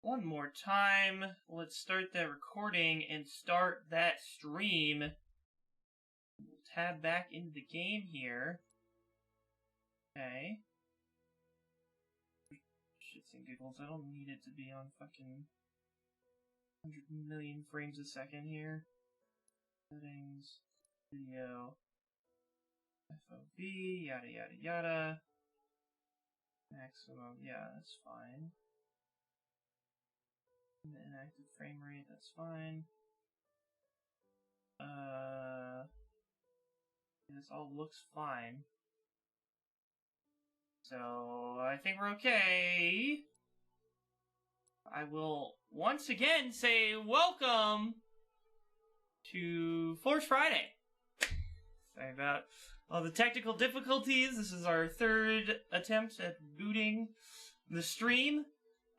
one more time. Let's start that recording and start that stream. We'll tab back into the game here. Okay. Shits and giggles, I don't need it to be on fucking 100 million frames a second here. Settings, video, FOV, yada yada yada. Maximum, yeah, that's fine. Inactive frame rate, that's fine. This all looks fine. So, I think we're okay. I will once again say welcome to Forge Friday. Sorry about all the technical difficulties. This is our third attempt at booting the stream.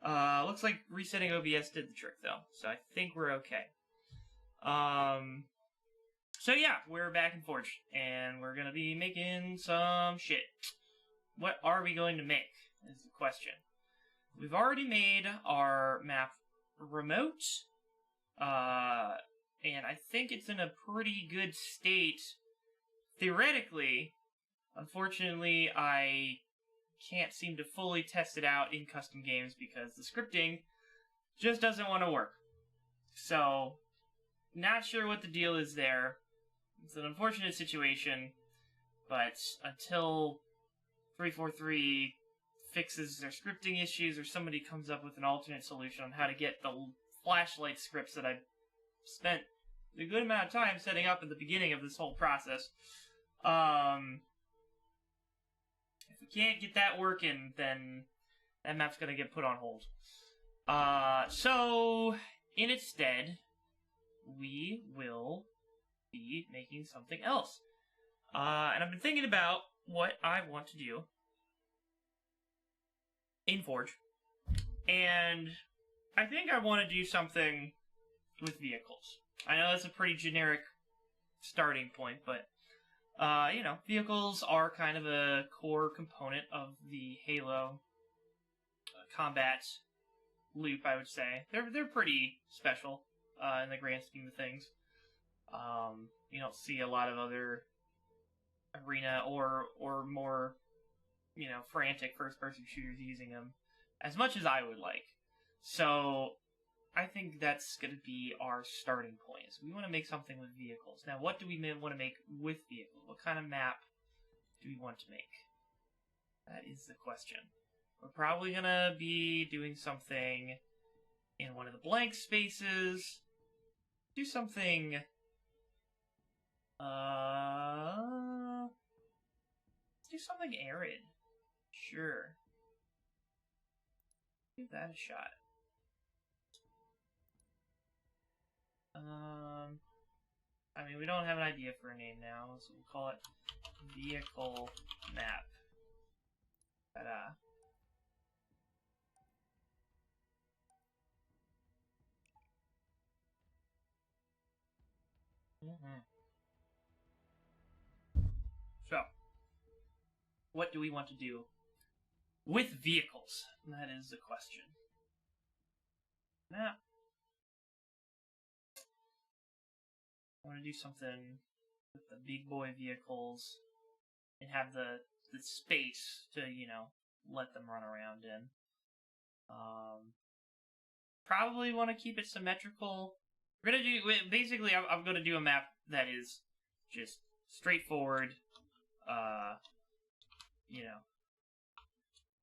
Looks like resetting OBS did the trick though, so I think we're okay. So yeah, we're back in Forge, and we're gonna be making some shit. What are we going to make, is the question. We've already made our map remote, and I think it's in a pretty good state, theoretically. Unfortunately, I can't seem to fully test it out in custom games because the scripting just doesn't want to work. So, not sure what the deal is there. It's an unfortunate situation, but until 343 fixes their scripting issues or somebody comes up with an alternate solution on how to get the flashlight scripts that I spent a good amount of time setting up at the beginning of this whole process, if we can't get that working, then that map's gonna get put on hold. So, in its stead, we will be making something else. And I've been thinking about what I want to do in Forge. And I think I want to do something with vehicles. I know that's a pretty generic starting point, but you know, vehicles are kind of a core component of the Halo combat loop, I would say. They're pretty special in the grand scheme of things. You don't see a lot of other arena or more, you know, frantic first-person shooters using them as much as I would like. So I think that's going to be our starting point. So we want to make something with vehicles. Now, what do we want to make with vehicles? What kind of map do we want to make? That is the question. We're probably going to be doing something in one of the blank spaces. Do something... let's do something arid. Sure. Give that a shot. I mean, we don't have an idea for a name now, so we'll call it Vehicle Map. Ta-da. So, what do we want to do with vehicles? That is the question. Now, I want to do something with the big boy vehicles and have the space to, you know, let them run around in. Probably want to keep it symmetrical. We're gonna do, basically, I'm gonna do a map that is just straightforward. You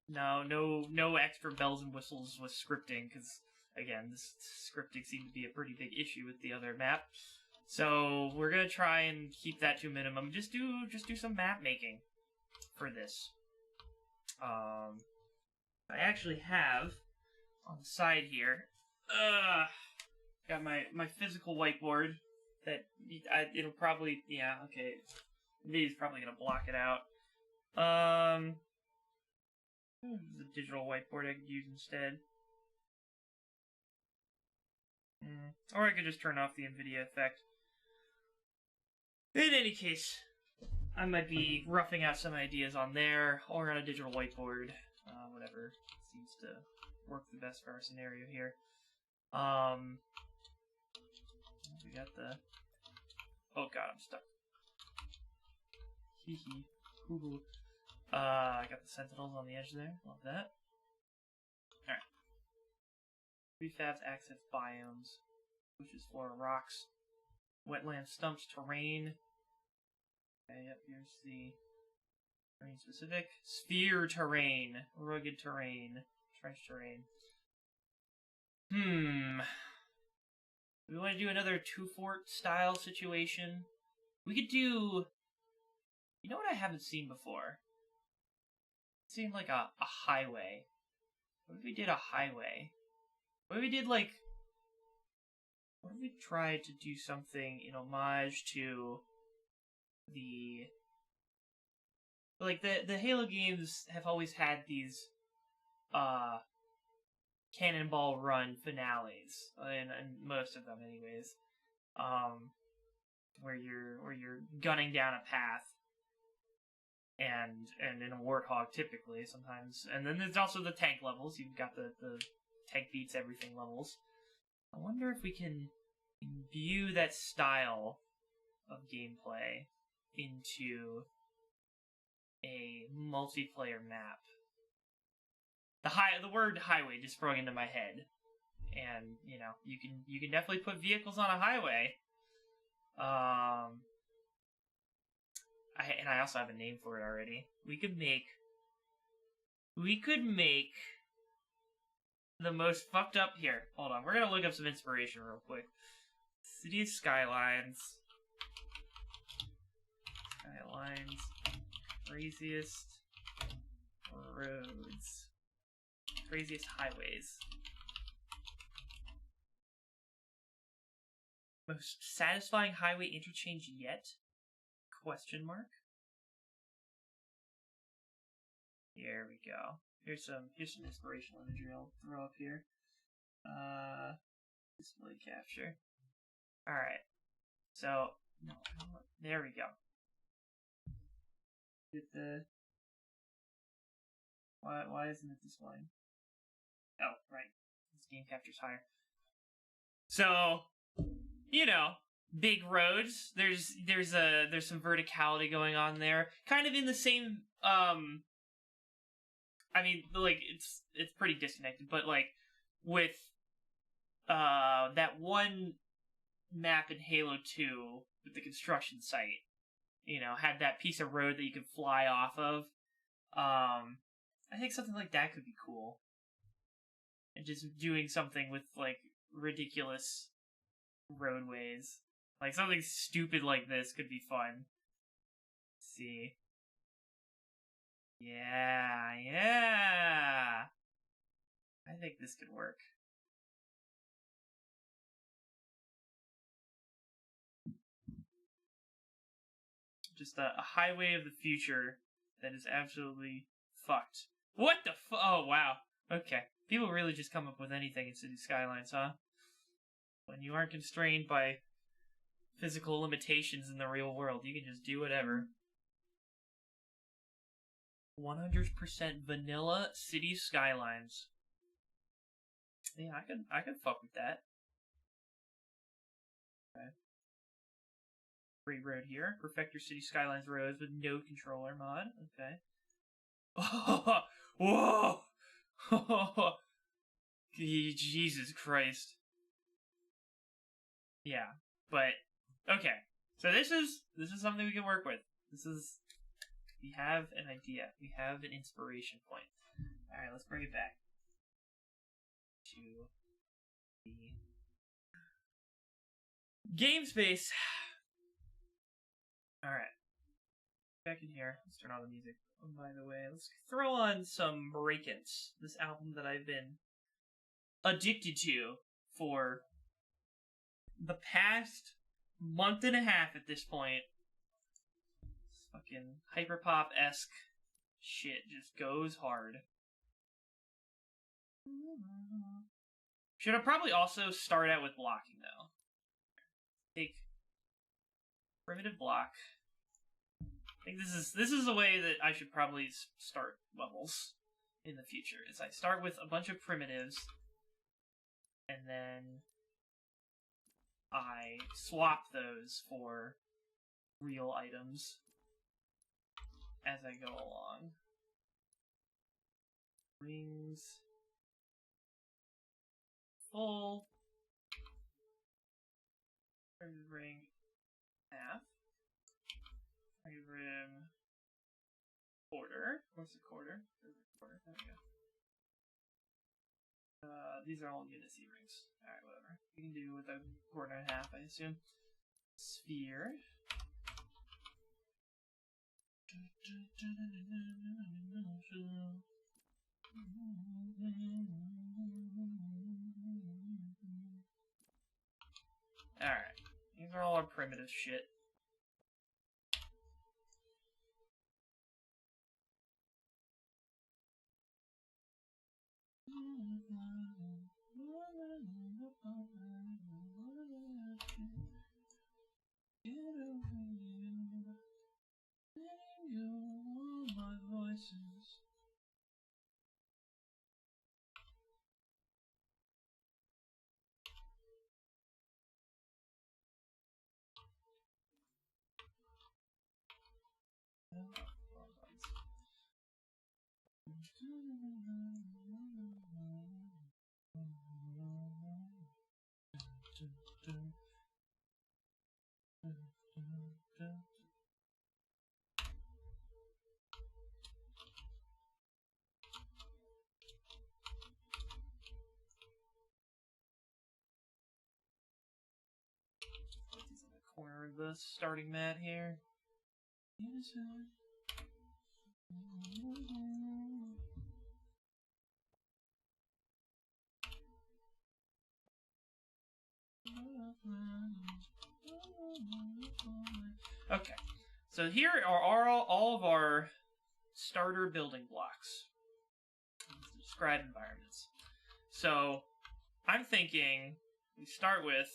know, no extra bells and whistles with scripting, because again, this scripting seemed to be a pretty big issue with the other map. So we're gonna try and keep that to a minimum. Just do some map making for this. I actually have on the side here. Got my physical whiteboard that it'll probably, yeah, okay. It's probably gonna block it out. There's a digital whiteboard I could use instead. Or I could just turn off the NVIDIA effect. In any case, I might be roughing out some ideas on there, or on a digital whiteboard, whatever seems to work the best for our scenario here. We got the... Oh god, I'm stuck. Hee hee. Hoo hoo. I got the sentinels on the edge there. Love that. Alright. Prefabs access biomes. Bushes, flora, rocks. Wetland stumps, terrain. Okay, yep, here's the terrain specific. Sphere terrain. Rugged terrain. Trench terrain. We want to do another two-fort style situation. We could do... You know what I haven't seen before? It seemed like a highway. What if we did a highway? What if we did like... What if we tried to do something in homage to the... Like, the Halo games have always had these, Cannonball Run finales, and most of them anyways, where you're gunning down a path, and in a Warthog typically sometimes, and then there's also the tank levels. You've got the tank beats everything levels. I wonder if we can imbue that style of gameplay into a multiplayer map. The word highway just sprung into my head, and you know, you can definitely put vehicles on a highway. I also have a name for it already. We could make the most fucked up here. Hold on, we're gonna look up some inspiration real quick. City Skylines. Craziest roads. Craziest highways. Most satisfying highway interchange yet? Question mark. Here we go. Here's some inspirational imagery I'll throw up here. Display capture. Alright. So, no, there we go. Get the... Why isn't it displaying? Oh, right. This game captures higher. So, you know, big roads. There's some verticality going on there. Kind of in the same, I mean, like, it's pretty disconnected, but, like, with, that one map in Halo 2 with the construction site, you know, had that piece of road that you could fly off of. I think something like that could be cool. And just doing something with, like, ridiculous roadways. Like, something stupid like this could be fun. Let's see. Yeah. I think this could work. Just a highway of the future that is absolutely fucked. What the oh, wow. Okay. People really just come up with anything in City Skylines, huh? When you aren't constrained by physical limitations in the real world, you can just do whatever. 100% vanilla City Skylines. Yeah, I could fuck with that. Okay. Great road here. Perfect your City Skylines roads with no controller mod. Okay. Oh, whoa! Jesus Christ. Yeah, but okay. So this is something we can work with. We have an idea. We have an inspiration point. All right, let's bring it back to the game space. All right, back in here. Let's turn on the music. Oh, by the way, let's throw on some Break-Ins, this album that I've been addicted to for the past month and a half at this point. This fucking hyperpop-esque shit just goes hard. Should I probably also start out with blocking, though? Take primitive block. I think this is the way that I should probably start levels. in the future is I start with a bunch of primitives, and then I swap those for real items as I go along. Rings full. Ring half. Ring quarter. What's a quarter? There's a quarter. There we go. These are all Unity rings. Alright, whatever. We can do with a quarter and a half, I assume. Sphere. Alright. These are all our primitive shit. Corner of the starting mat here. Okay, so here are all of our starter building blocks. Describe environments. So I'm thinking we start with,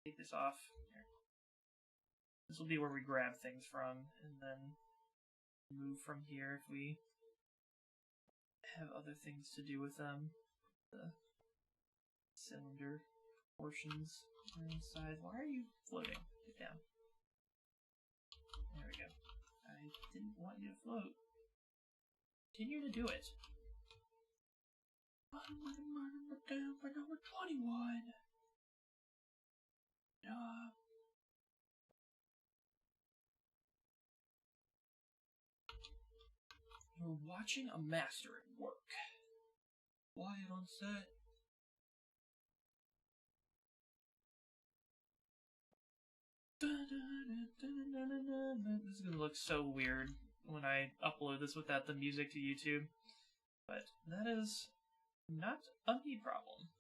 take this off. Here. This will be where we grab things from, and then move from here if we have other things to do with them. The cylinder portions are inside. Why are you floating? Get down. There we go. I didn't want you to float. Continue to do it. Down by number 21. You're watching a master at work. Quiet on set. This is gonna look so weird when I upload this without the music to YouTube, but that is not a me problem.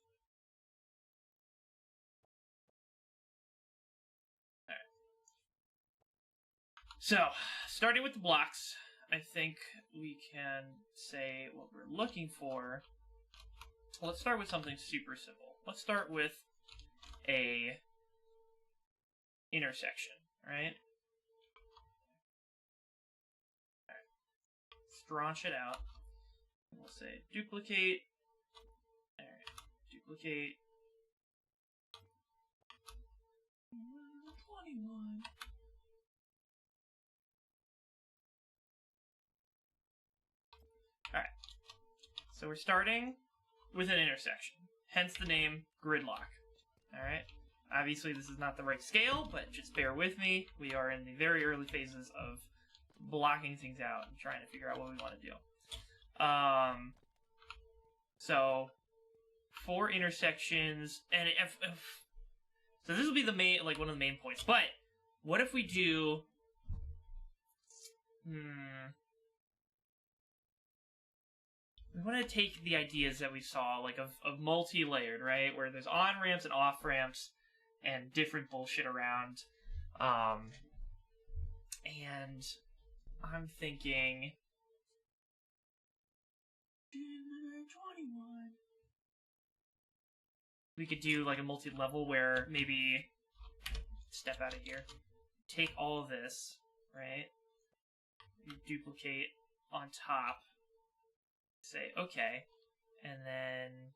Alright. So, starting with the blocks, I think we can say what we're looking for. Well, let's start with something super simple. Let's start with a intersection, right? Alright. Straunch it out. We'll say duplicate. Alright. Duplicate. 21. Alright. So we're starting with an intersection. Hence the name Gridlock. Alright. Obviously, this is not the right scale, but just bear with me. We are in the very early phases of blocking things out and trying to figure out what we want to do. So, 4 intersections, and so this will be the main, like one of the main points. But what if we do? We want to take the ideas that we saw, like of multi-layered, right, where there's on ramps and off ramps. And different bullshit around. And I'm thinking 21. We could do like a multi-level where maybe step out of here. Take all of this, right? Duplicate on top. say okay, and then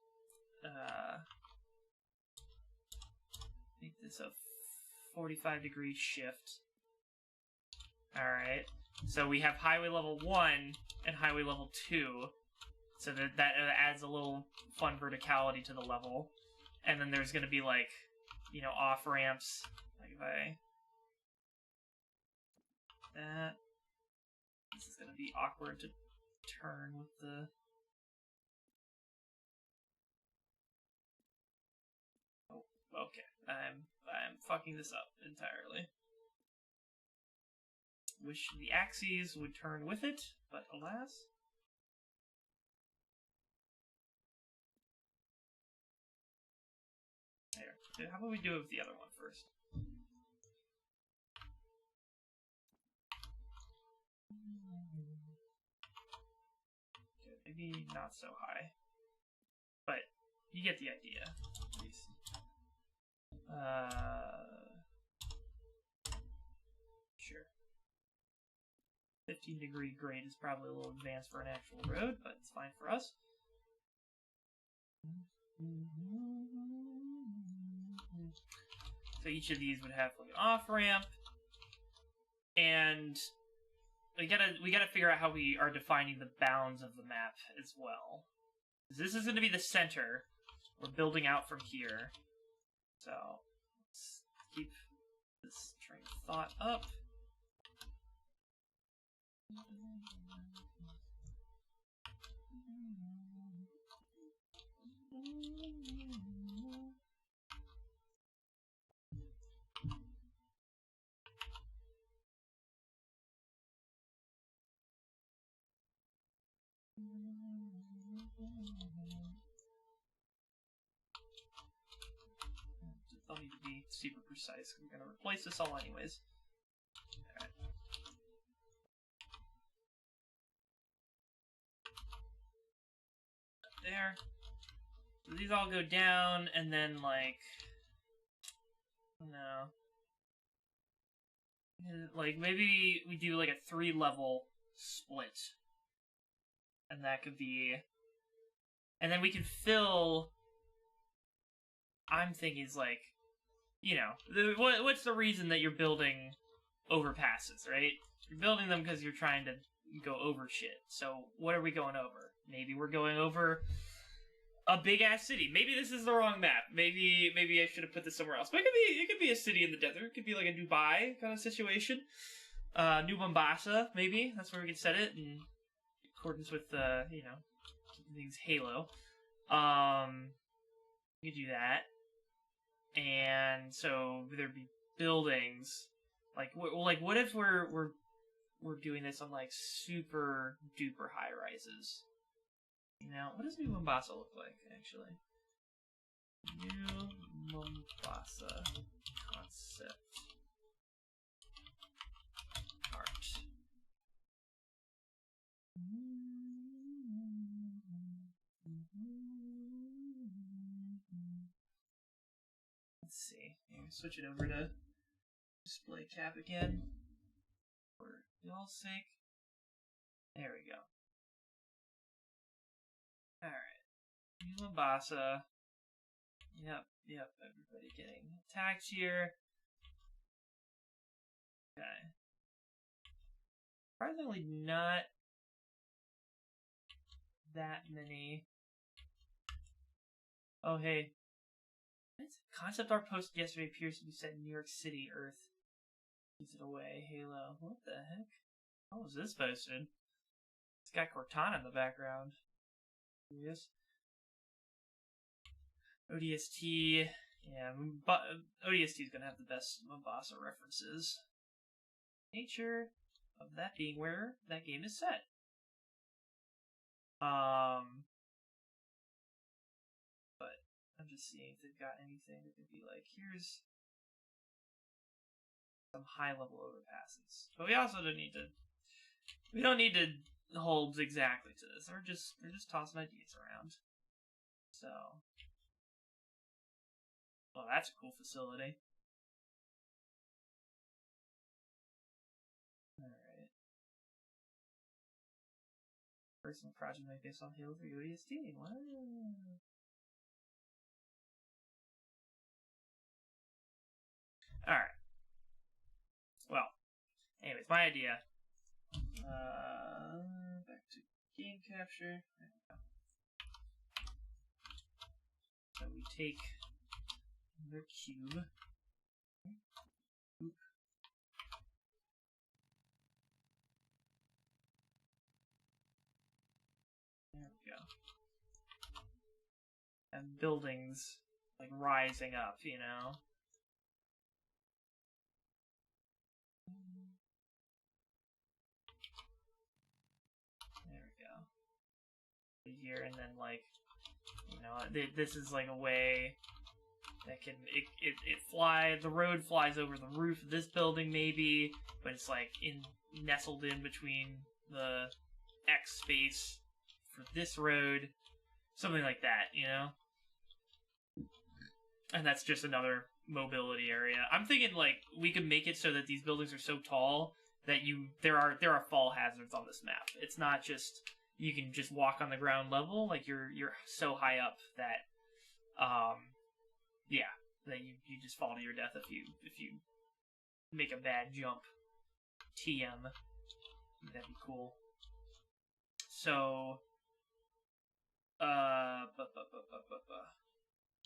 make this a 45-degree shift. Alright, so we have highway level 1 and highway level 2, so that adds a little fun verticality to the level. And then there's going to be, like, you know, off-ramps. Like, if I... that... This is going to be awkward to turn with the... Oh, okay. I'm fucking this up entirely. Wish the axes would turn with it, but alas. There. How about we do it with the other one first? Okay, maybe not so high. But you get the idea, at least. 15-degree grade is probably a little advanced for an actual road, but it's fine for us. So each of these would have like an off-ramp, and we gotta figure out how we are defining the bounds of the map as well. This is going to be the center. We're building out from here, so let's keep this train of thought up. Don't need to be super precise. We're going to replace this all anyways. Alright. There. So these all go down, and then, like... No. Like, maybe we do, like, a 3-level split. And that could be... And then we can fill... I'm thinking is, like... You know, what's the reason that you're building overpasses, right? You're building them because you're trying to go over shit. So, what are we going over? Maybe we're going over a big-ass city. Maybe this is the wrong map. Maybe I should have put this somewhere else. But it could be a city in the desert. It could be like a Dubai kind of situation. New Mombasa, maybe. That's where we can set it in accordance with, you know, keeping things Halo. We could do that. And so there'd be buildings. Like what if we're doing this on, like, super duper high rises? You know, what does New Mombasa look like, actually? New Mombasa concept art. Let's see. Here, switch it over to display cap again. For y'all's sake. There we go. Alright. New Mombasa. Yep, everybody getting attacked here. Okay. Surprisingly not that many. Oh, hey. Concept art posted yesterday appears to be set in New York City, Earth. Keeps it away, Halo. What the heck? How was this posted? It's got Cortana in the background. Yes. ODST. Yeah, ODST is gonna have the best Mombasa references. Nature of that being where that game is set. But I'm just seeing if they've got anything that could be like, here's some high level overpasses. But we also don't need to hold exactly to this. We're just tossing ideas around. So, well, that's a cool facility. Alright. personal project made based on Halo 3 ODST. Wow. Alright. Well, anyways, my idea. Back to game capture. So we take another cube. Oop. There we go. And buildings like rising up, you know. There we go. Here and then like, you know, this is like a way that can the road flies over the roof of this building maybe, but it's like nestled in between the X space for this road, something like that, you know. And that's just another mobility area. I'm thinking like we could make it so that these buildings are so tall that there are fall hazards on this map. It's not just you can just walk on the ground level, like you're so high up that yeah, that you just fall to your death if you make a bad jump. TM. That'd be cool. So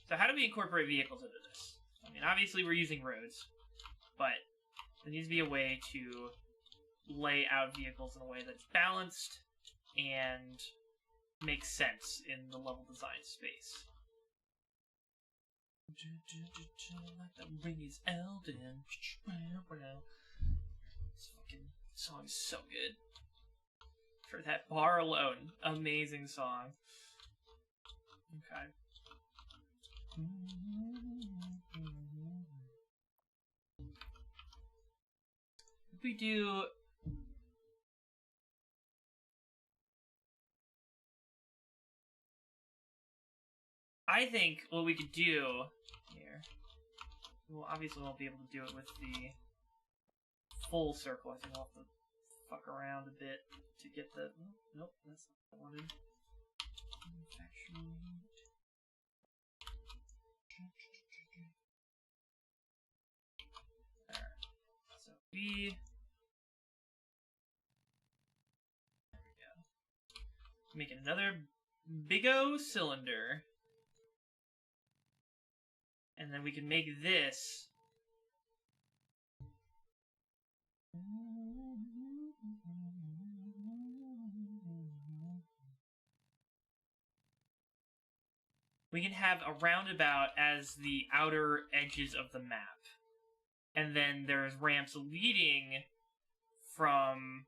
so how do we incorporate vehicles into this? I mean, obviously we're using roads, but there needs to be a way to lay out vehicles in a way that's balanced and makes sense in the level design space. Like the ring is Elden. This fucking song is so good. For that bar alone, amazing song. Okay. If we do I think what we could do here, well, obviously we won't be able to do it with the full circle. I think I'll have to fuck around a bit to get the. Nope, that's not what I wanted. There. So we. There we go. Make another big O cylinder. And then we can make this. We can have a roundabout as the outer edges of the map. And then there's ramps leading from...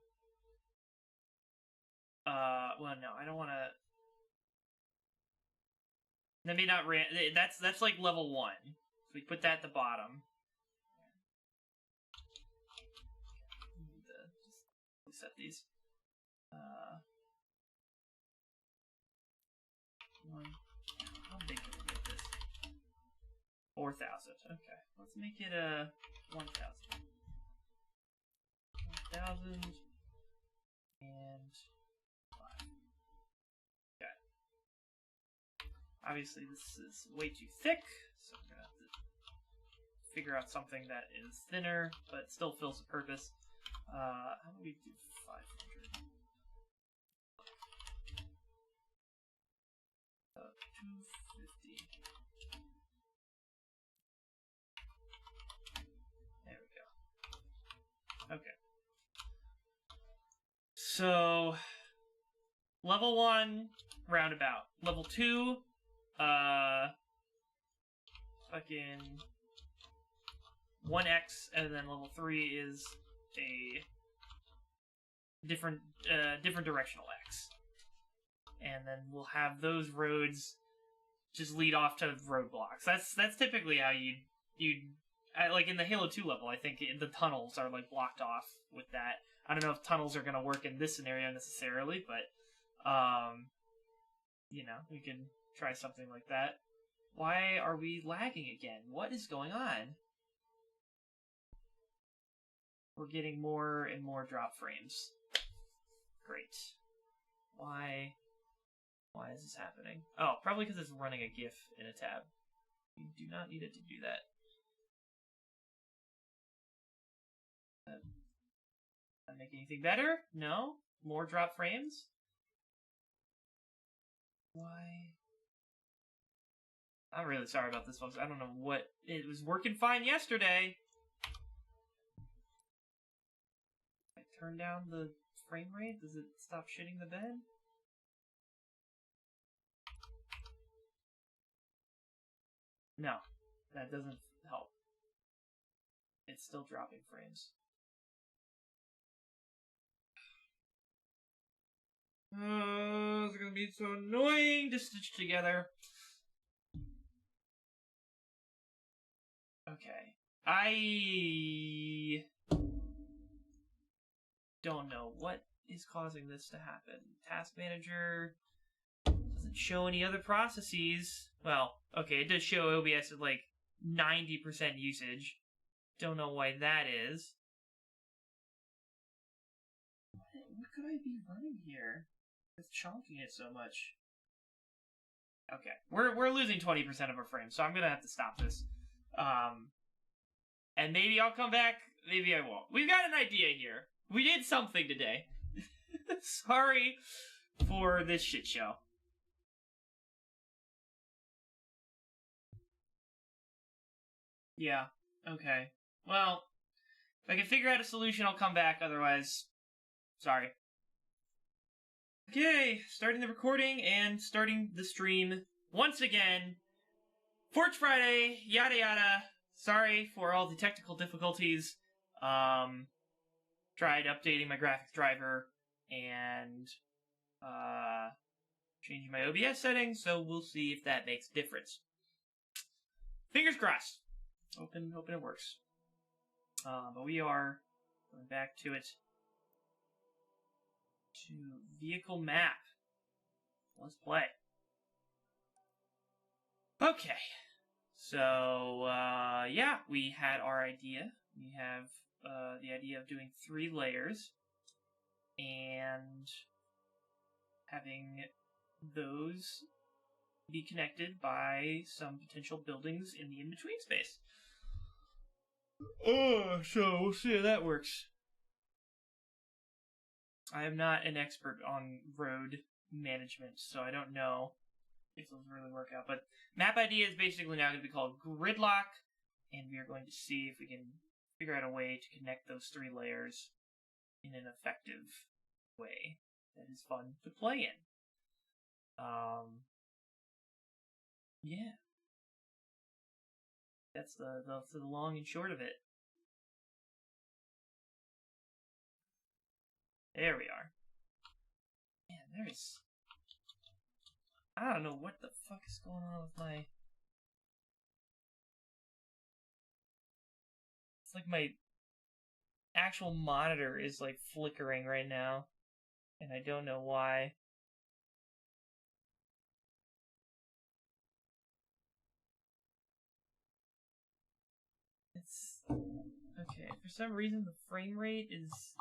well, no, I don't want to... Maybe not that's like level 1. So we put that at the bottom. Just set these. How big can we get this? 4,000. Okay, let's make it 1,000. 1,000 and 5. Okay. Obviously, this is way too thick, so I'm gonna have to figure out something that is thinner but still fills the purpose. How do we do 500? 250. There we go. Okay. So, level 1, roundabout. Level 2, fucking 1x, and then level 3 is a different directional x. And then we'll have those roads just lead off to roadblocks. That's typically how you'd like in the Halo 2 level. I think the tunnels are like blocked off with that. I don't know if tunnels are gonna work in this scenario necessarily, but you know, we can try something like that. Why are we lagging again? What is going on? We're getting more and more drop frames. Great. Why? Why is this happening? Oh, probably because it's running a GIF in a tab. You do not need it to do that. Not make anything better? No? More drop frames? Why? I'm really sorry about this, folks. I don't know what... It was working fine yesterday. I turn down the frame rate? Does it stop shitting the bed? No. That doesn't help. It's still dropping frames. Oh, it's gonna be so annoying to stitch together. Okay. I don't know what is causing this to happen. Task Manager doesn't show any other processes. Well, okay, it does show OBS at like 90% usage. Don't know why that is. What could I be running here? It's chunking it so much. Okay, we're losing 20% of our frames, so I'm gonna have to stop this. And maybe I'll come back, maybe I won't. We've got an idea here. We did something today. Sorry for this shit show. Yeah, okay. Well, if I can figure out a solution, I'll come back, otherwise, sorry. Okay, starting the recording and starting the stream once again. Forge Friday, yada yada. Sorry for all the technical difficulties. Tried updating my graphics driver and changing my OBS settings, so we'll see if that makes a difference. Fingers crossed. Hoping it works. But we are going back to it. To vehicle map. Let's play. Okay. So, yeah, we had our idea. We have the idea of doing 3 layers and having those be connected by some potential buildings in the in-between space. So we'll see how that works. I am not an expert on road management, so I don't know if those really work out. But map idea is basically now going to be called Gridlocked, and we are going to see if we can figure out a way to connect those 3 layers in an effective way that is fun to play in. Yeah. That's the long and short of it. There we are. Man, there's... I don't know what the fuck is going on with my... It's like my actual monitor is like flickering right now. And I don't know why. It's... Okay, for some reason the frame rate is...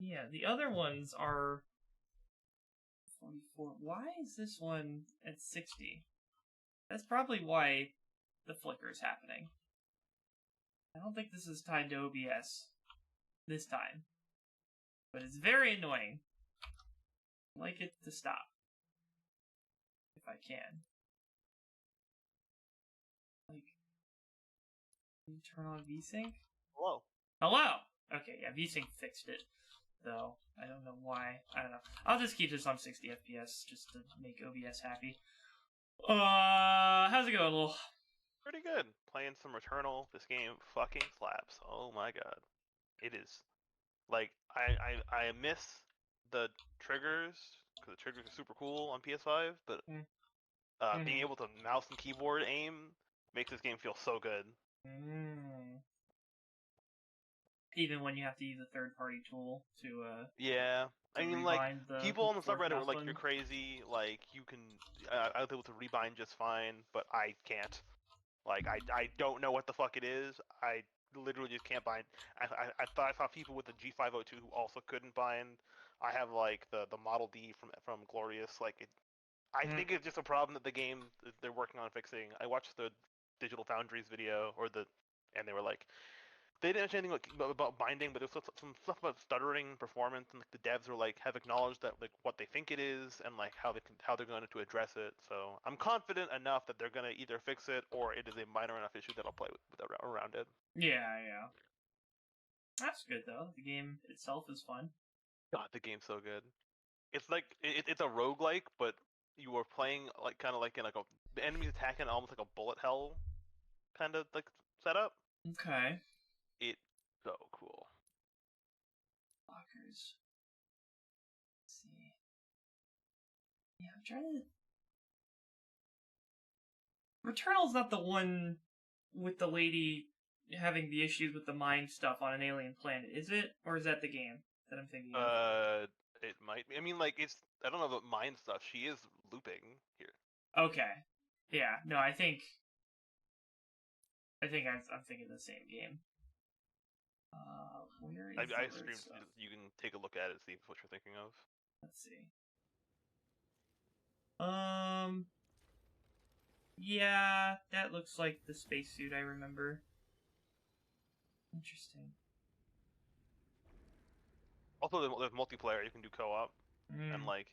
Yeah, the other ones are 44. Why is this one at 60? That's probably why the flicker is happening. I don't think this is tied to OBS this time. But it's very annoying. I'd like it to stop. If I can. Like, can you turn on VSync? Hello. Hello! Okay, yeah, VSync fixed it. Though, I don't know why. I don't know. I'll just keep this on 60 FPS just to make OBS happy. How's it going, Lil? Pretty good. Playing some Returnal. This game fucking slaps. Oh my god. It is. Like, I miss the triggers, because the triggers are super cool on PS5, but being able to mouse and keyboard aim makes this game feel so good. Even when you have to use a third-party tool to, yeah. I mean, like, people on the subreddit were like, button. you're crazy, like, you can... I was able to rebind just fine, but I can't. Like, I don't know what the fuck it is. I literally just can't bind. I thought I saw people with the G502 who also couldn't bind. I have like the Model D from Glorious. Like I think it's just a problem that the game they're working on fixing. I watched the Digital Foundry's video and they were like, they didn't mention anything about binding, but there's some stuff about stuttering performance, and like the devs were like have acknowledged that like what they think it is and like how they're going to address it. So I'm confident enough that they're going to either fix it or it is a minor enough issue that I'll play with around it. Yeah. That's good though. The game itself is fun. God, the game's so good. It's like it's a roguelike, but you are playing like kind of like in like the enemies attacking almost like a bullet hell kind of like setup. Okay. It's so cool. Lockers. Let's see. Yeah, I'm trying to. Returnal's not the one with the lady having the issues with the mind stuff on an alien planet, is it? Or is that the game that I'm thinking of? It might be. I mean, like it's. I don't know about mind stuff. She is looping here. Okay. Yeah. No, I think I'm thinking the same game. Where is I streamed. stuff? You can take a look at it, see what you're thinking of. Let's see. Yeah, that looks like the spacesuit I remember. Interesting. Also, there's multiplayer. You can do co-op, and like,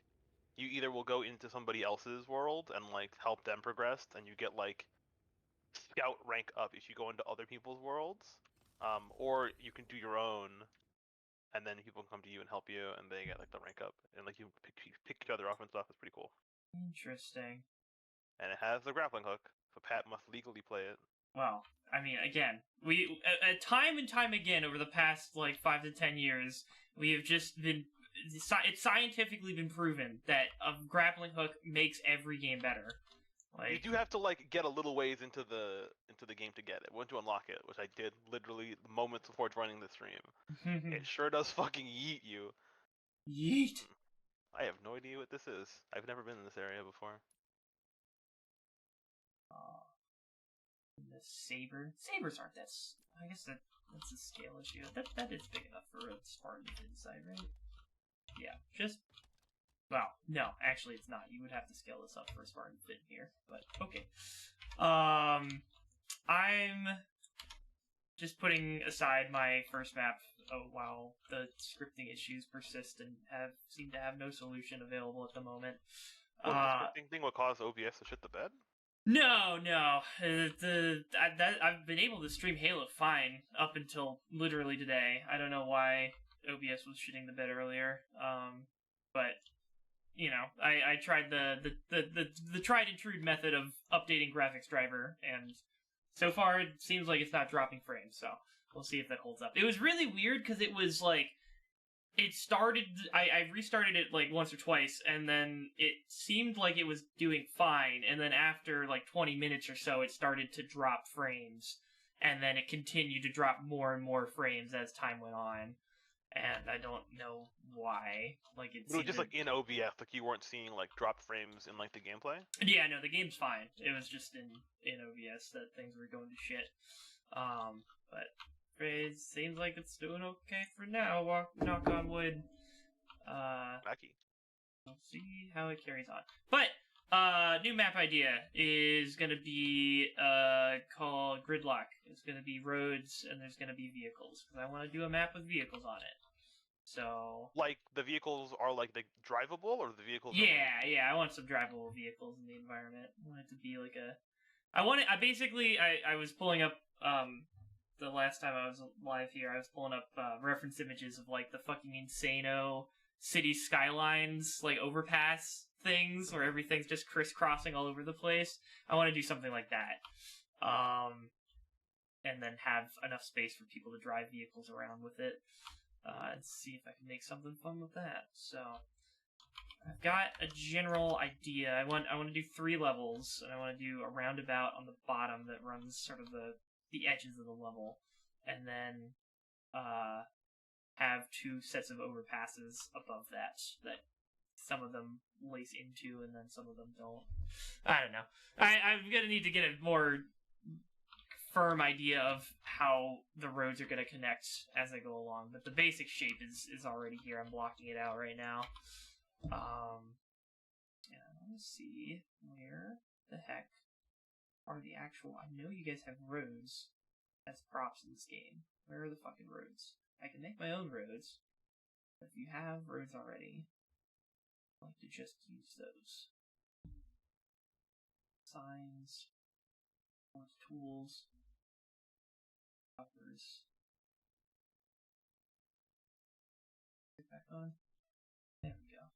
you either will go into somebody else's world and like help them progress, and you get like scout rank up if you go into other people's worlds, or you can do your own, and then people can come to you and help you, and they get like the rank up, and like you pick each other up and stuff. It's pretty cool. Interesting. And it has the grappling hook, so Pat must legally play it. Well, I mean, again, we time and time again over the past like 5 to 10 years, we have just been. It's scientifically been proven that a grappling hook makes every game better. Like, you do have to like get a little ways into the game to get it. Once you unlock it, which I did literally moments before joining the stream. It sure does fucking yeet you. Yeet. I have no idea what this is. I've never been in this area before. The sabers aren't that. I guess that's a scale issue. That is big enough for a Spartan inside, right? Yeah, just. Well, no, actually, it's not. You would have to scale this up for a Spartan fit here, but okay. I'm just putting aside my first map while the scripting issues persist and seem to have no solution available at the moment. The scripting thing will cause OBS to shit the bed? No. I've been able to stream Halo fine up until literally today. I don't know why OBS was shitting the bed earlier. But you know, I tried the tried and true method of updating graphics driver, and so far it seems like it's not dropping frames. So we'll see if that holds up. It was really weird because it was like. It started. I restarted it like once or twice, and then it seemed like it was doing fine. And then after like 20 minutes or so, it started to drop frames, and then it continued to drop more and more frames as time went on. And I don't know why. Like it was just like in OBS, like you weren't seeing like dropped frames in like the gameplay. Yeah, no, the game's fine. It was just in OBS that things were going to shit. But. It seems like it's doing okay for now. Knock on wood. Wacky. We'll see how it carries on. But new map idea is gonna be called Gridlocked. It's gonna be roads and there's gonna be vehicles because I want to do a map with vehicles on it. So like the vehicles are like the drivable or the vehicles? Yeah. I want some drivable vehicles in the environment. I want it to be like a. I was pulling up the last time I was live here, I was pulling up reference images of like the fucking insano city skylines, like overpass things where everything's just crisscrossing all over the place. I want to do something like that, and then have enough space for people to drive vehicles around with it, and see if I can make something fun with that. So I've got a general idea. I want to do 3 levels, and I want to do a roundabout on the bottom that runs sort of the edges of the level, and then have 2 sets of overpasses above that some of them lace into and then some of them don't. I don't know. I'm gonna need to get a more firm idea of how the roads are going to connect as they go along, but the basic shape is already here. I'm blocking it out right now. Yeah, let's see where the heck are the actual. I know you guys have roads as props in this game. Where are the fucking roads? I can make my own roads, but if you have roads already, I like to just use those. Signs, tools, buffers. Get back on. There we go.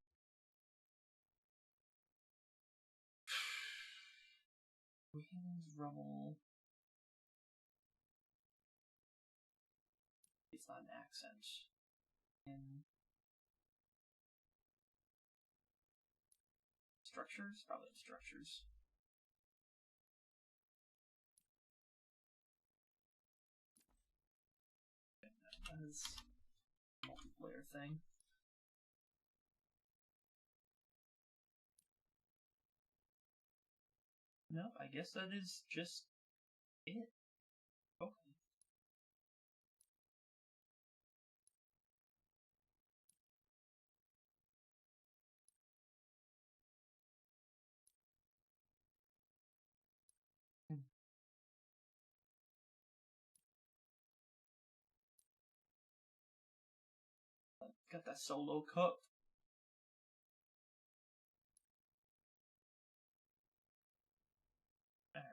Ruins, rubble. It's not an accent. In structures? Probably in structures. That is a multiplayer thing. No, I guess that is just it. Okay. Got that solo cup. Alright.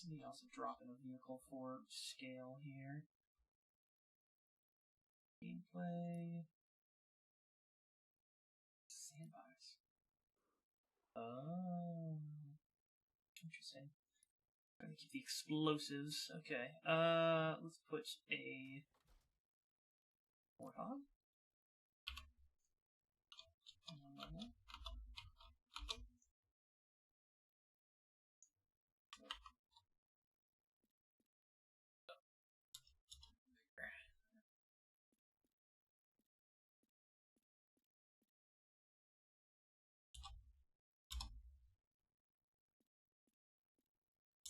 Let me also drop in a vehicle for scale here. Gameplay. Sandbox. Oh. Interesting. Gotta keep the explosives. Okay. Let's put a warthog.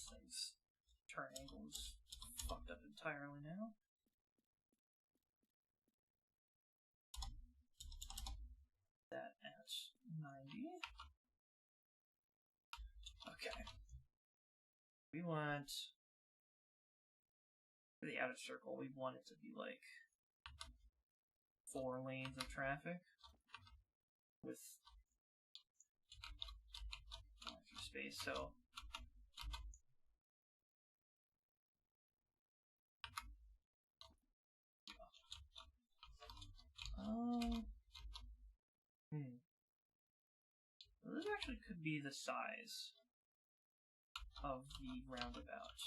Thing's turn angle's fucked up entirely now. That at 90. Okay. We want, for the outer circle, we want it to be like 4 lanes of traffic with extra space, so well, this actually could be the size of the roundabout.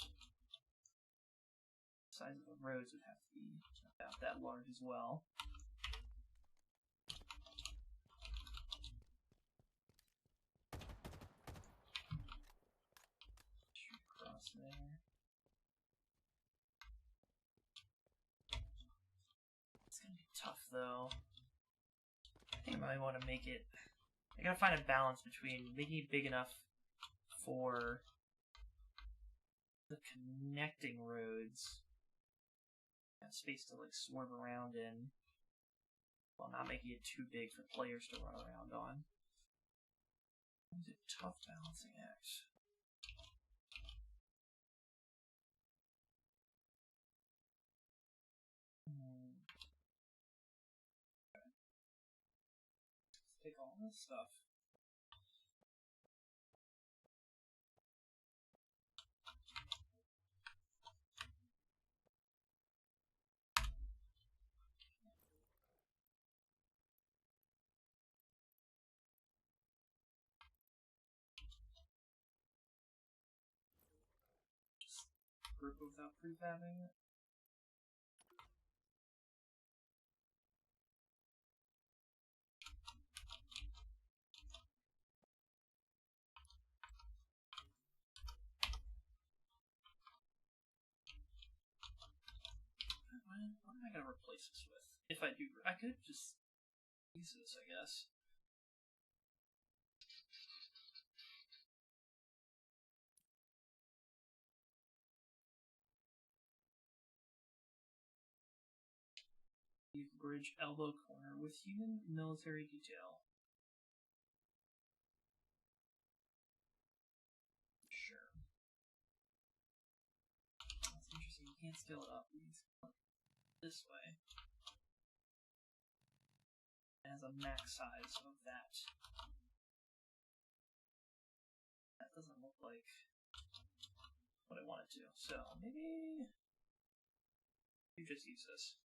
The size of the roads would have to be about that large as well. Shoot across there. It's gonna be tough though. I think I might want to make it. I gotta find a balance between making it big enough for the connecting roads, and space to like swerve around in, while not making it too big for players to run around on. It's a tough balancing act. Okay. Let's take all this stuff. Just group without prefabbing it. What am I gonna replace this with? If I do, I could just use this, I guess. Bridge elbow corner with human military detail. Sure. That's interesting. You can't scale it up. You can scale it this way. It has a max size of that. That doesn't look like what I want it to. So maybe you just use this.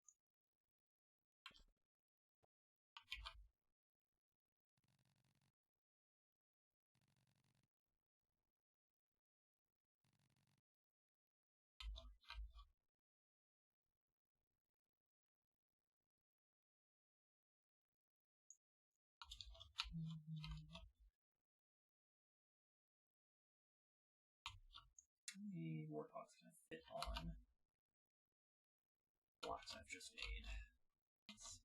The warthogs can fit on blocks I've just made. Let's see.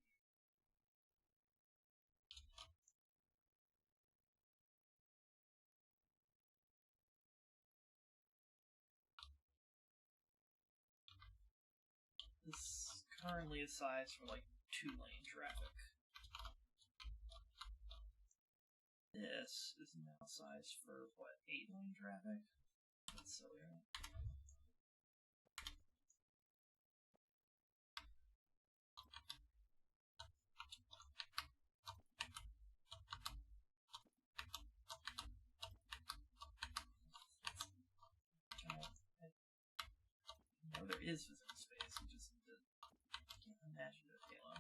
This currently is sized for like 2-lane traffic. This is now sized for what, 8-lane traffic? That's so weird. I know there is physical space, you just can't imagine it, Halo.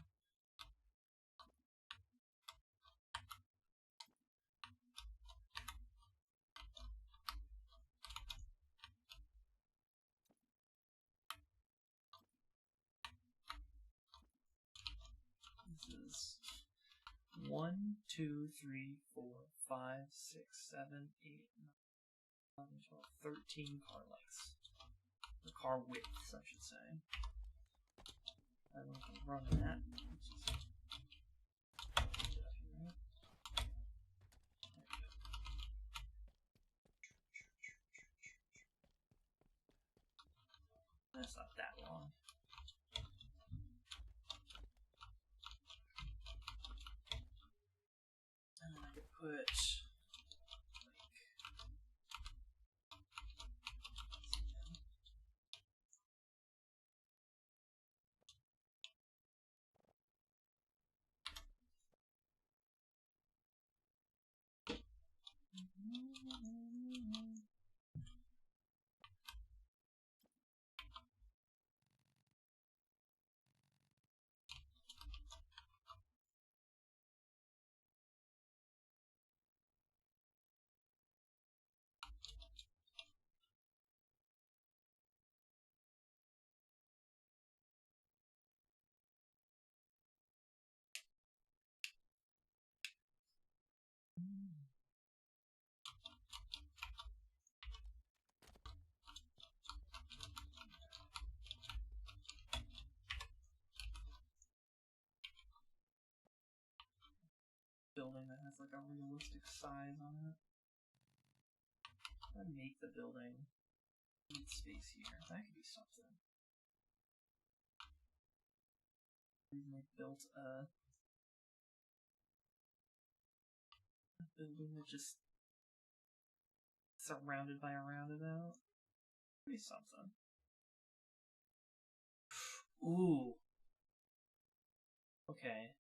This is 1, 2, 3, 4, 5, 6, 7, 8, 9, 11, 12, 13 car lengths. Or car widths, I should say. I don't want to run that. That's not that long. And then I could put building that has like a realistic size on it. I'm gonna make the building need space here. That could be something. I built a building that just surrounded by a roundabout. Could be something. Ooh. Okay.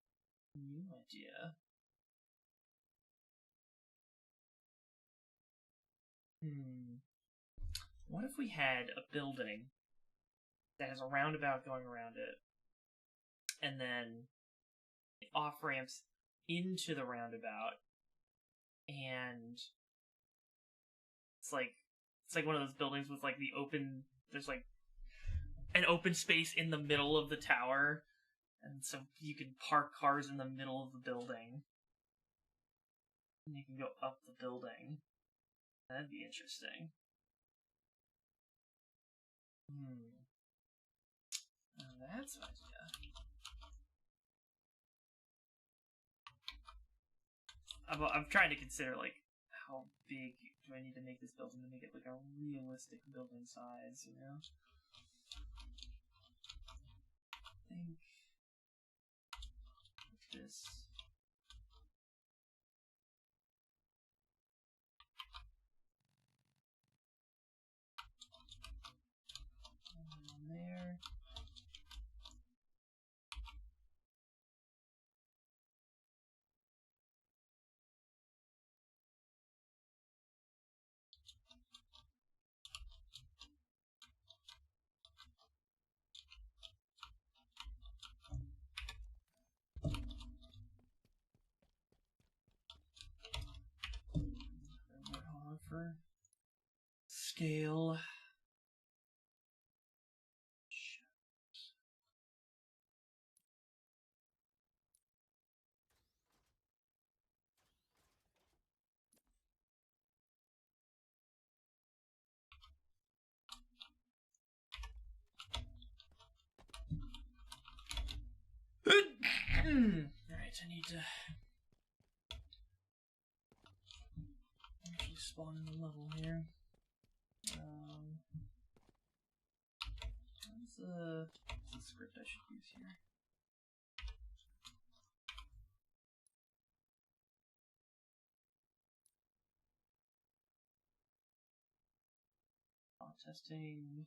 New idea. What if we had a building that has a roundabout going around it, and then off ramps into the roundabout, and it's like one of those buildings with like the open. There's like an open space in the middle of the tower, and so you can park cars in the middle of the building, and you can go up the building. That'd be interesting. That's an idea. I'm trying to consider, like, how big do I need to make this building to make it, like, a realistic building size, you know? I think this. And there. For scale. Alright, I need to actually spawn in the level here. What's the script I should use here? Testing.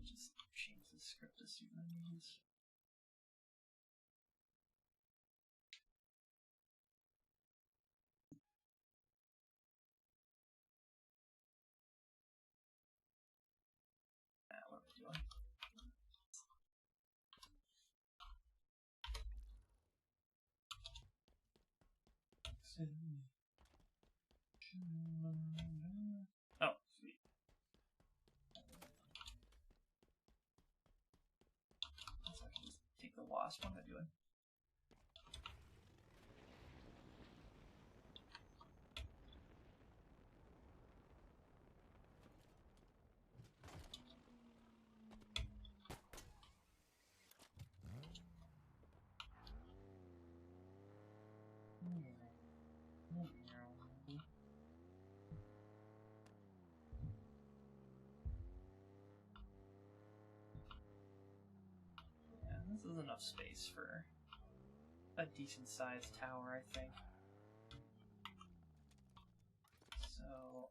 Just change the script to suit my needs. What am I doing? Oh, sweet. So I can just take the wasp. What am I doing? Yeah, this is enough space for a decent sized tower, I think. So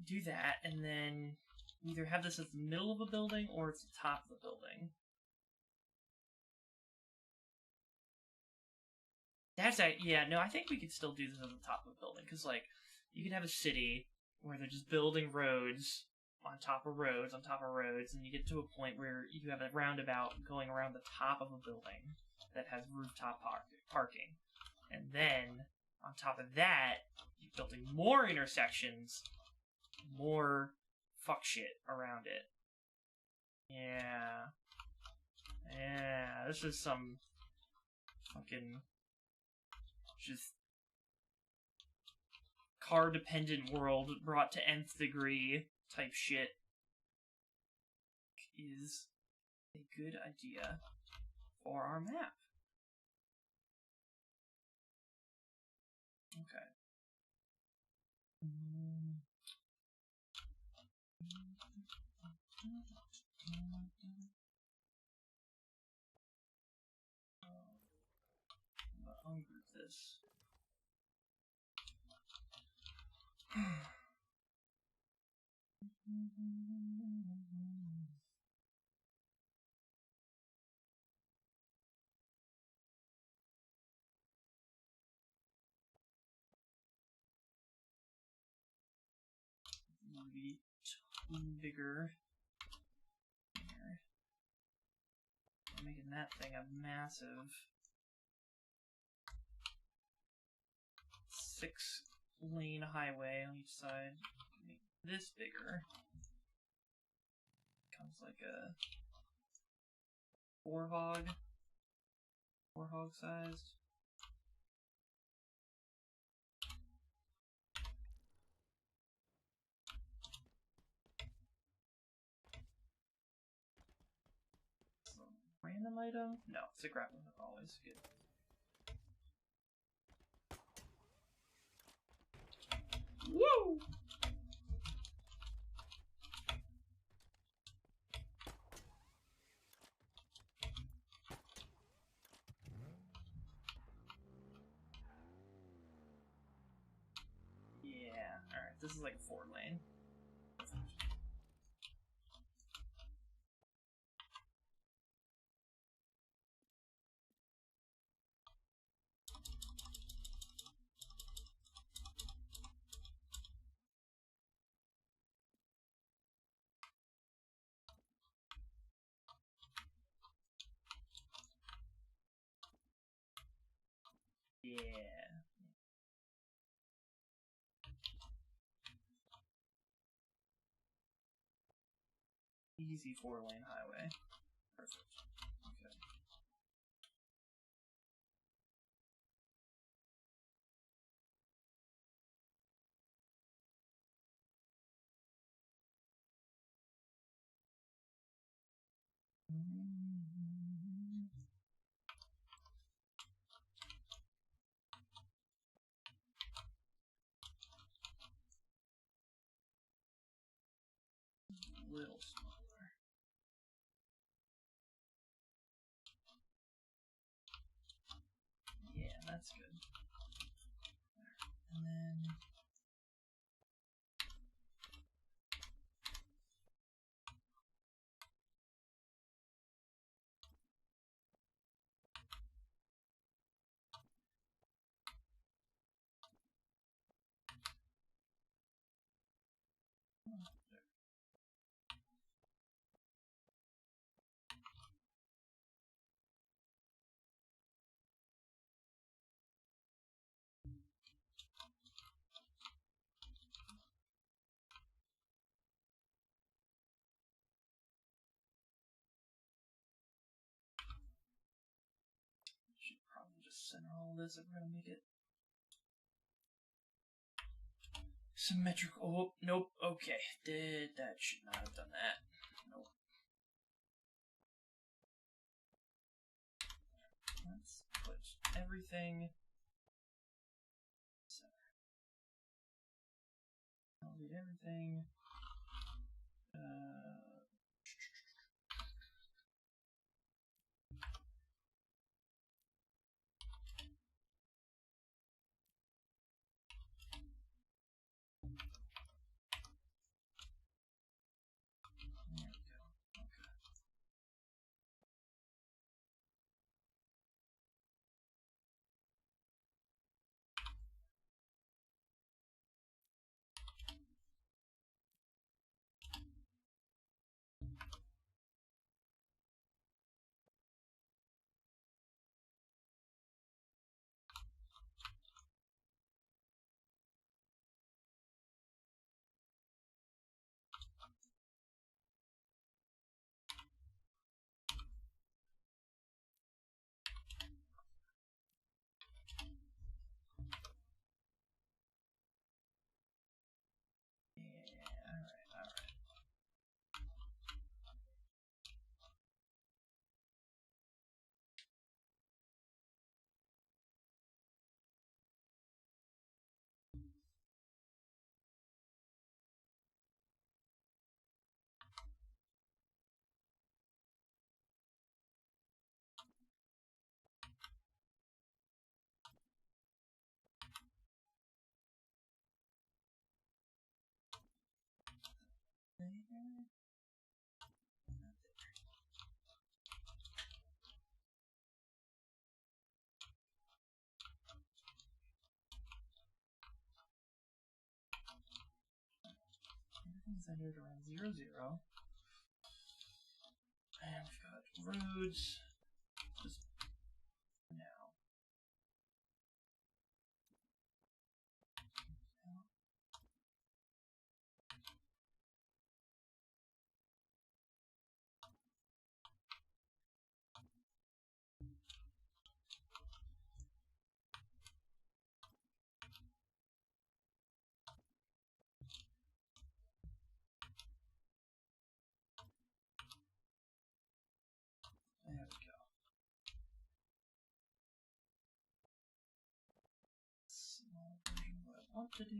do that, and then either have this at the middle of a building or it's the top of the building. That's yeah, no, I think we could still do this at the top of a building, because like you could have a city where they're just building roads on top of roads on top of roads, and you get to a point where you have a roundabout going around the top of a building that has rooftop parking, and then on top of that, you're building more intersections, more fuck shit around it. Yeah, this is some fucking just car-dependent world brought to nth degree type shit is a good idea for our map. Okay. I'll ungroup this. Maybe bigger. Here. I'm making that thing a massive 6-lane highway on each side. Make this bigger. Becomes like a 4-hog sized. Random item? No, it's a grappling hook always. Good. Woo! this is like a 4 lane. Yeah. Easy 4-lane highway. Perfect. Okay. A little smaller. Yeah, that's good. And then should probably just center all this if we're gonna make it symmetrical. Oh, nope. Okay. That should not have done that. Nope. Let's put everything center. Elevate everything. There we go. Okay. Yeah, alright. There. Everything's centered around 0, 0. And we've got roads. Just now. There we go. Small version of what I want to do.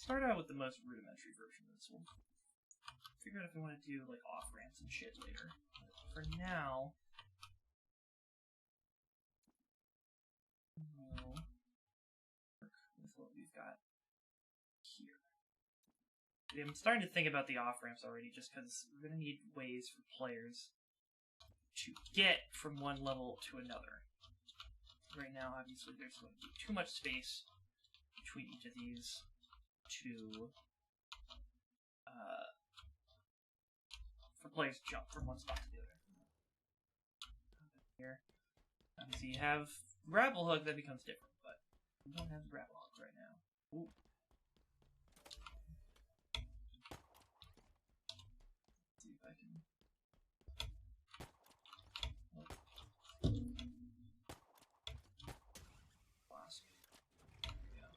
start out with the most rudimentary version of this. We'll figure out if we want to do like off ramps and shit later. But for now, we'll work with what we've got here. I'm starting to think about the off ramps already, just because we're going to need ways for players to get from one level to another. Right now, obviously, there's going to be too much space between each of these to for players to jump from one spot to the other. Here, obviously, you have grapple hook, that becomes different, but we don't have grapple hook right now. Ooh. Let's see if I can. Wasp. There we go.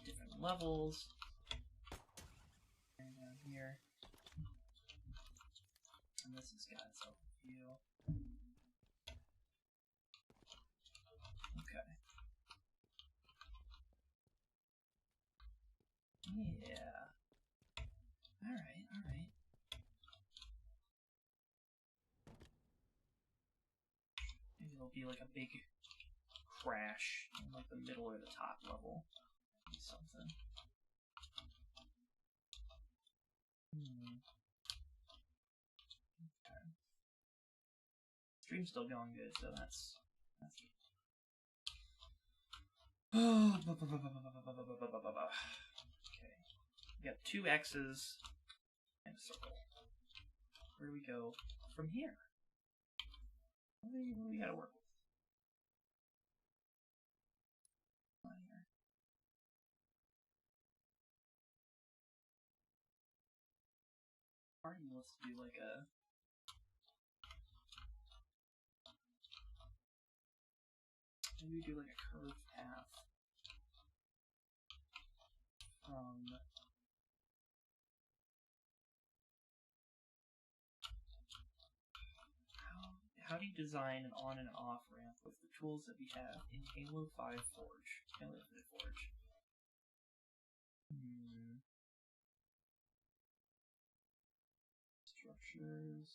Different levels. And down here. And this has got its own view. Okay. Yeah. Alright, alright. Maybe it'll be like a big crash in like the middle or the top level. Maybe something. Okay. Stream's still going good, so that's good. Okay. We got 2 X's and a circle. Where do we go from here? What do we gotta work with? On here. Party wants to do like a maybe we do like a curved path from how do you design an on and off ramp with the tools that we have in Halo 5 Forge? Halo Infinite Forge. Structures.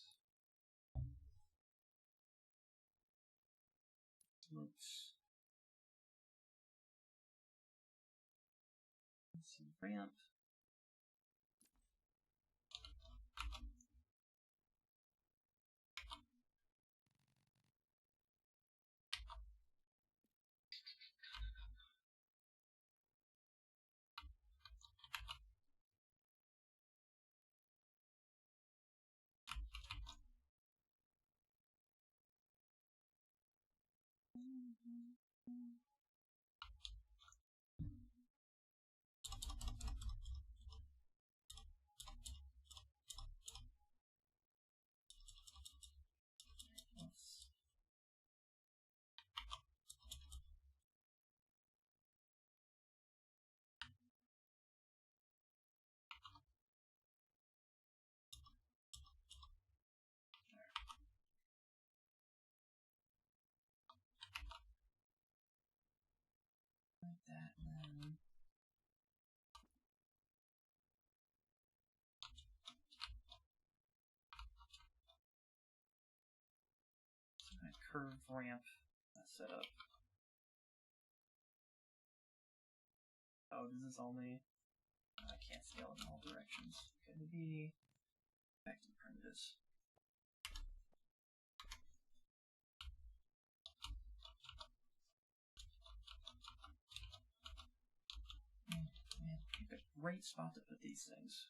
Oops. Let's see, ramp. Like that, and then some kind of curved ramp set up. Oh, does this only? I can't scale in all directions. Okay, maybe back to the primitives. Man, pick a great spot to put these things.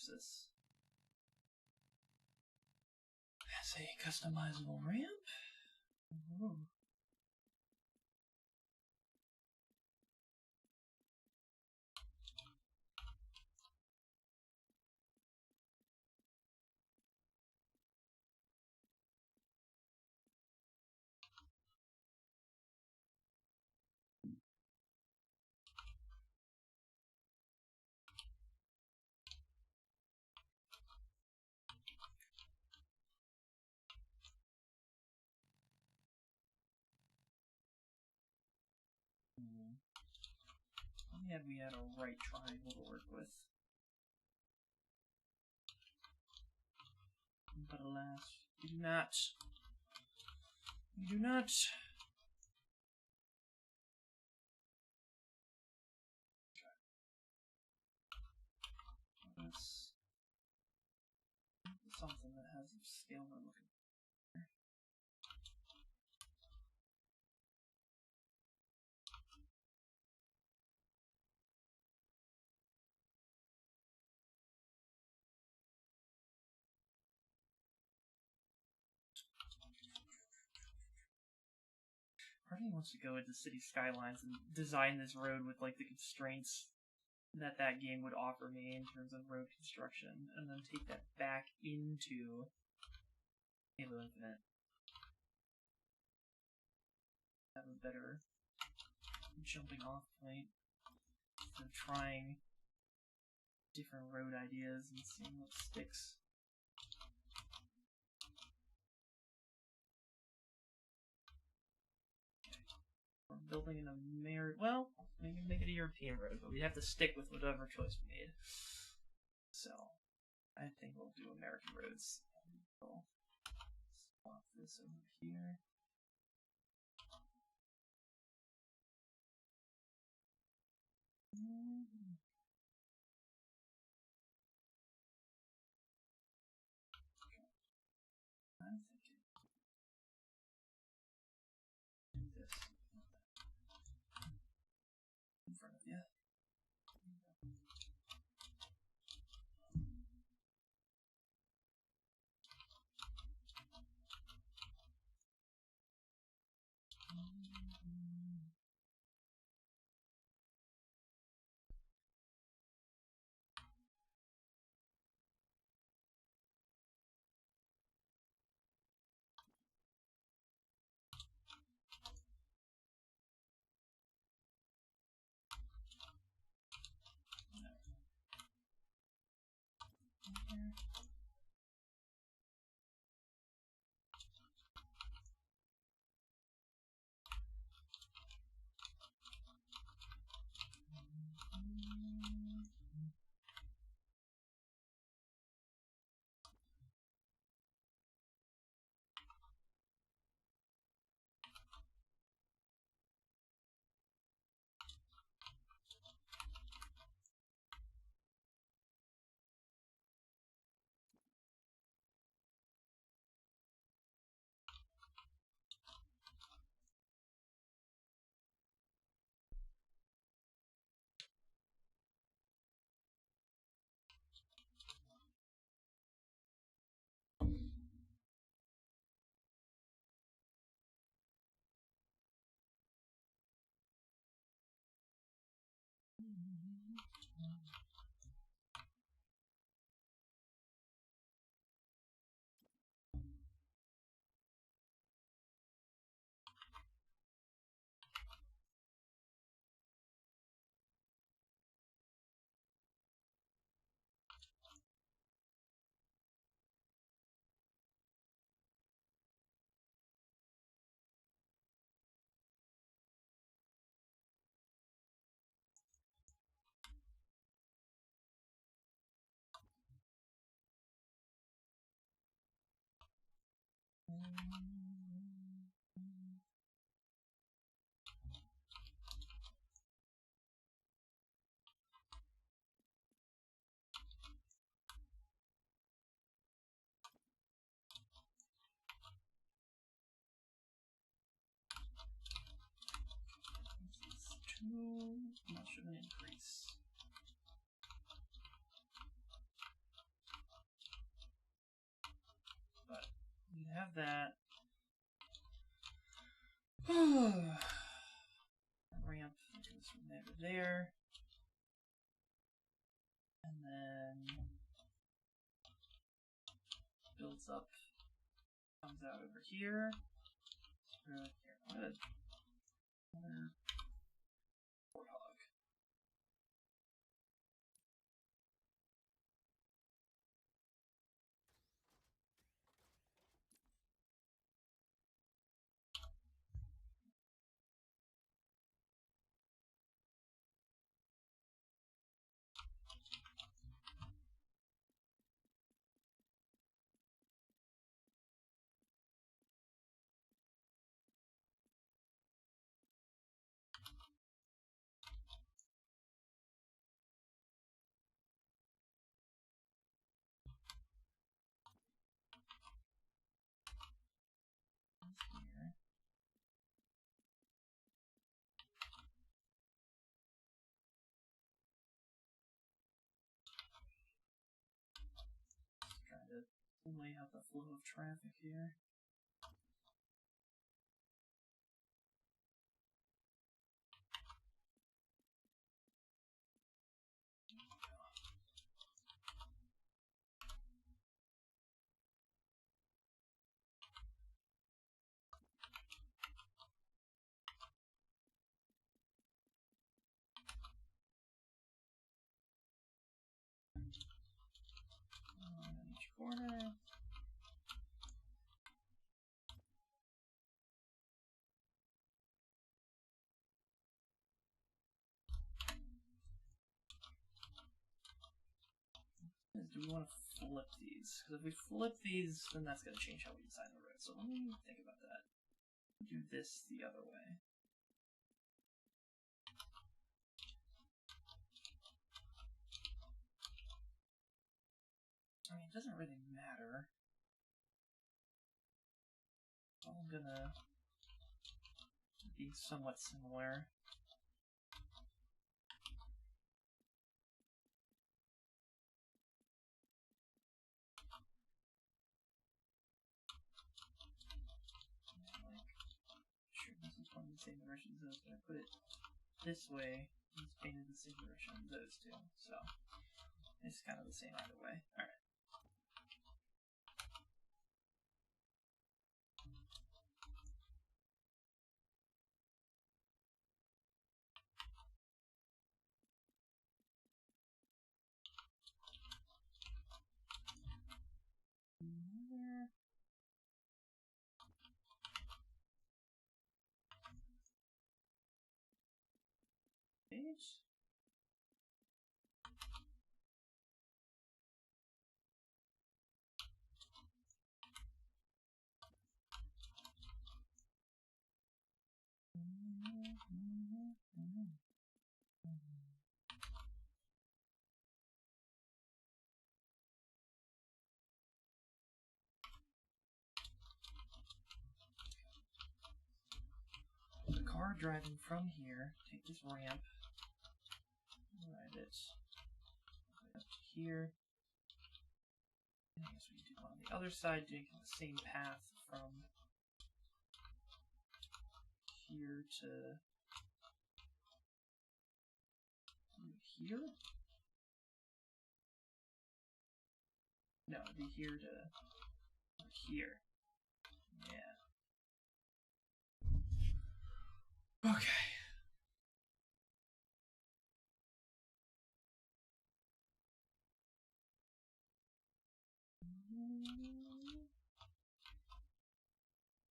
this? That's a customizable ramp. Ooh. We had a right triangle to work with. But alas, we do not. We do not. That's something that has a scale we're looking for. Part of me wants to go into City Skylines and design this road with like the constraints that that game would offer me in terms of road construction, and then take that back into Halo Infinite. Have a better jumping off point instead of trying different road ideas and seeing what sticks. We're building an well, maybe make it a European road, but we have to stick with whatever choice we made. So, I think we'll do American roads. We'll swap this over here. I'm thinking do this in front of you. Too much of an increase. goes from there to there. And then builds up, comes out over here. Here, good. Another warthog. Here. Trying to lay out the flow of traffic here. On each corner. Do we want to flip these? Because if we flip these, then that's going to change how we design the road. So let me think about that. Do this the other way. I mean, it doesn't really matter. It's all gonna be somewhat similar. Sure, this is one of the same directions as I put it this way. It's painted the same direction as those two, so it's kind of the same either way. Alright. Another page. The car driving from here, take this ramp, ride it up to here. And I guess we can do one on the other side, doing the same path from here to here? No, it'd be here to here. Yeah. Okay.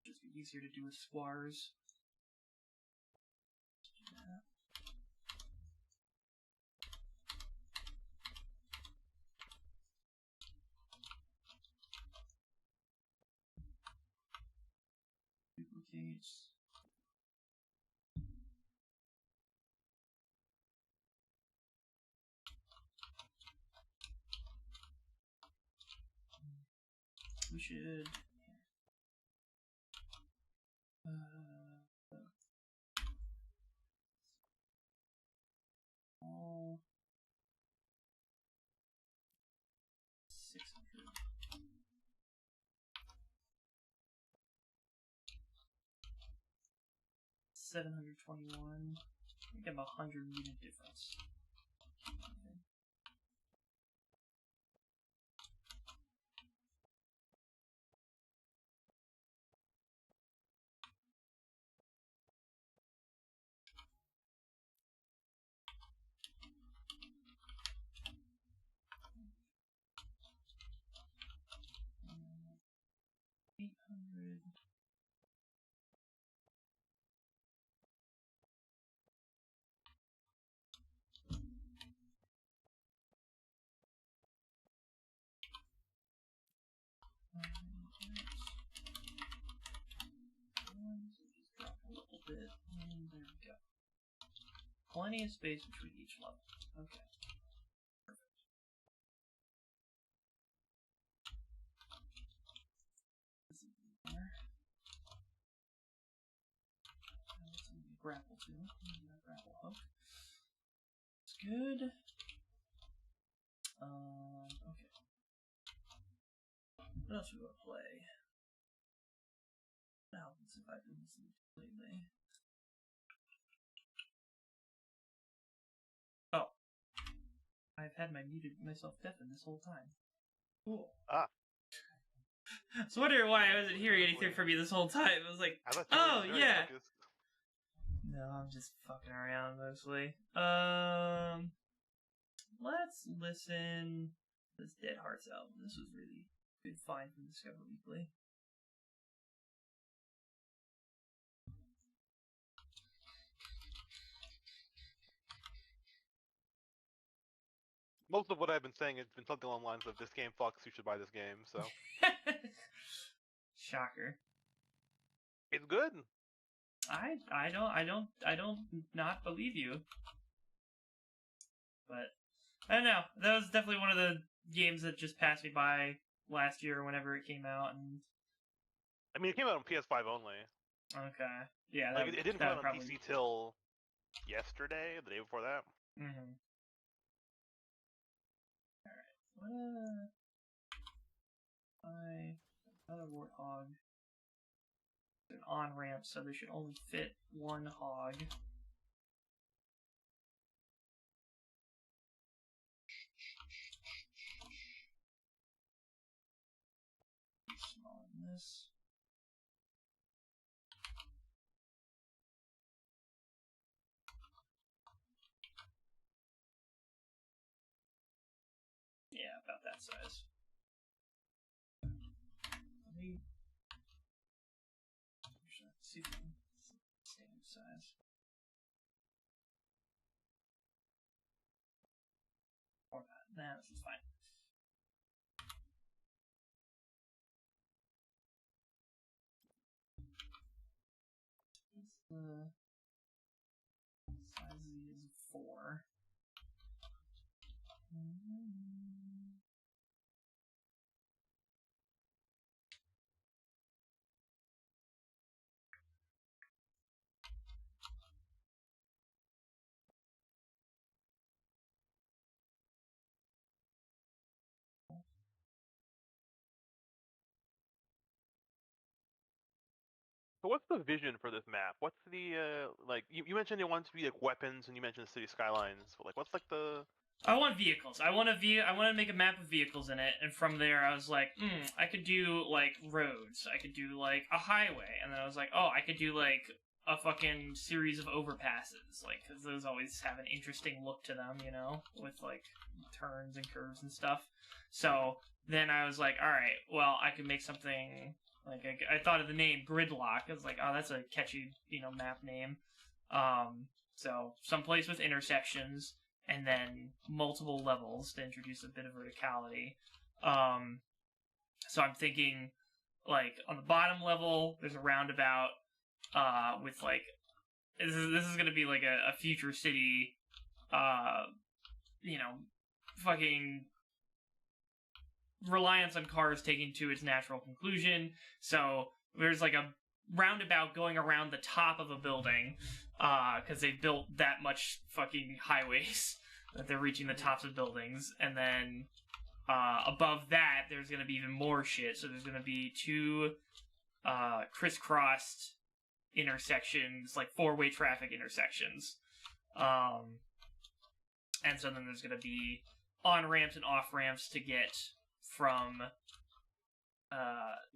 Just be easier to do with squares. Yeah. Duplicates. We should. All 600. $721. think I'm 100 unit difference. Just drop a little bit, and there we go. Plenty of space between each level. Okay. Perfect. This is there. Let's grapple too. Grapple hook. It's good. Okay. What else we want to play? Now, let's see if I've been listening to lately. Oh. I've had myself deafened this whole time. Cool. Ah. I was wondering why I wasn't hearing anything from you this whole time. I was like, oh, yeah. Focused. No, I'm just fucking around mostly. Let's listen to this Dead Hearts album. This was really good find from Discover Weekly. Most of what I've been saying has been something along the lines of "This game fucks. You should buy this game." So. Shocker. It's good. I don't not believe you. But I don't know. That was definitely one of the games that just passed me by last year whenever it came out, and I mean, it came out on PS5 only. Okay. Yeah. Like it didn't come out on PC till yesterday, the day before that. Mm-hmm. Alright. Another warthog. An on-ramp, so they should only fit one hog. Small in this. Yeah, about that size. Let me see if I can standard size. Or not. Nah, this is fine. The size is 4. So what's the vision for this map? What's the like? You mentioned you want it to be like weapons, and you mentioned city skylines. But like, what's like the? I want vehicles. I want to make a map of vehicles in it, and from there I was like, I could do like roads. I could do like a highway, and then I was like, oh, I could do like a fucking series of overpasses, like because those always have an interesting look to them, you know, with like turns and curves and stuff. So then I was like, all right, well, I could make something. Like, I thought of the name Gridlocked. I was like, oh, that's a catchy, map name. So, someplace with intersections, and then multiple levels to introduce a bit of verticality. So I'm thinking, like, on the bottom level, there's a roundabout, with, like, this is gonna be, like, a future city, fucking reliance on cars taking to its natural conclusion. So there's like a roundabout going around the top of a building, because they've built that much fucking highways that they're reaching the tops of buildings. And then above that, there's going to be even more shit. So there's going to be 2 crisscrossed intersections, like 4-way traffic intersections. And so then there's going to be on ramps and off ramps to get from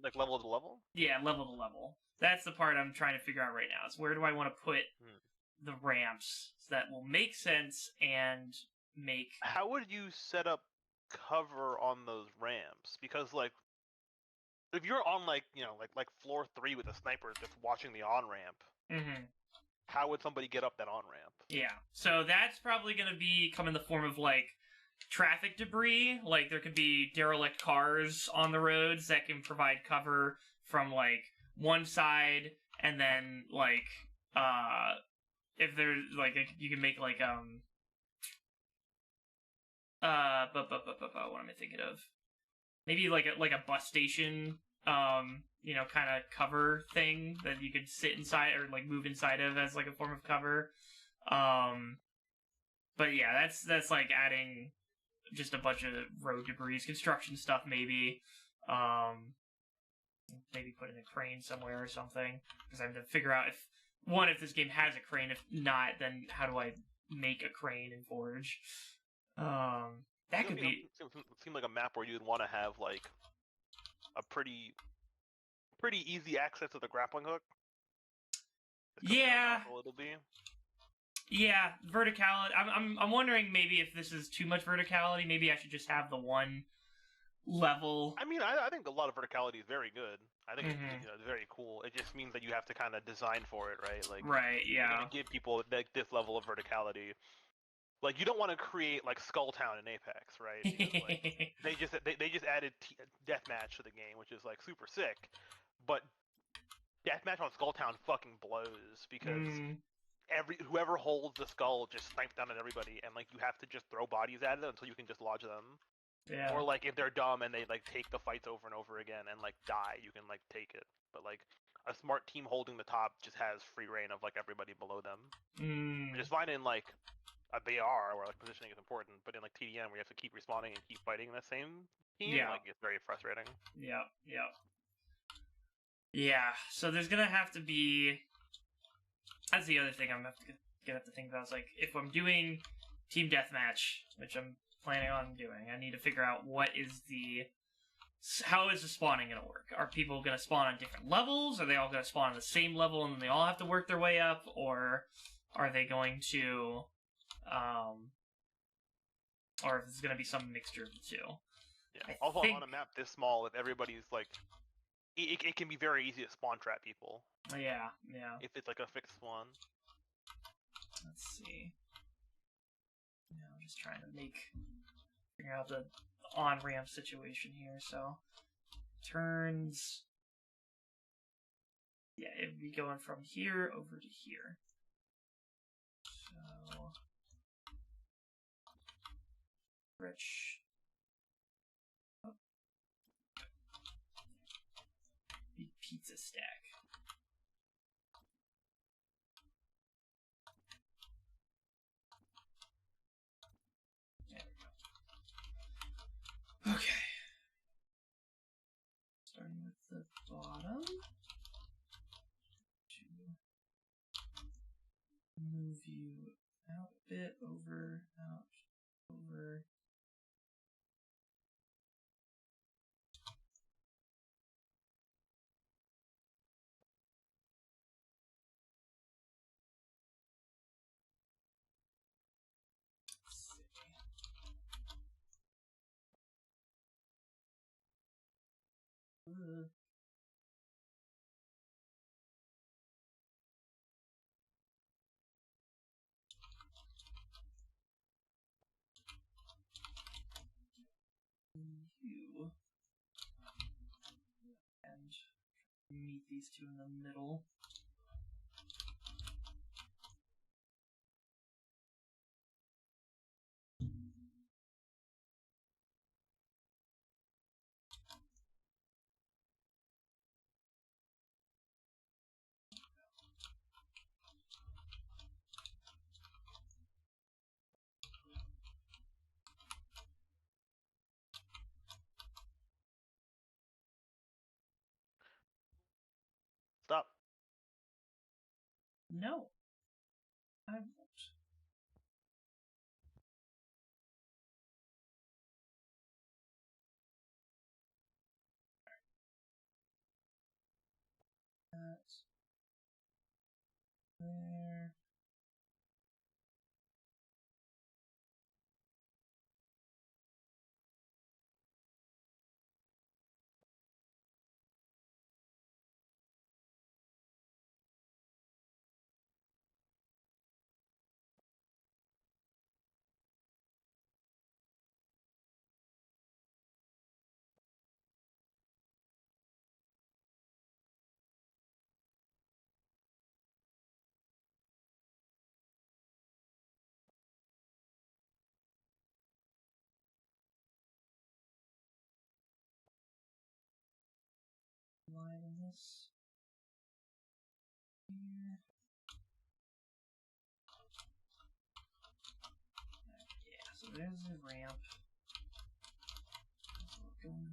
like level to level. Yeah, level to level. That's the part I'm trying to figure out right now. Is where do I want to put the ramps so that will make sense and make. How would you set up cover on those ramps? Because like, if you're on like like floor 3 with a sniper just watching the on ramp, Mm-hmm. how would somebody get up that on ramp? Yeah, so that's probably going to come in the form of like traffic debris. Like there could be derelict cars on the roads that can provide cover from like one side, and then like if there's like you can make like what am I thinking of? Maybe like a bus station kind of cover thing that you could sit inside or like move inside of as like a form of cover. But yeah, that's like adding just a bunch of road debris, construction stuff, maybe. Maybe put in a crane somewhere or something, because I have to figure out if this game has a crane. If not, then how do I make a crane in Forge? That could be. Seem like a map where you'd want to have like a pretty easy access to the grappling hook. Yeah. It'll be. Yeah, verticality. I'm wondering maybe if this is too much verticality. Maybe I should just have the one level. I mean, I think a lot of verticality is very good. I think it's very cool. It just means that you have to kind of design for it, right? Like, right, yeah. You're gonna give people like this level of verticality. Like, you don't want to create like Skulltown in Apex, right? Because, like, they just added deathmatch to the game, which is like super sick. But deathmatch on Skulltown fucking blows because whoever holds the skull just snipes down at everybody, and like you have to just throw bodies at it until you can just lodge them. Yeah. Or like if they're dumb and they like take the fights over and over again and like die, you can like take it. But like a smart team holding the top just has free reign of like everybody below them. Which is fine in like a BR where like positioning is important, but in like TDM where you have to keep respawning and keep fighting the same team, like it's very frustrating. Yeah. So there's gonna have to be. That's the other thing I'm gonna have to think about. Is like if I'm doing team deathmatch, which I'm planning on doing, I need to figure out how is the spawning going to work? Are people going to spawn on different levels? Are they all going to spawn on the same level and then they all have to work their way up? Or are they going to, or if it's going to be some mixture of the two? Yeah. Also, on a map this small, if everybody's like, it can be very easy to spawn trap people. Yeah. If it's like a fixed one. Let's see. I'm just trying to figure out the on-ramp situation here. So, turns. Yeah, it'd be going from here over to here. So, Rich. Oh. Pizza stack. Okay. Starting with the bottom. To move you out a bit, over, out, over. You and meet these two in the middle. Stop. No. I won't. There. Line this here. Yeah, so there's the ramp. We're going.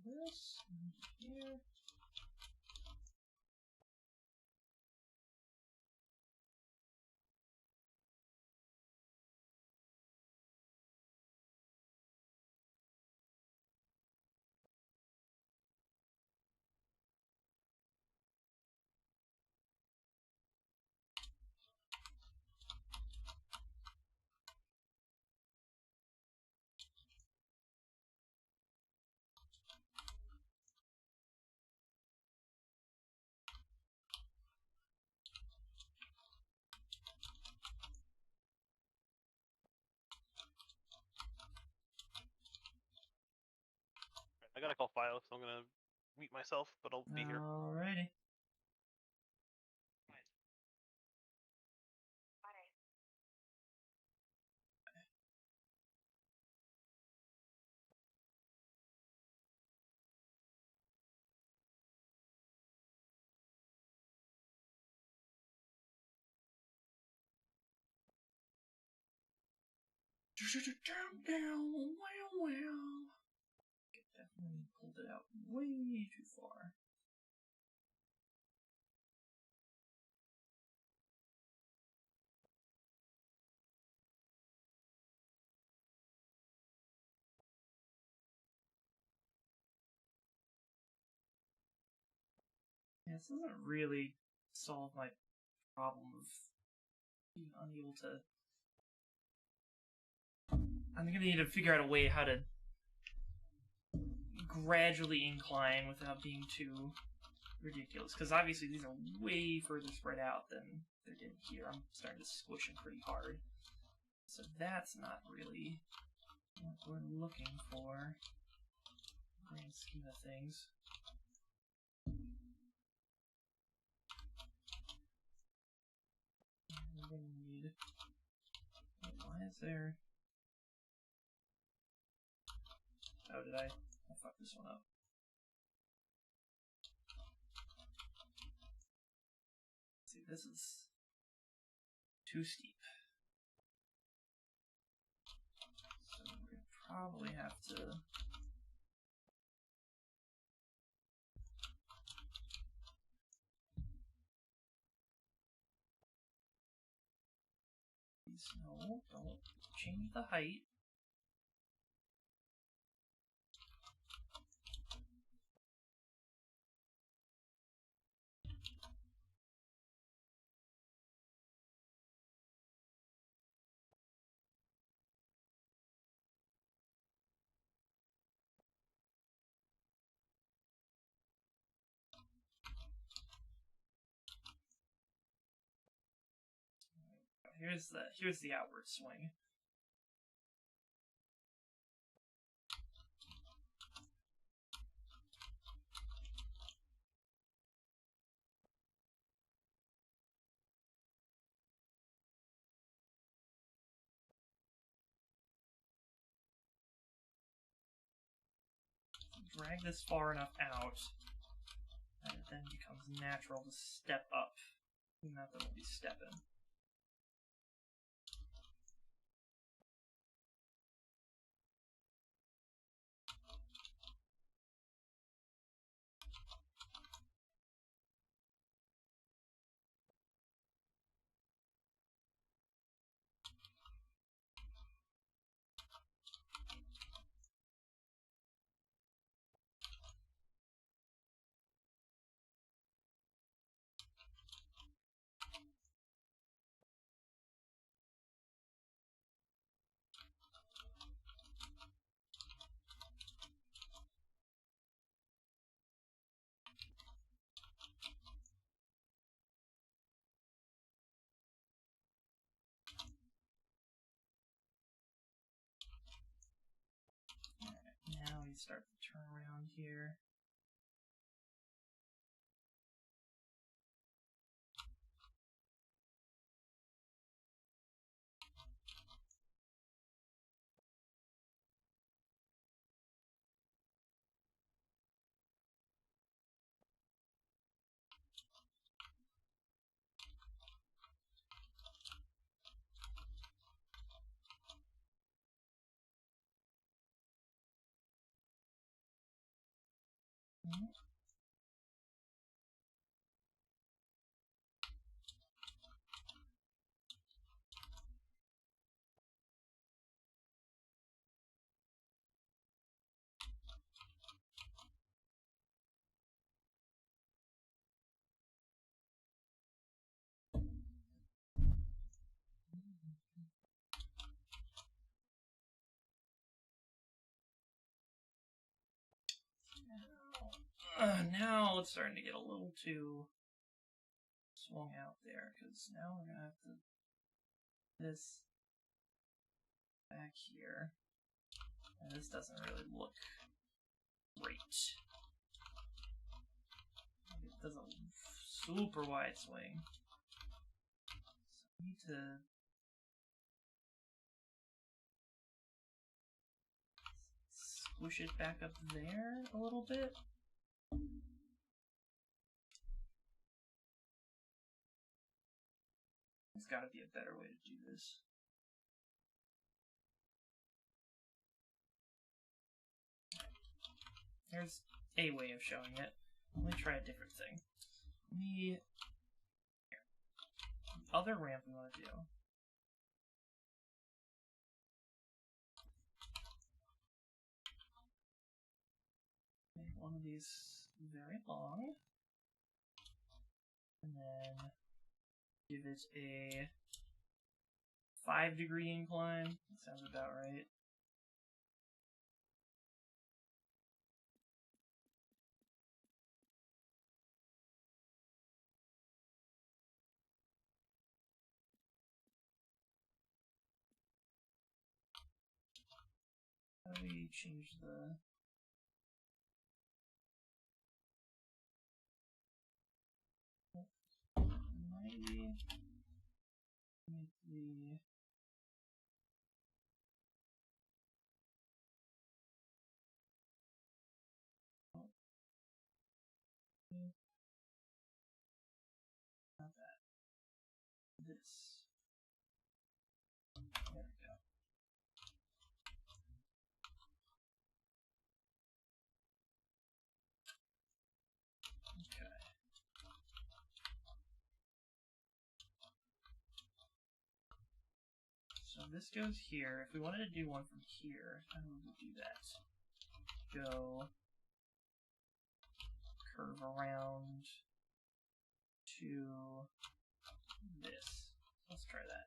This here. I gotta call file, so I'm gonna mute myself, but I'll be here. Alrighty. Down, well. Definitely pulled it out way too far. Yeah, this doesn't really solve my problem of being unable to. I'm gonna need to figure out a way how to gradually incline without being too ridiculous. Because obviously these are way further spread out than they're getting here. I'm starting to squish them pretty hard. So that's not really what we're looking for. Grand scheme of things. We're gonna need. Why is there? Oh, did I fuck this one up? Let's see, this is too steep. So we're gonna probably have to. No, don't change the height. Here's the outward swing. Drag this far enough out that it then becomes natural to step up. Not that we'll be stepping. Now we start to turn around here. Now it's starting to get a little too swung out there, because now we're gonna have to this back here, and this doesn't really look great. It does a super wide swing, so I need to squish it back up there a little bit. There's got to be a better way to do this. There's a way of showing it. Let me try a different thing. The other ramp we want to do. Make one of these very long. And then give it a 5-degree incline. That sounds about right. How do we change the... Maybe make the... Not that. This. There we go. Okay. this goes here. If we wanted to do one from here, how would we do that? Go curve around to this. Let's try that.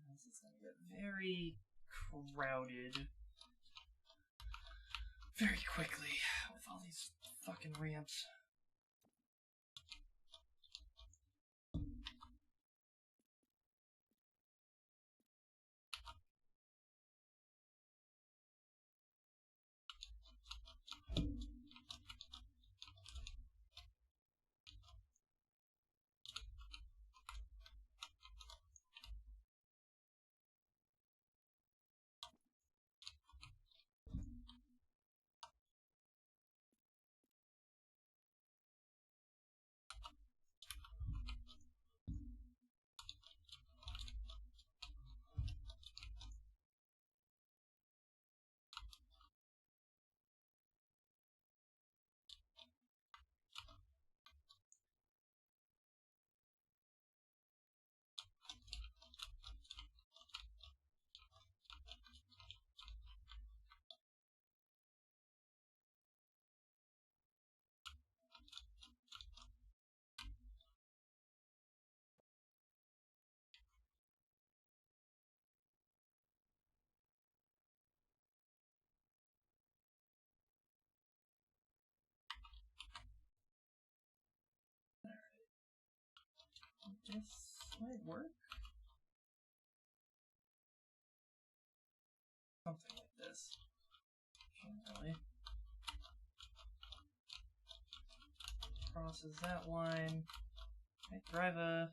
This is gonna get very crowded very quickly with all these fucking ramps. This might work. Something like this. Really. Crosses that line. I drive a.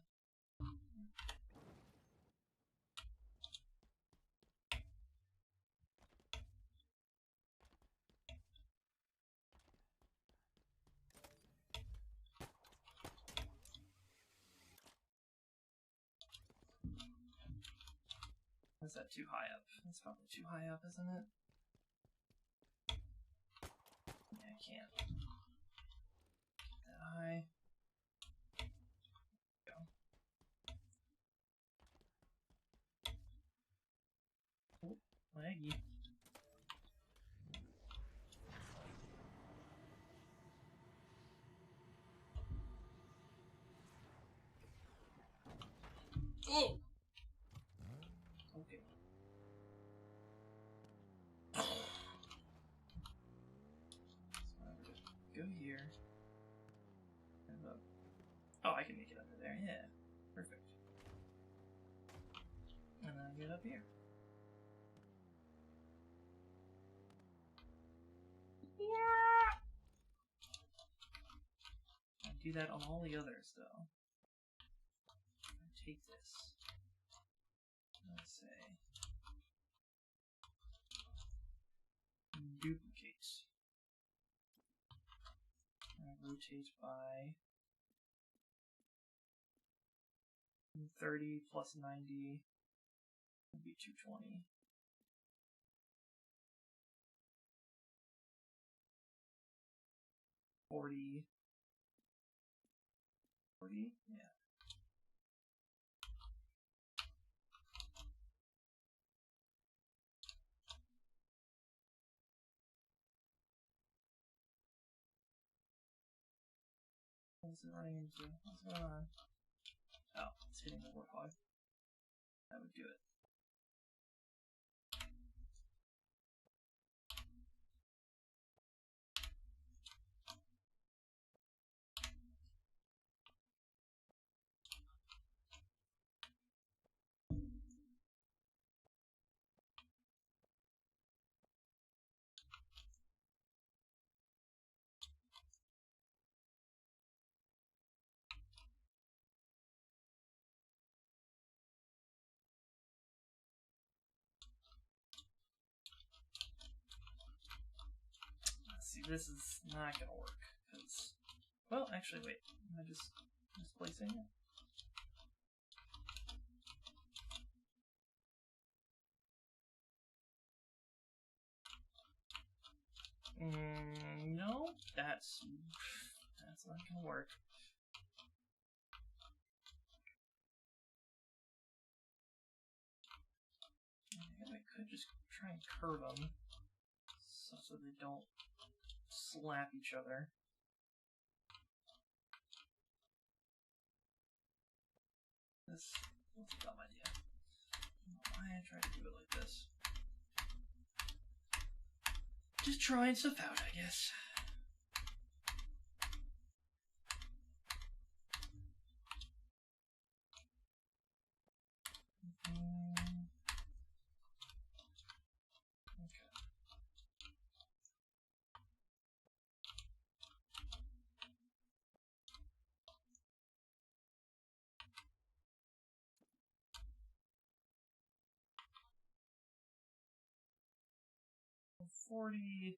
Is that too high up? That's probably too high up, isn't it? Yeah, I can't. That high. Go. Oh, laggy. Oh! Okay. So I would just go here. And up. Oh, I can make it under there. Yeah. Perfect. And then I get up here. I do that on all the others, though. Take this. Let's say duplicate. And rotate by 30 plus 90 would be 220. 40. 40? Yeah. What's it running into? What's going on? Oh, it's hitting the warthog. That would do it. this is not gonna work. Cause, well, actually, wait. Am I just misplacing it? No, that's not gonna work. I guess I could just try and curve them so they don't slap each other. That's a dumb idea. I don't know why I tried to do it like this. Just trying stuff out, I guess. Okay. $40,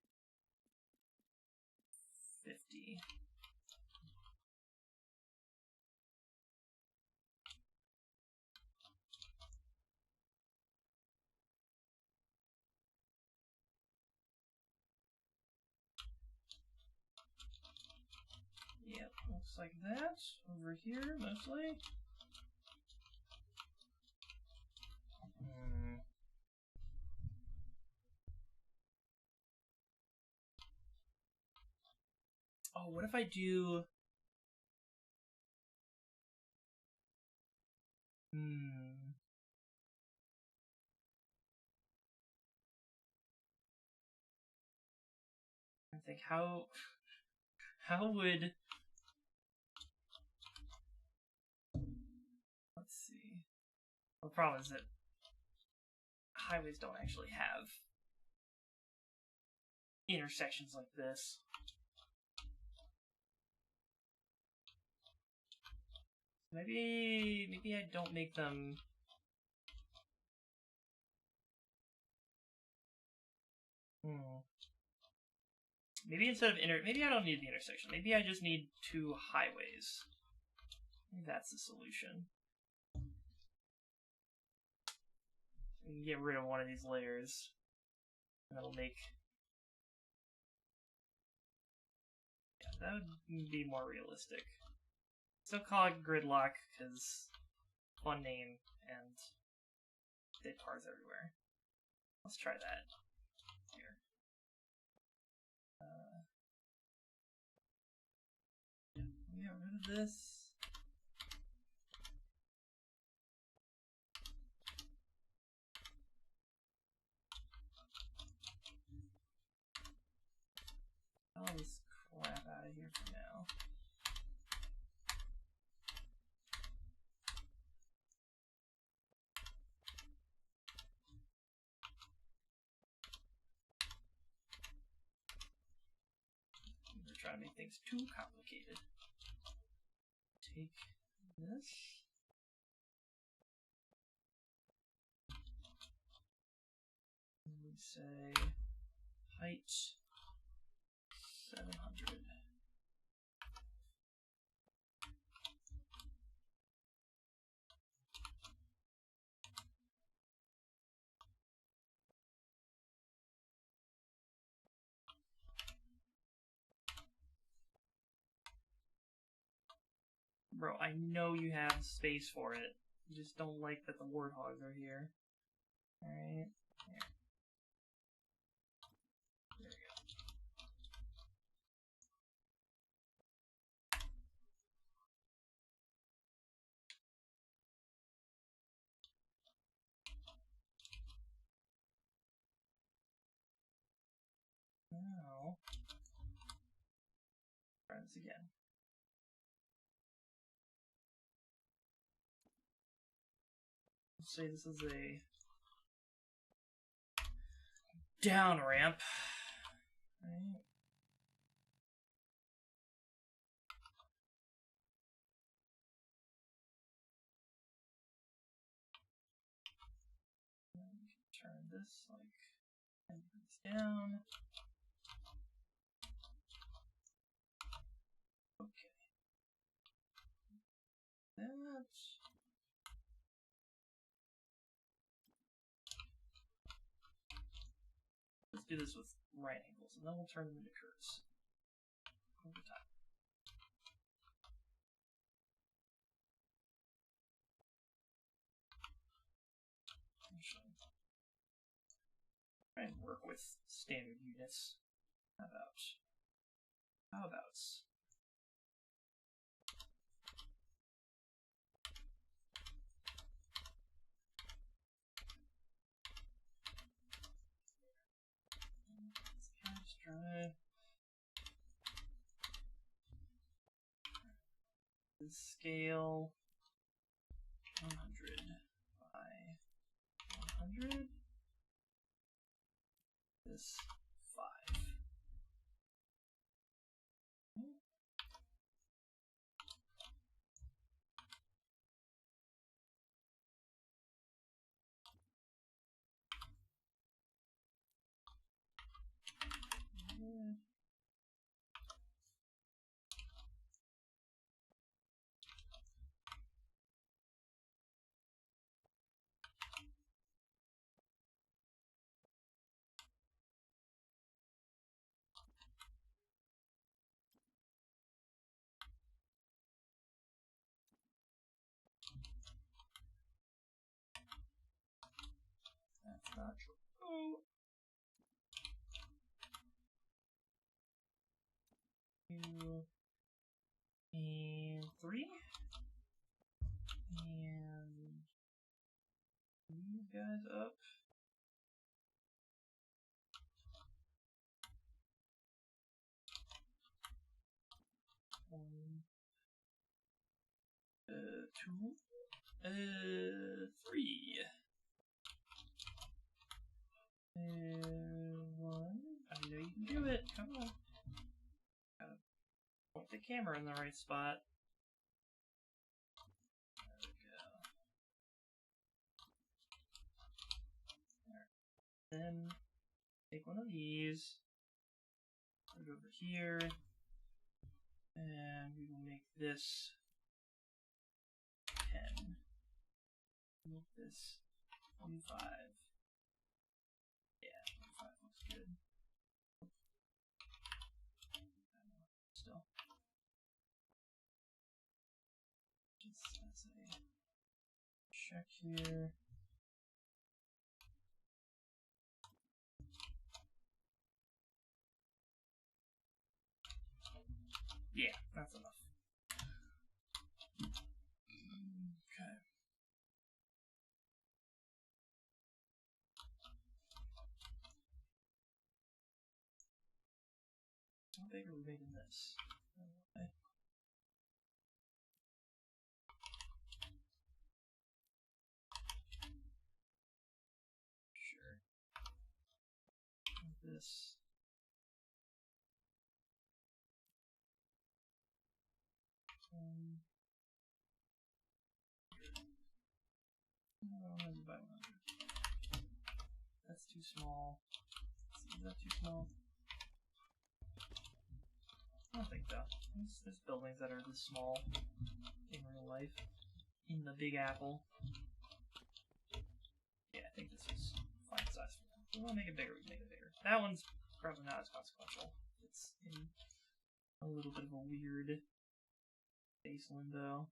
$50. Yep, looks like that. Over here, mostly. Oh, what if I do... I think how would... Let's see. The problem is that highways don't actually have intersections like this. Maybe I don't make them... Maybe instead of maybe I don't need the intersection. Maybe I just need two highways. Maybe that's the solution. We can get rid of one of these layers. And that'll make... Yeah, that would be more realistic. Still call it Gridlock, because fun name, and dead cars everywhere. Let's try that. Here. Get rid of this. All this crap out of here for now. We're trying to make things too complicated. Take this. And we say height 700. Bro, I know you have space for it. You just don't like that the warthogs are here. Alright. There we go. Now, try this again. Let's say this is a down ramp. Right. Turn this like and this down. do this with right angles, and then we'll turn them into curves over time. Try and work with standard units. How about let's try the scale 100 by 100. This 5. That's not true. Oh. 2 and 3. And these guys up. One, 2, 3. 1. I know you can do it. Come on. Gotta point the camera in the right spot. There we go. There. Then take one of these. Put it over here. And we will make this 10. Make this 25. Yeah, 25 looks good. Still. Just as a check here. Yeah, that's enough. Okay. How big are we making this? Okay. Sure. This. That's too small. Is that too small? I don't think so. There's buildings that are this small in real life. In the Big Apple. Yeah, I think this is fine size for them. If we want to make it bigger, we can make it bigger. That one's probably not as consequential. It's in a little bit of a weird space window.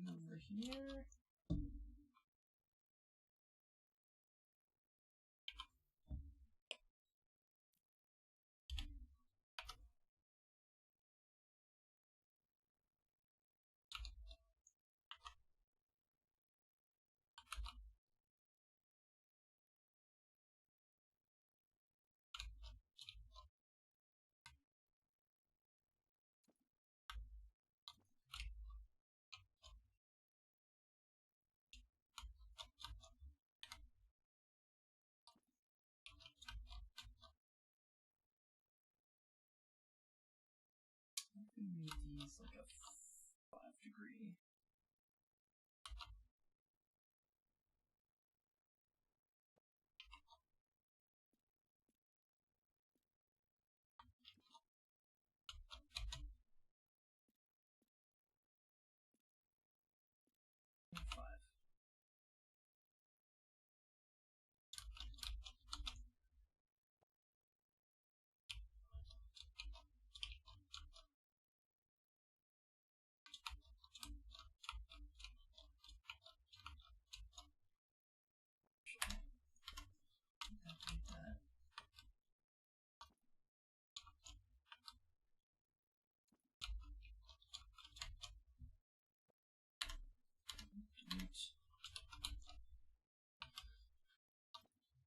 Over here. Make these like a 5-degree.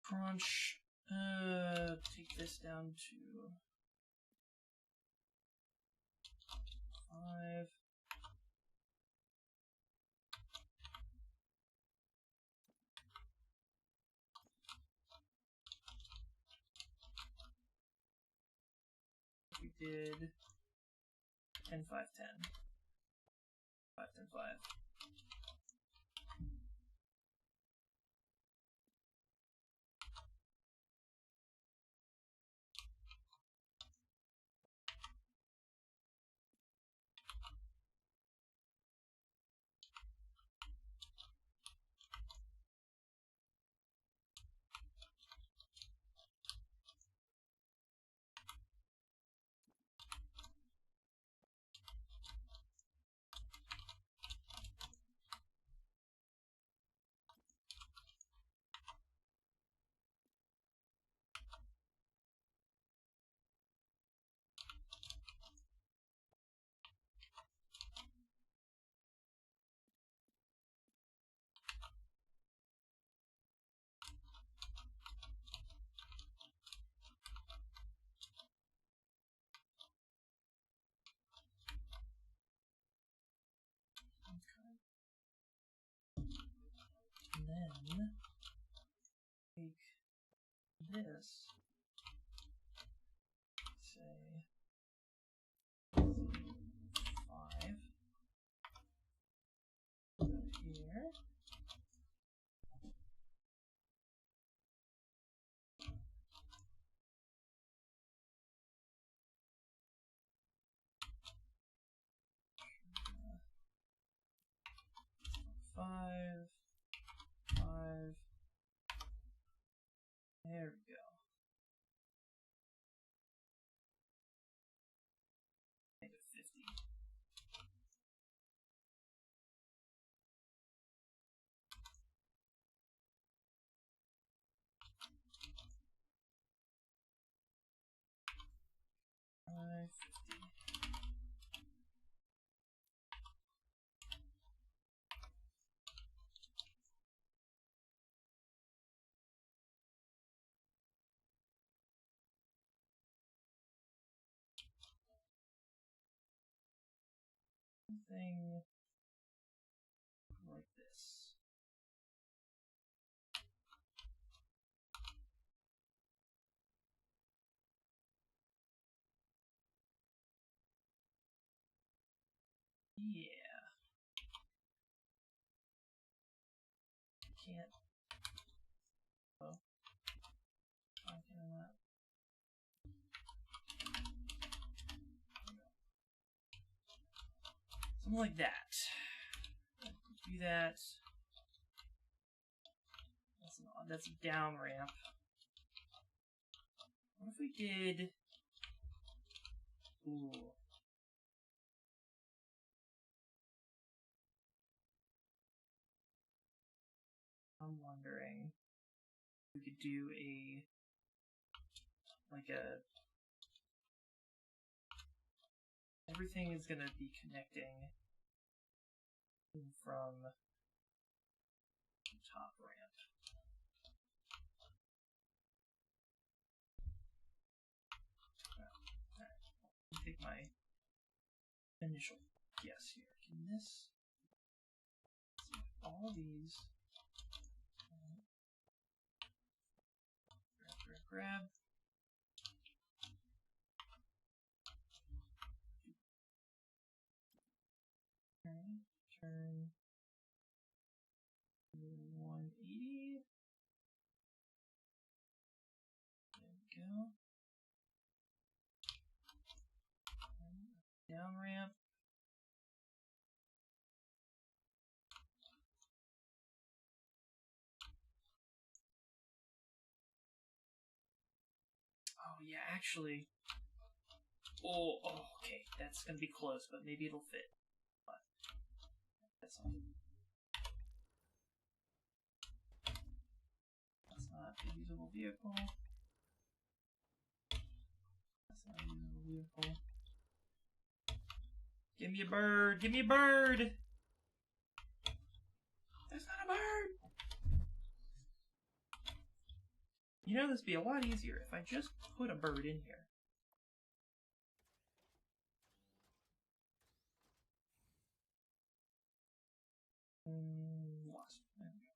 Crunch. Take this down to 5. We did 10, 5, 10. 5, 10, 5. And then take this, say 5 here. Five. There we go. Make it 50. Something like this. Yeah. Can't. Oh. I cannot. Something like that. Do that. That's a down ramp. What if we did? Ooh. I'm wondering if we could do everything is gonna be connecting from the top ramp. Alright. Take my initial guess here. Can this all these grab. Turn 180. There we go. Down ramp. Oh yeah, actually. Oh, okay. That's gonna be close, but maybe it'll fit. But that's all. That's not a usable vehicle. That's not a usable vehicle. Give me a bird! Give me a bird! That's not a bird! You know, this would be a lot easier if I just put a bird in here. Wasp. There we go.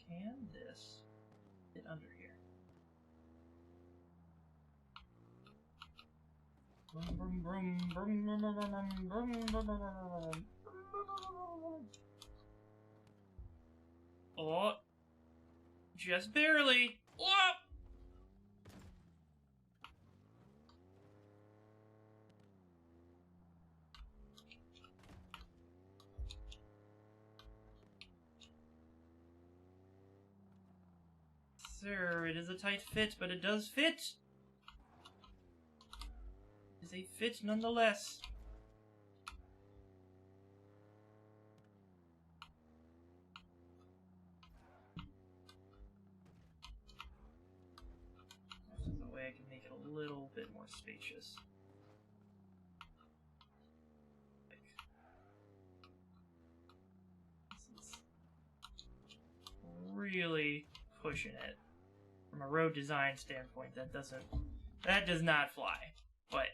Can this fit under here? Brum, brum, brum, brum, brum, brum, brum, brum, brum, brum. Oh, just barely. Whoa! Sir, it is a tight fit, but it does fit. It is a fit nonetheless. This is a way I can make it a little bit more spacious. This is really pushing it. From a road design standpoint, that does not fly. But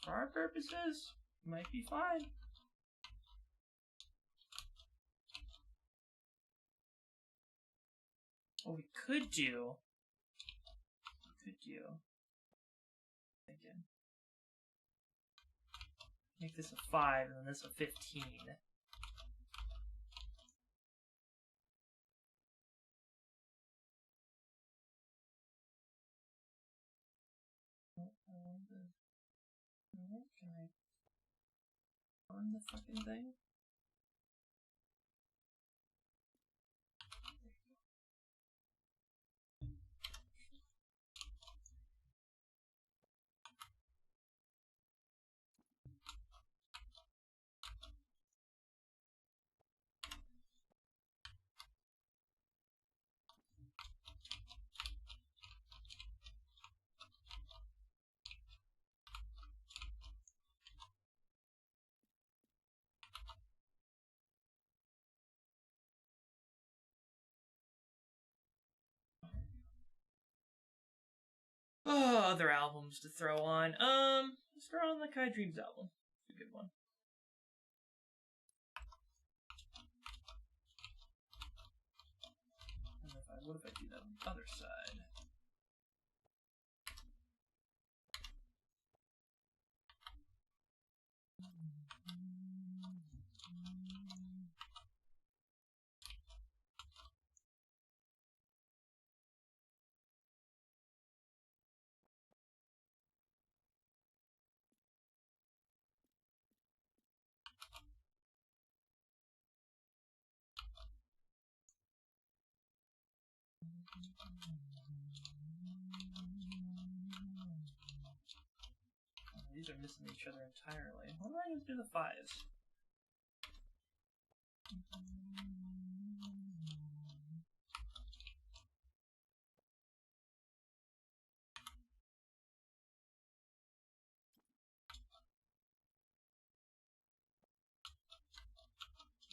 for our purposes, it might be fine. What we could do, thinking, make this a 5 and then this a 15. Can I burn the fucking thing? Oh, other albums to throw on. Let's throw on the Kai Dreams album. It's a good one. What if I do that on the other side? Oh, these are missing each other entirely. Why don't I just do the 5s?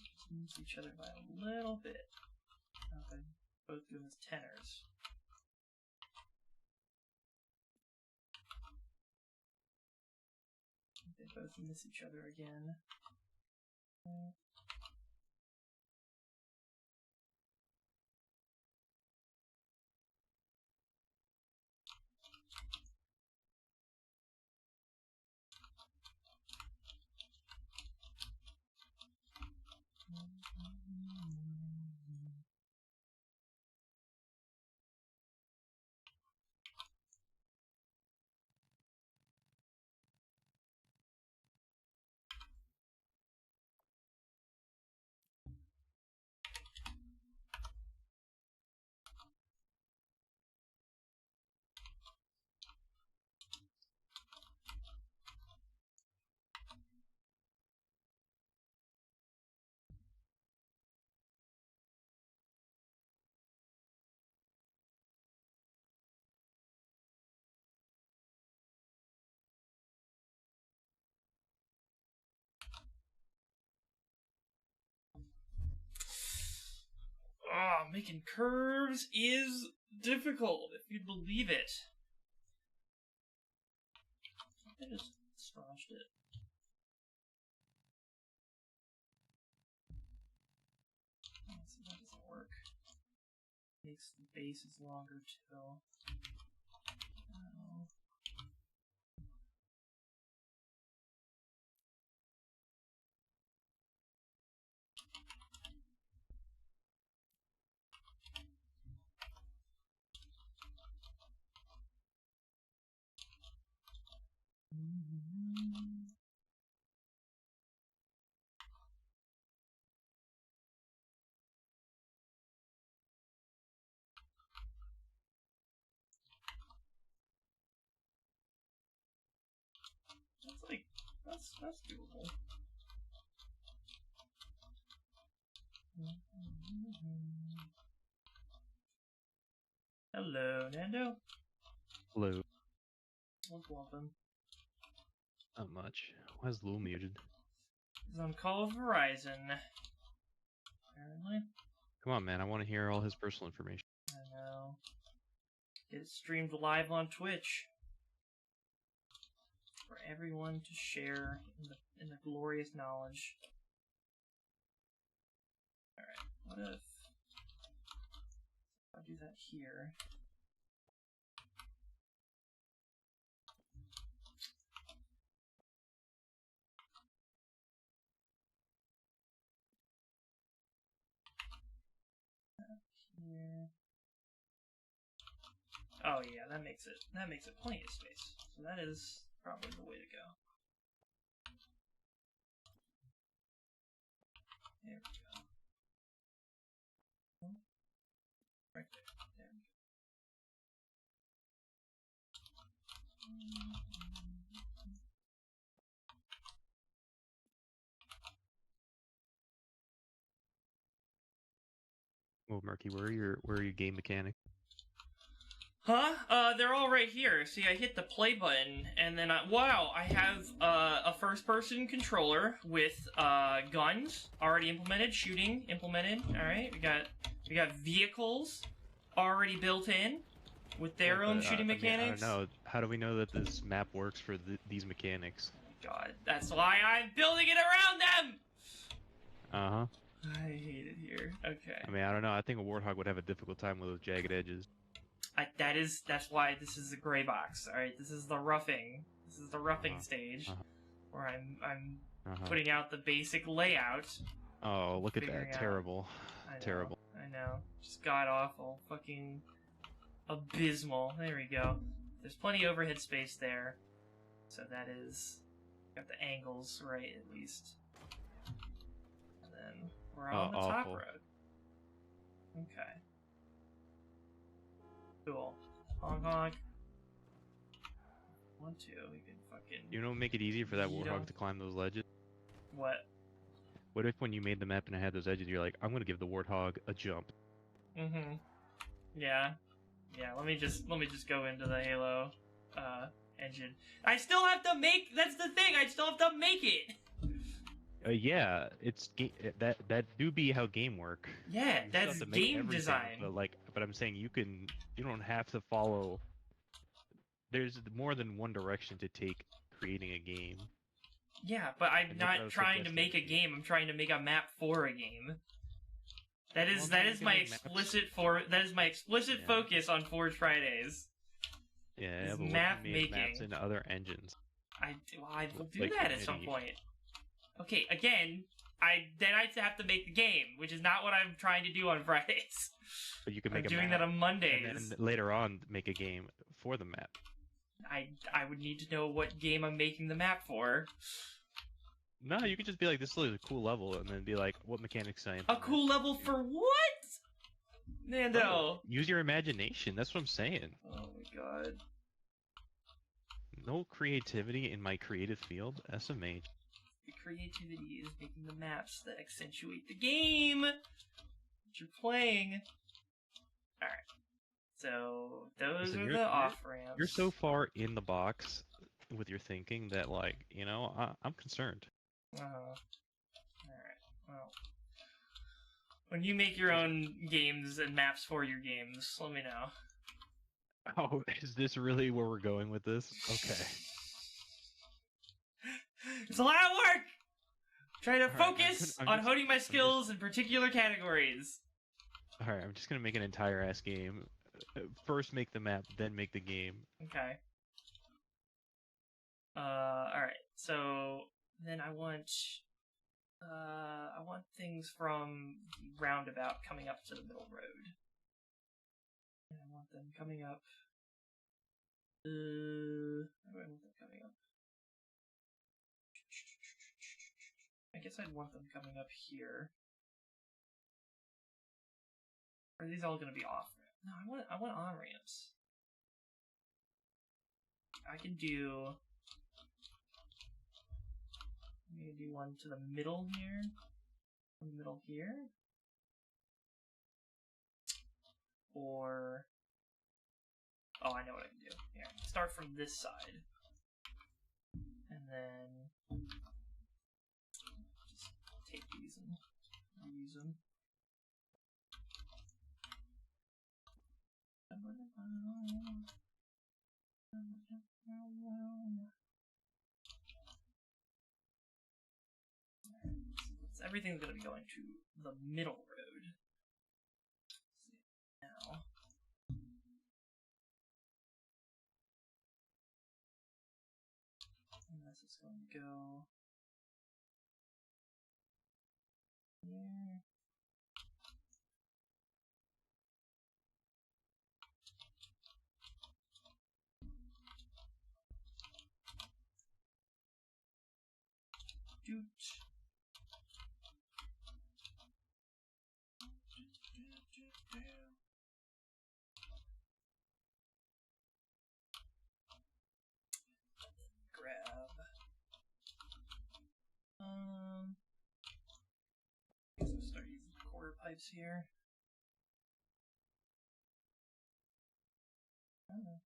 Just miss each other by a little bit. Now if I both do them as tenors. both miss each other again. Oh, making curves is difficult, if you believe it. I just scratched it. So that doesn't work. Makes the bases longer too. Oh. That's like, that's doable. Hello, Nando. Hello. What's welcome? Not much. Why is Lul muted? He's on Call of Horizon. Apparently. Come on, man. I want to hear all his personal information. I know. It's streamed live on Twitch. For everyone to share in the glorious knowledge. Alright, what if I'll do that here. Here. Oh yeah, that makes it plenty of space. So that is probably the way to go. There we go. Right there. There we go. Well, Murky, where are your game mechanics? Huh? They're all right here. See, I hit the play button, and then wow, I have a first-person controller with guns already implemented, shooting implemented. All right, we got vehicles already built in with their own shooting mechanics. I don't know. How do we know that this map works for these mechanics? God, that's why I'm building it around them. Uh huh. I hate it here. Okay. I mean, I don't know. I think a Warthog would have a difficult time with those jagged edges. That's why this is the gray box. All right, this is the roughing. This is the roughing stage, where I'm putting out the basic layout. Oh, look at that! Terrible, terrible. I know. Just god awful. Fucking abysmal. There we go. There's plenty of overhead space there, so that is got the angles right at least. And then we're on the top road. Okay. Cool. Honk honk. 1, 2, we can fucking... You know what would make it easier for that Warthog to climb those ledges? What? What if when you made the map and it had those edges, you're like, I'm gonna give the Warthog a jump. Mm-hmm. Yeah. Yeah, let me just go into the Halo, engine. I still have to make... That's the thing, I still have to make it! Yeah, it's that do be how game work. Yeah, that's game design. But I'm saying you don't have to follow. There's more than one direction to take creating a game. Yeah, but I'm And that's what I not was trying to make a suggesting. game. I'm trying to make a map for a game. That is Well, that you is can my make maps. explicit Yeah. focus on Forge Fridays. Yeah, Is but what map if you made maps making. in other engines? I will do Like that at some Unity. point. Okay, again, I'd have to make the game, which is not what I'm trying to do on Fridays. But you could I'm make a doing map, that on Mondays. and then later on make a game for the map. I would need to know what game I'm making the map for. No, you could just be like, this looks a cool level, and then be like, what mechanics can I A implement? cool level for what? Nando. Oh, use your imagination. That's what I'm saying. Oh my god. No creativity in my creative field. SMH. The creativity is making the maps that accentuate the game that you're playing. Alright. So, those Listen, are you're- the you're- off-ramps. You're so far in the box with your thinking that, like, I'm concerned. Alright. Well. When you make your own games and maps for your games, let me know. Oh, is this really where we're going with this? Okay. It's a lot of work! Trying to Alright, I'm focus gonna- I'm on just- honing my I'm just- skills in particular categories. Alright, I'm just gonna make an entire ass game. First make the map, then make the game. Okay. Alright. So, then I want things from the roundabout coming up to the middle road. And I want them coming up. How do I want them coming up? I guess I'd want them coming up here. Or are these all gonna be off ramps? No, I want on ramps. I can do. I'm gonna do one to the middle here. One middle here. Or. Oh, I know what I can do. Here, start from this side. And then. Just take these and reuse them. So everything's gonna be going to the middle road. Now. And this is going to go here. Doot. Grab. So start using quarter pipes here. Oh.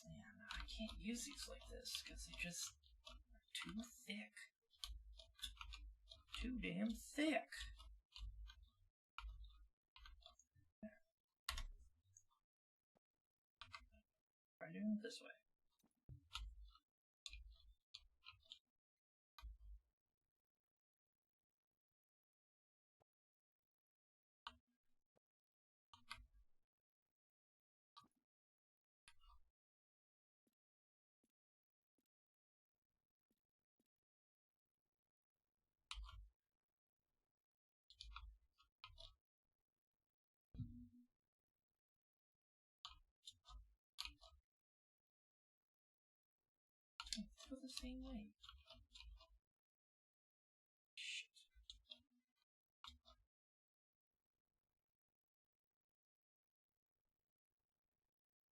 Man, I can't use these like this because they just are too thick. Too damn thick. Try doing it this way. Let's go the same way. Shit.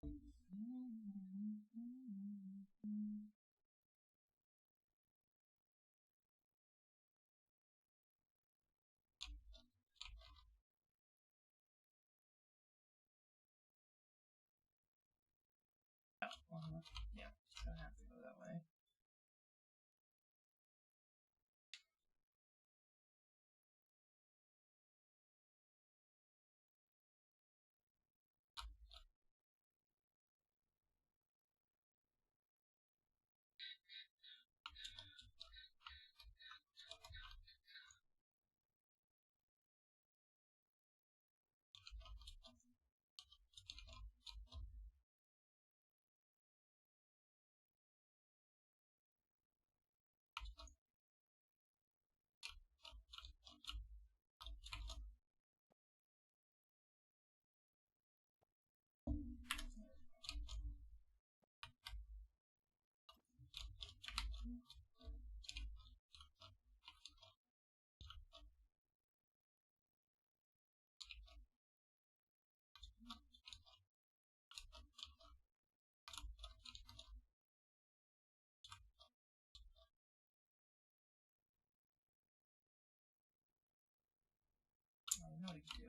Yeah, it's gonna have to go that way. I don't know what to do.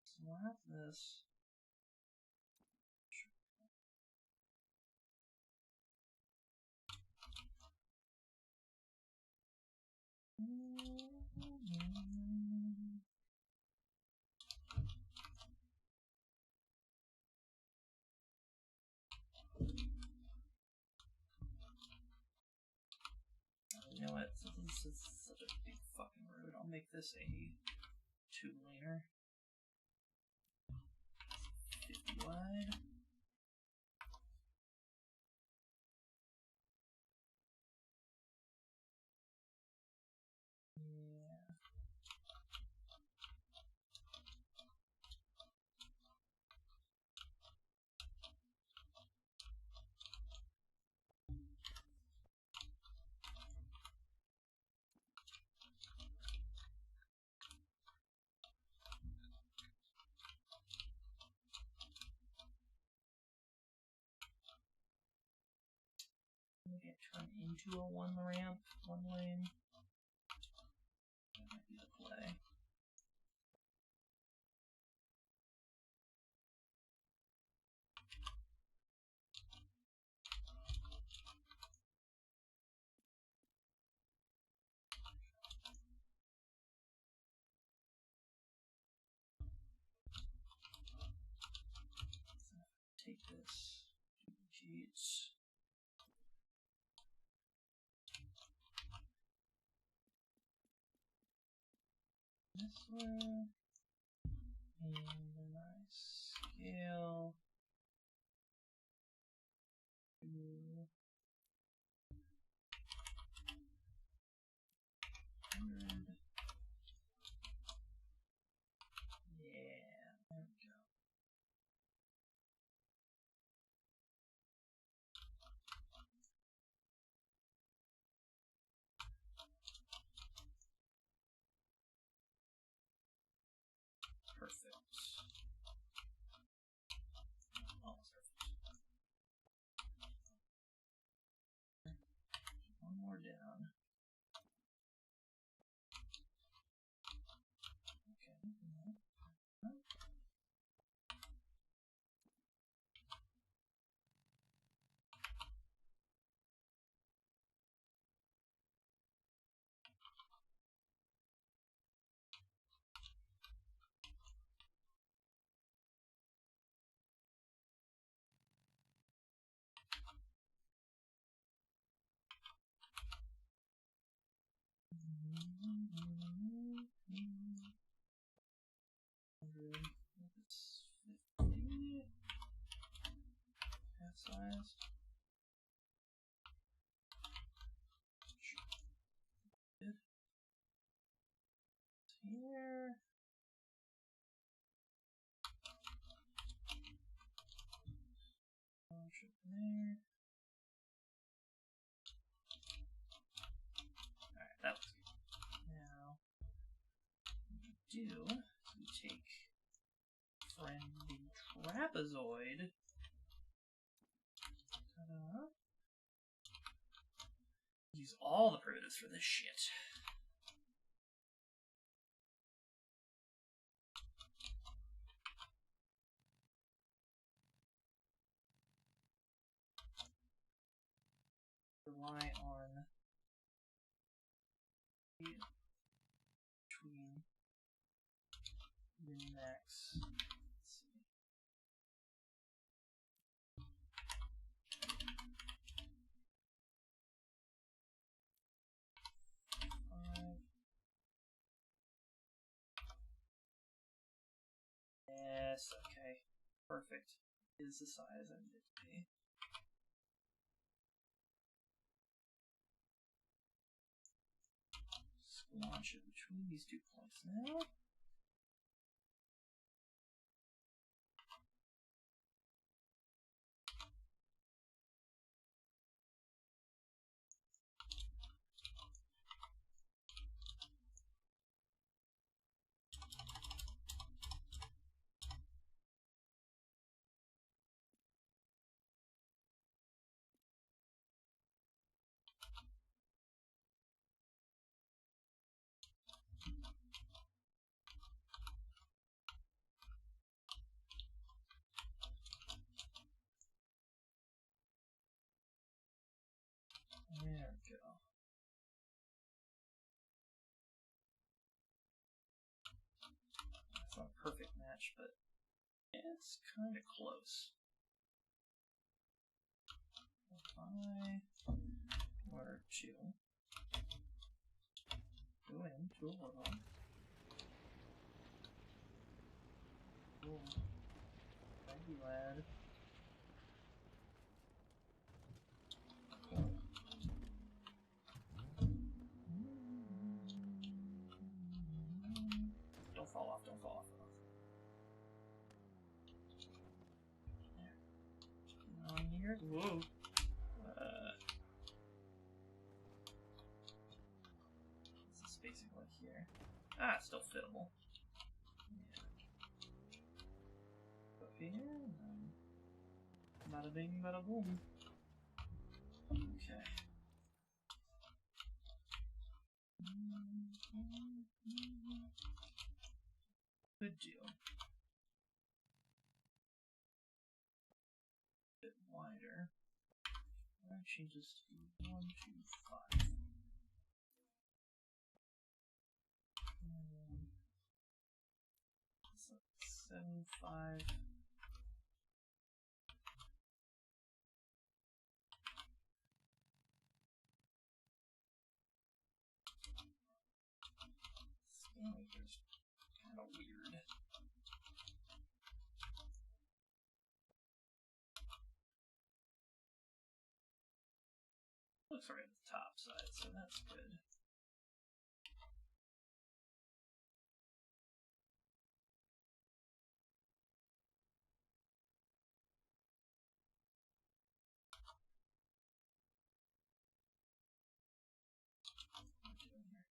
So we'll have this. You know what? Since this is such a big fucking road, I'll make this a 2-laner. 50 wide. Yeah. Get turned into a 1 ramp, 1 lane. That might be the play. Take this. Cheats. This way. And then I scale to 100. Yeah, there we go. Perfect. Almost perfect. One more down. Okay. It's 50. Half sized. Good. Here. Trip there. Alright, that looks good. Now, what we do is we take trapezoid. Ta-da. Use all the primitives for this shit. Rely on between min-max. Let's see. Yes, okay. Perfect. Is the size I need it to be. Just launch it between these 2 points now. There we go. It's not a perfect match, but it's kind of close. Order 2. Go in to a warlock. Cool. Thank you, lad. Don't fall off, don't fall off. There. On here. Whoa. What's the spacing like here? Ah, it's still fittable. Yeah. Up here. Bada bing, bada boom. Okay. Good deal. A bit wider. That changes to 1, 2, 5. So 7, 5. Scaling is kind of weird. Looks right at the top side, so that's good. What am I doing here?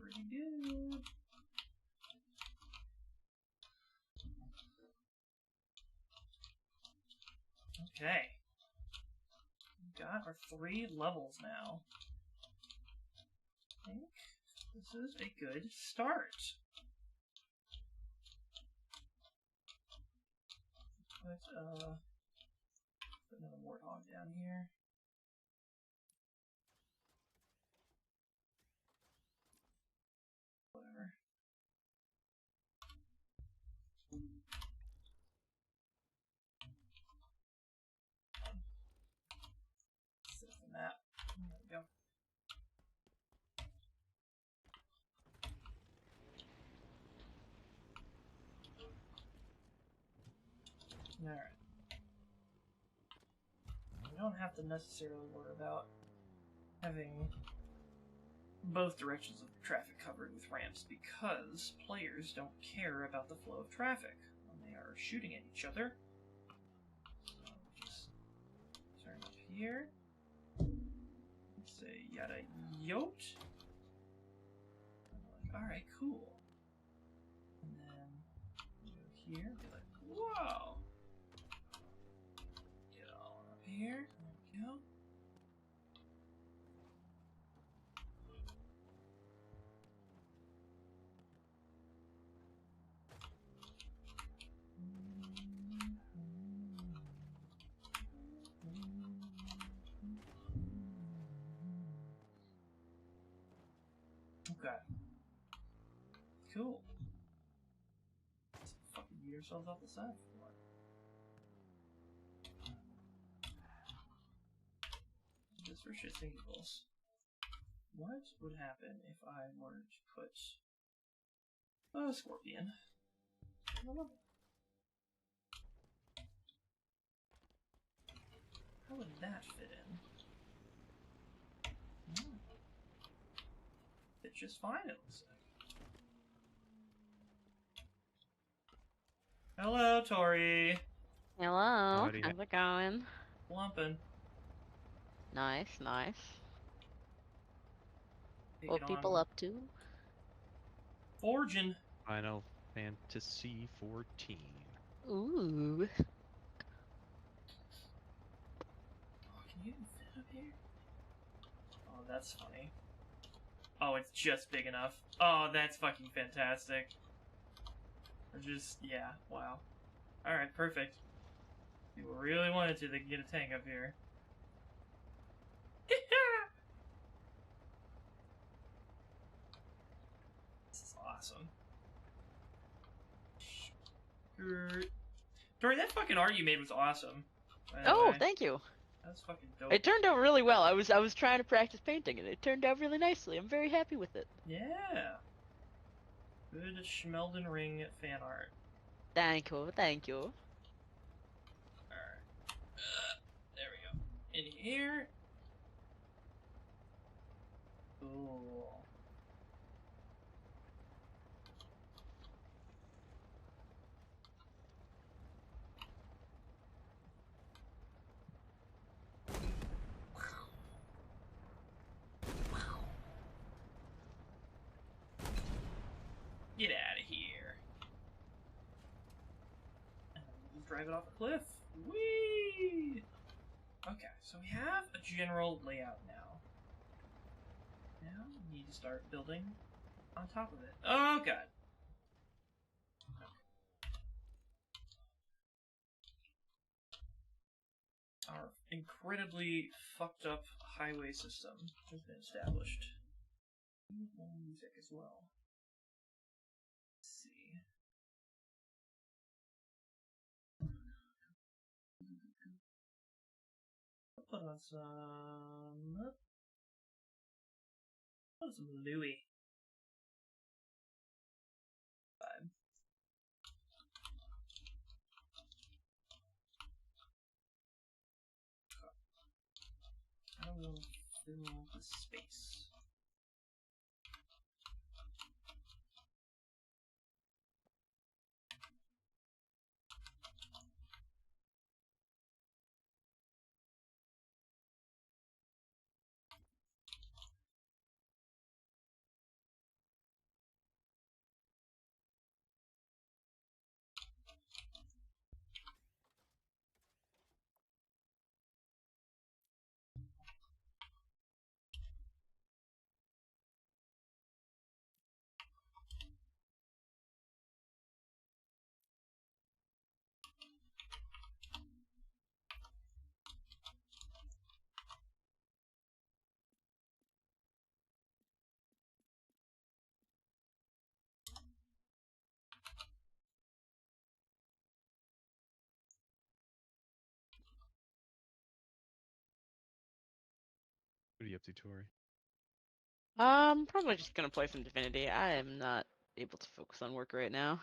pretty good. Okay. We got our 3 levels now. I think this is a good start. Put another warthog down here. Whatever. Set up the map. There we go. Alright. We don't have to necessarily worry about having both directions of traffic covered with ramps because players don't care about the flow of traffic when they are shooting at each other. So just turn up here. Let's say yada yote. Alright, cool. And then go here, be like, whoa! Get all up here. There we go. Okay. Cool. Let's fucking beat ourselves off the side for what? Just for shits and giggles. What would happen if I were to put a scorpion? How would that fit in? It's just fine, it looks like. Hello, Tori. Hello, Howdy. how's it going? Lumpin'. Nice, nice. Taking What people on up to? Forging. Final Fantasy 14. Ooh. Oh, can you even fit up here? Oh, that's funny. Oh, it's just big enough. Oh, that's fucking fantastic. Or just, yeah, wow. Alright, perfect. If people really wanted to, they could get a tank up here. This is awesome. Dory, that fucking art you made was awesome. By the Oh, way. thank you. That was fucking dope. It turned out really well. I was trying to practice painting and it turned out really nicely. I'm very happy with it. Yeah. Good Schmelden Ring fan art. Thank you, thank you. Alright. There we go. In here. Cool. Get out of here. And we'll just drive it off a cliff. Whee! Okay, so we have a general layout now. Now we need to start building on top of it. Oh god. Our incredibly fucked up highway system has been established. Music as well. Let's see. I'll put on some Louis. Vibe. I will fill the space. What are you up to, Tori? Probably just gonna play some Divinity. I am not able to focus on work right now.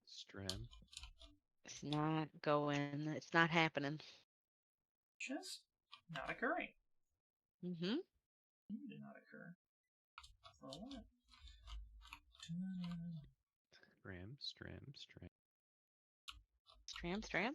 Stram. It's not going. It's not happening. Just not occurring. Mm-hmm. Did not occur. For what? Stram. Stram.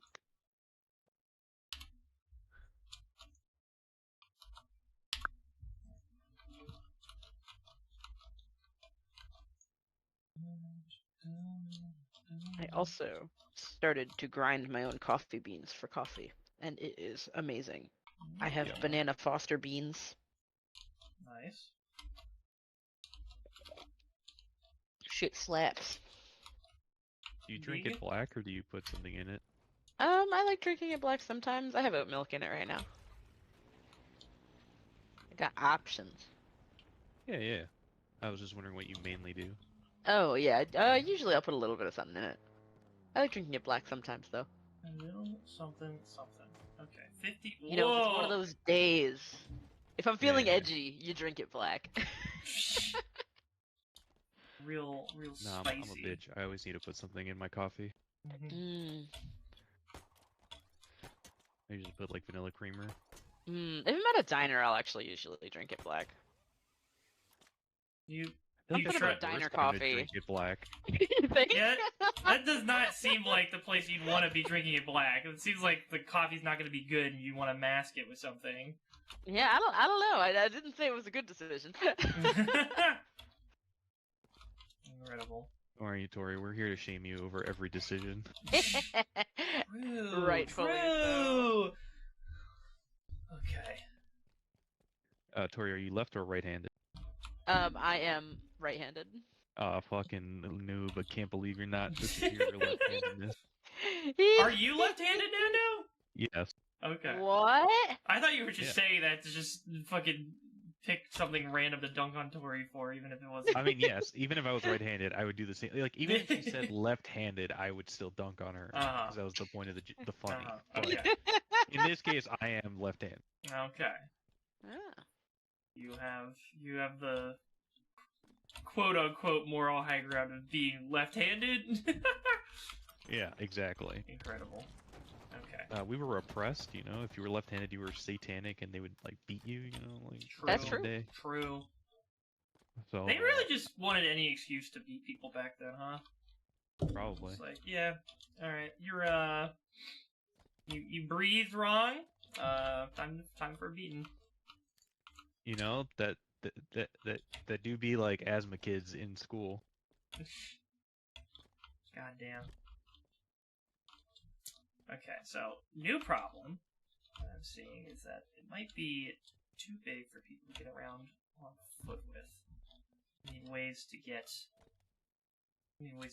I also started to grind my own coffee beans for coffee, and it is amazing. I have Yum. banana Foster beans. Nice. Shit slaps. Do you drink Vegan? it black or do you put something in it? I like drinking it black sometimes. I have oat milk in it right now. I got options. Yeah. I was just wondering what you mainly do. Oh yeah. Usually I'll put a little bit of something in it. I like drinking it black sometimes though. A little something. Okay, 50. You know, if it's one of those days. If I'm feeling Yeah. edgy, you drink it black. real Nah, spicy. I'm a bitch. I always need to put something in my coffee. Mhm. I usually put like vanilla creamer. If I'm at a diner, I'll actually usually drink it black. You I think You that's try- the worst diner time to coffee. drink it black. Thanks. Yeah, that does not seem like the place you'd want to be drinking it black. It seems like the coffee's not going to be good, and you want to mask it with something. Yeah, I don't know. I didn't say it was a good decision. Incredible. Don't worry, Tori. We're here to shame you over every decision. True. Rightfully True. Okay. Tori, are you left or right-handed? I am right-handed. Fucking noob. I can't believe you're not the superior left-handedness. Are you left-handed, Nando? Yes. Okay. What? I thought you were just Yeah. saying that to just fucking pick something random to dunk on Tori for, even if it wasn't. I mean, yes. Even if I was right-handed, I would do the same. Like, even if she said left-handed, I would still dunk on her because that was the point of the funny. But Okay. in this case, I am left-handed. Okay. Ah. You have the quote unquote moral high ground of being left-handed. Yeah, exactly. Incredible. Okay. We were oppressed, you know. If you were left-handed, you were satanic, and they would like beat you, you know. Like True. That's back in the true. day. True. So They really just wanted any excuse to beat people back then, huh? probably. It's like, yeah, all right, you're you breathed wrong. Time for a beating. You know that do be like asthma kids in school. God damn. Okay, so new problem that I'm seeing is that it might be too big for people to get around on foot with. We need ways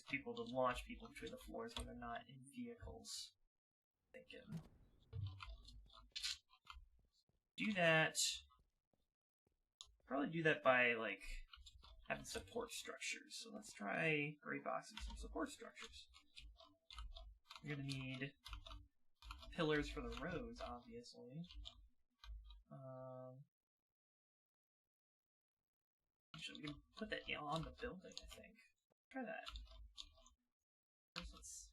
people to launch people between the floors when they're not in vehicles. Thinking. Do that. Probably do that by like having support structures. So let's try gray boxes some support structures. You're gonna need pillars for the roads, obviously. Actually, we can put that on the building, I think. Try that. First, let's...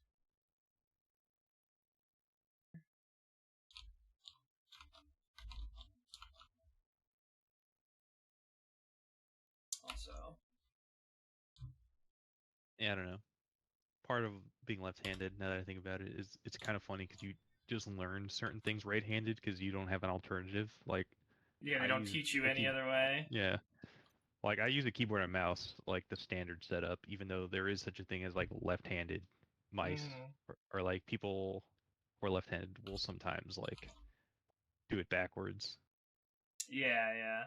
Also... Yeah, I don't know. Part of being left-handed, now that I think about it, is it's kind of funny because you just learn certain things right-handed because you don't have an alternative. Like, Yeah, they I don't use teach you the any key- other way. Yeah. Like, I use a keyboard and mouse, like the standard setup, even though there is such a thing as like left-handed mice, or like people who are left-handed will sometimes like do it backwards. Yeah, yeah.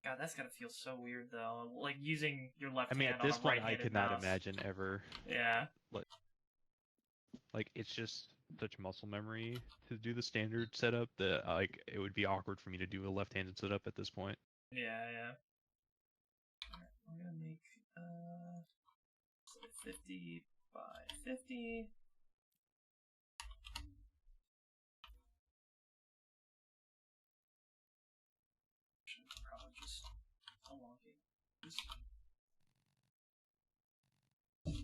God, that's gotta feel so weird, though. Like, using your left I mean, hand at this on a point, I right-handed could mouse. not imagine ever. Yeah. Like, it's just such muscle memory to do the standard setup that like it would be awkward for me to do a left-handed setup at this point. Yeah, yeah. Alright, we're gonna make, 50 by 50. keys.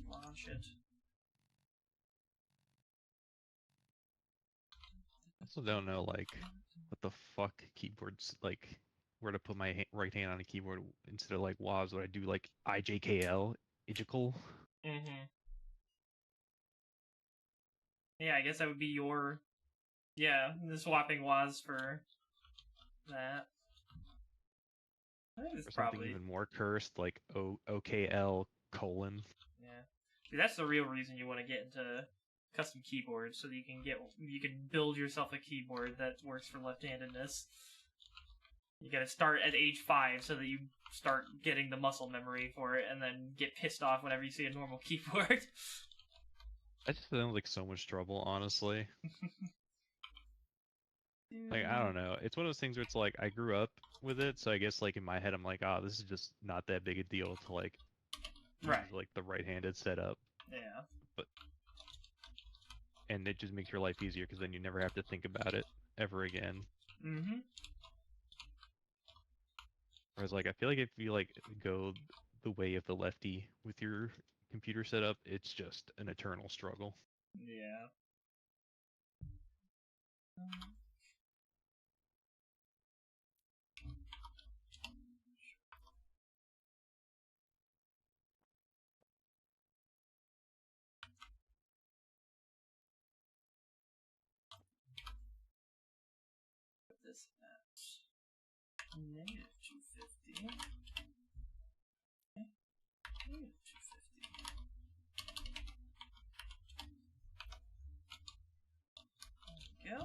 Launch it. I also don't know, like, what the fuck keyboards, like, where to put my right hand on a keyboard instead of, like, WASD. Would I do, like, IJKL? Ijical? Mm-hmm. Yeah, I guess that would be your... Yeah, the swapping WAS for that. I think it's Or something probably... even more cursed, like OKL colon. Yeah. See, that's the real reason you want to get into custom keyboards, so that you can build yourself a keyboard that works for left-handedness. You gotta start at age 5 so that you start getting the muscle memory for it, and then get pissed off whenever you see a normal keyboard. That just sounds like so much trouble, honestly. Like, I don't know. It's one of those things where it's like, I grew up with it, so I guess, like, in my head, I'm like, oh, this is just not that big a deal to, like, Right. use, like, the right-handed setup. Yeah. And it just makes your life easier, because then you never have to think about it ever again. Mm-hmm. Whereas, like, I feel like if you, like, go the way of the lefty with your computer setup, it's just an eternal struggle. Yeah. Put this at negative 250. Okay. Negative 250. There we go.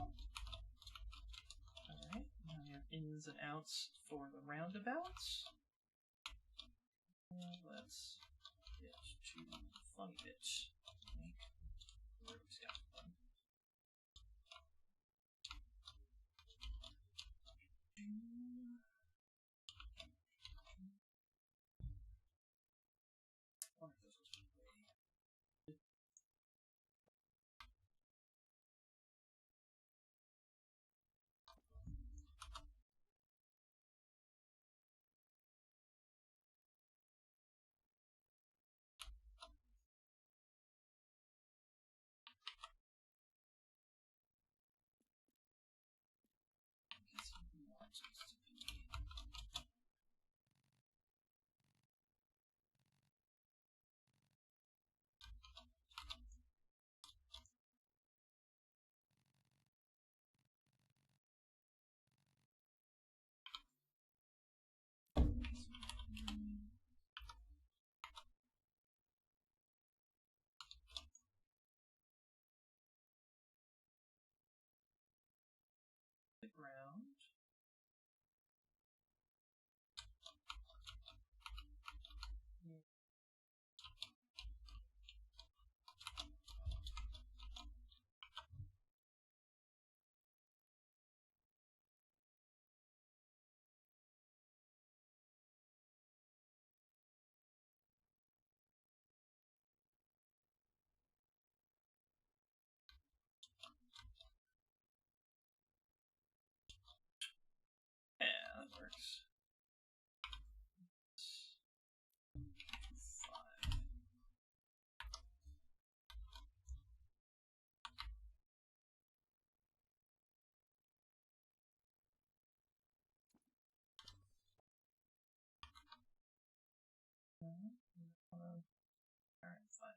Alright, now we have ins and outs for the roundabouts. Let's get to the fun bit. Make rows out fun. The ground. Yeah, that works. 5. Alright, fine.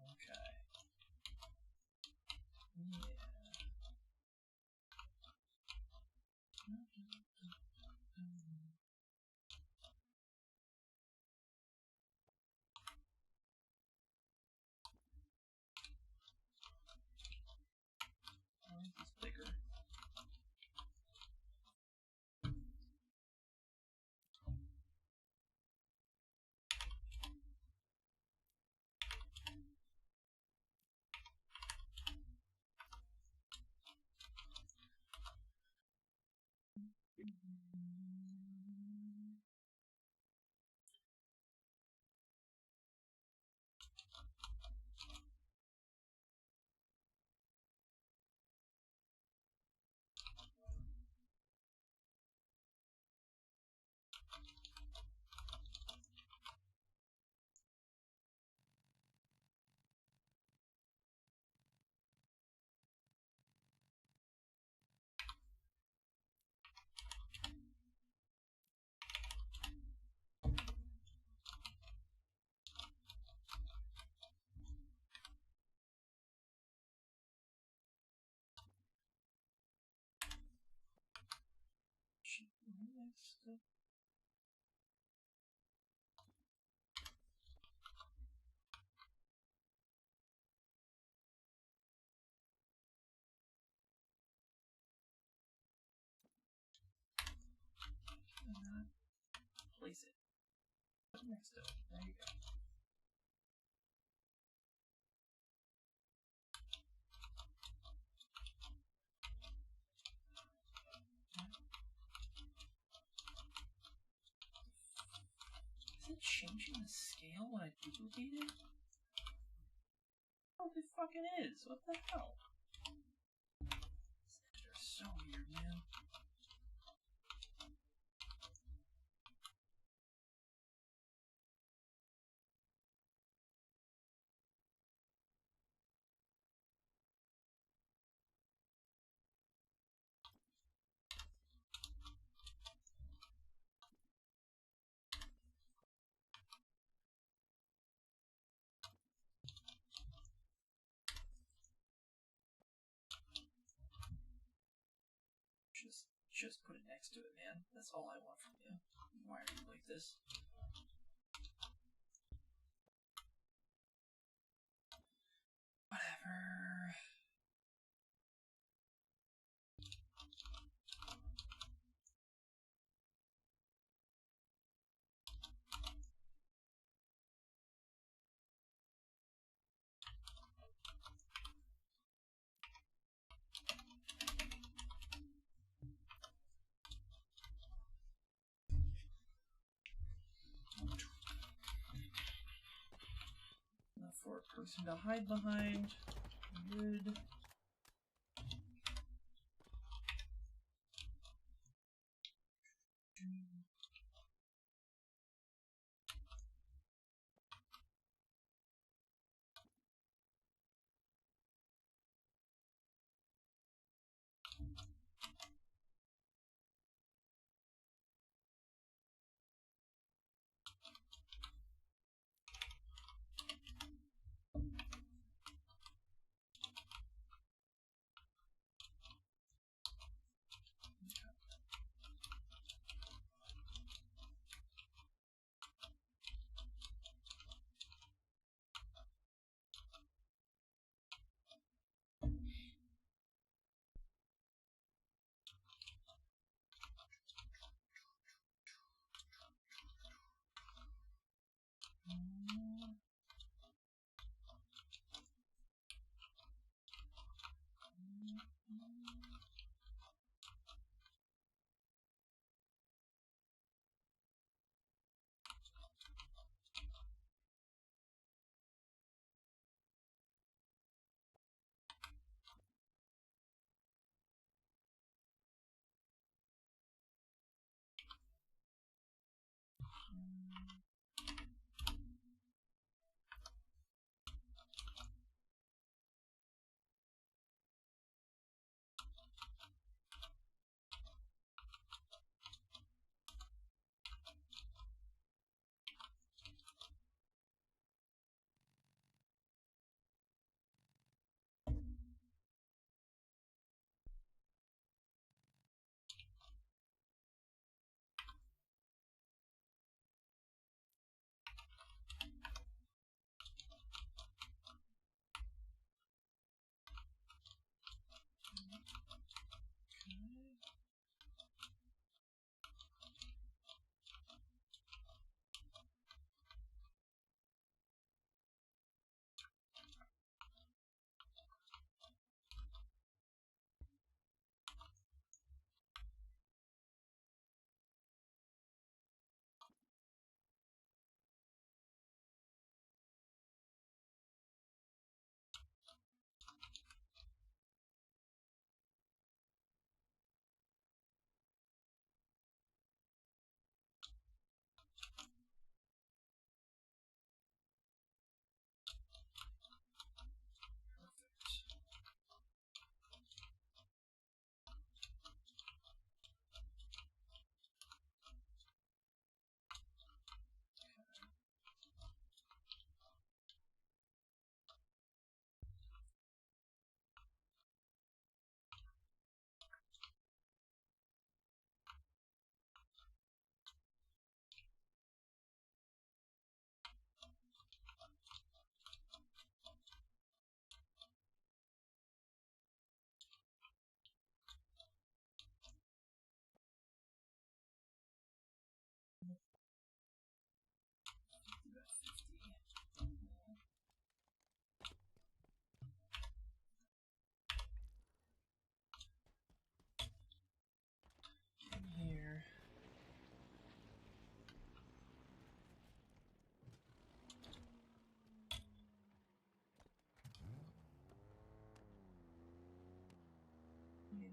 Okay. Yeah. Place it. Put it next to it. There you go. Is it changing the scale when I duplicate it? Oh, it fucking is. What the hell? They're so weird, man. Just put it next to it, man. That's all I want from you. Why are you like this? Whatever. Enough for a person to hide behind. Good.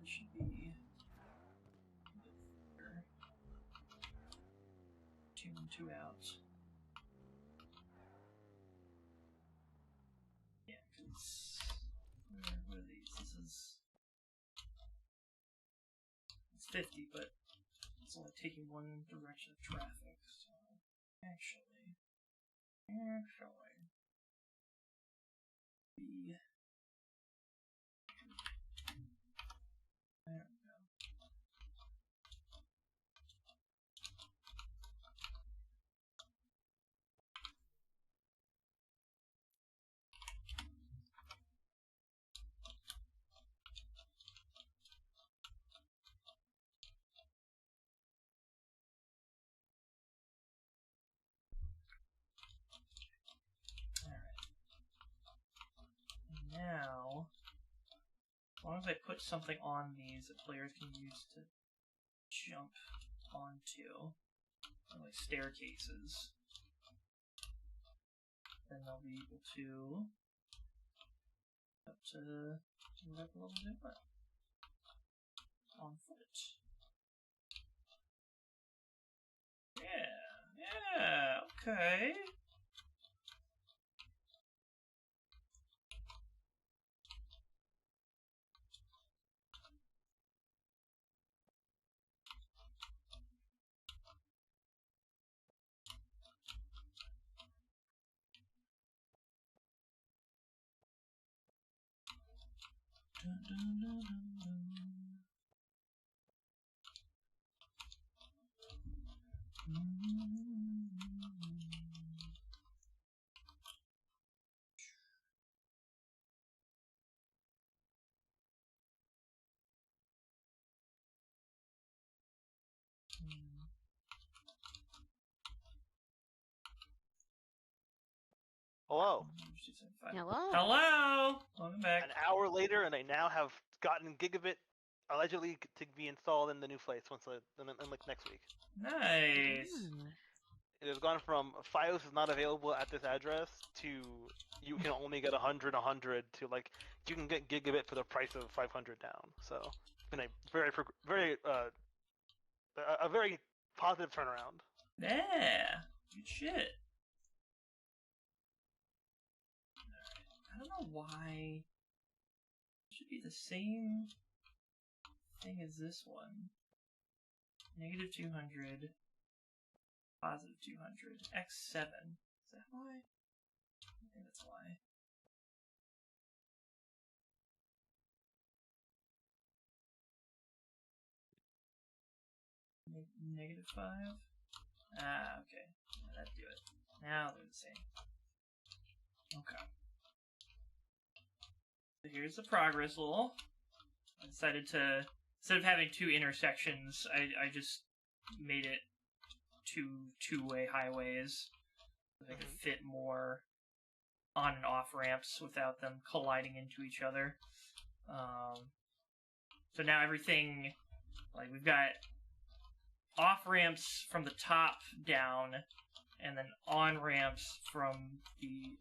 should be 2 in, 2 out. Yeah, because what are these? This is it's 50, but it's only taking one direction of traffic. So actually, the there we go. Now, as long as I put something on these that players can use to jump onto, like staircases, then they'll be able to up to whatever level they want on foot. Yeah, okay. Dun, dun, dun, dun, dun. Hello. Hello. Hello! Welcome back. An hour later, and they now have gotten gigabit allegedly to be installed in the new place in like next week. Nice. It has gone from FiOS is not available at this address to you can only get 100 to like you can get gigabit for the price of 500 down. So it's been a very positive turnaround. Yeah. Good shit. I don't know why. It should be the same thing as this one. Negative 200. Positive 200. X7. Is that why? I think that's why. Negative 5? Ah, okay. Yeah, that'd do it. Now they're the same. Okay. So here's the progress level. I decided to, instead of having 2 intersections, I just made it 2 two-way highways. So they could fit more on and off ramps without them colliding into each other. So now everything, like we've got off ramps from the top down, and then on ramps from the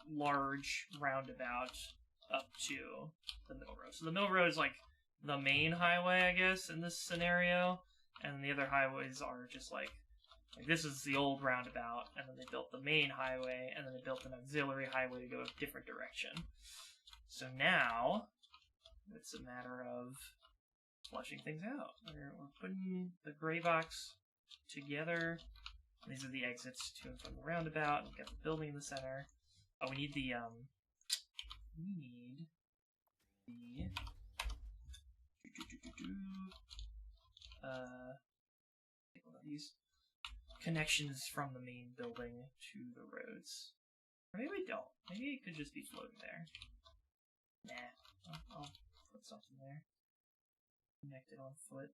large roundabout up to the middle road. So the middle road is like the main highway, I guess, in this scenario, and the other highways are just like this is the old roundabout, and then they built the main highway, and then they built an auxiliary highway to go a different direction. So now it's a matter of flushing things out. We're putting the gray box together. These are the exits to and from the roundabout. We've got the building in the center. Oh, we need the one of these connections from the main building to the roads. Or maybe we don't. Maybe it could just be floating there. Nah, I'll put something there. Connect it on foot.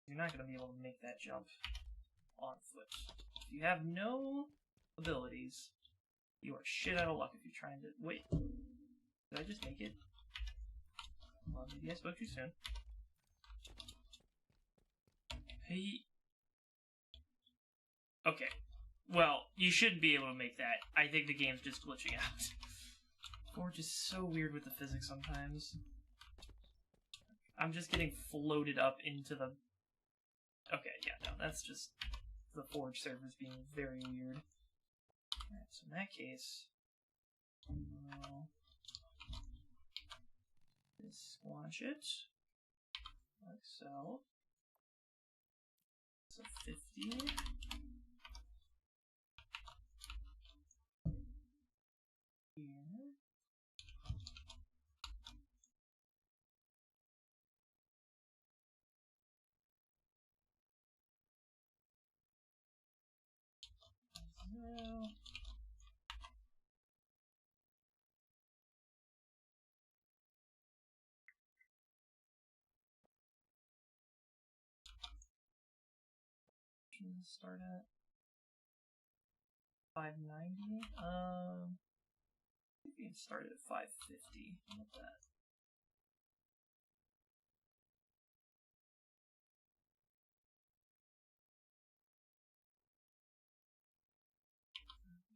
You're not going to be able to make that jump on foot. If you have no abilities, you are shit out of luck if you're trying to... Wait. Did I just make it? Well, maybe I spoke too soon. Hey. Okay. Well, you should be able to make that. I think the game's just glitching out. Forge is so weird with the physics sometimes. I'm just getting floated up into the... Okay, yeah, no, that's just the Forge servers being very weird. Alright, so in that case... Just squash it. Like so. So 50. Here. Zero. Start at 590. We can start at 550. How about that?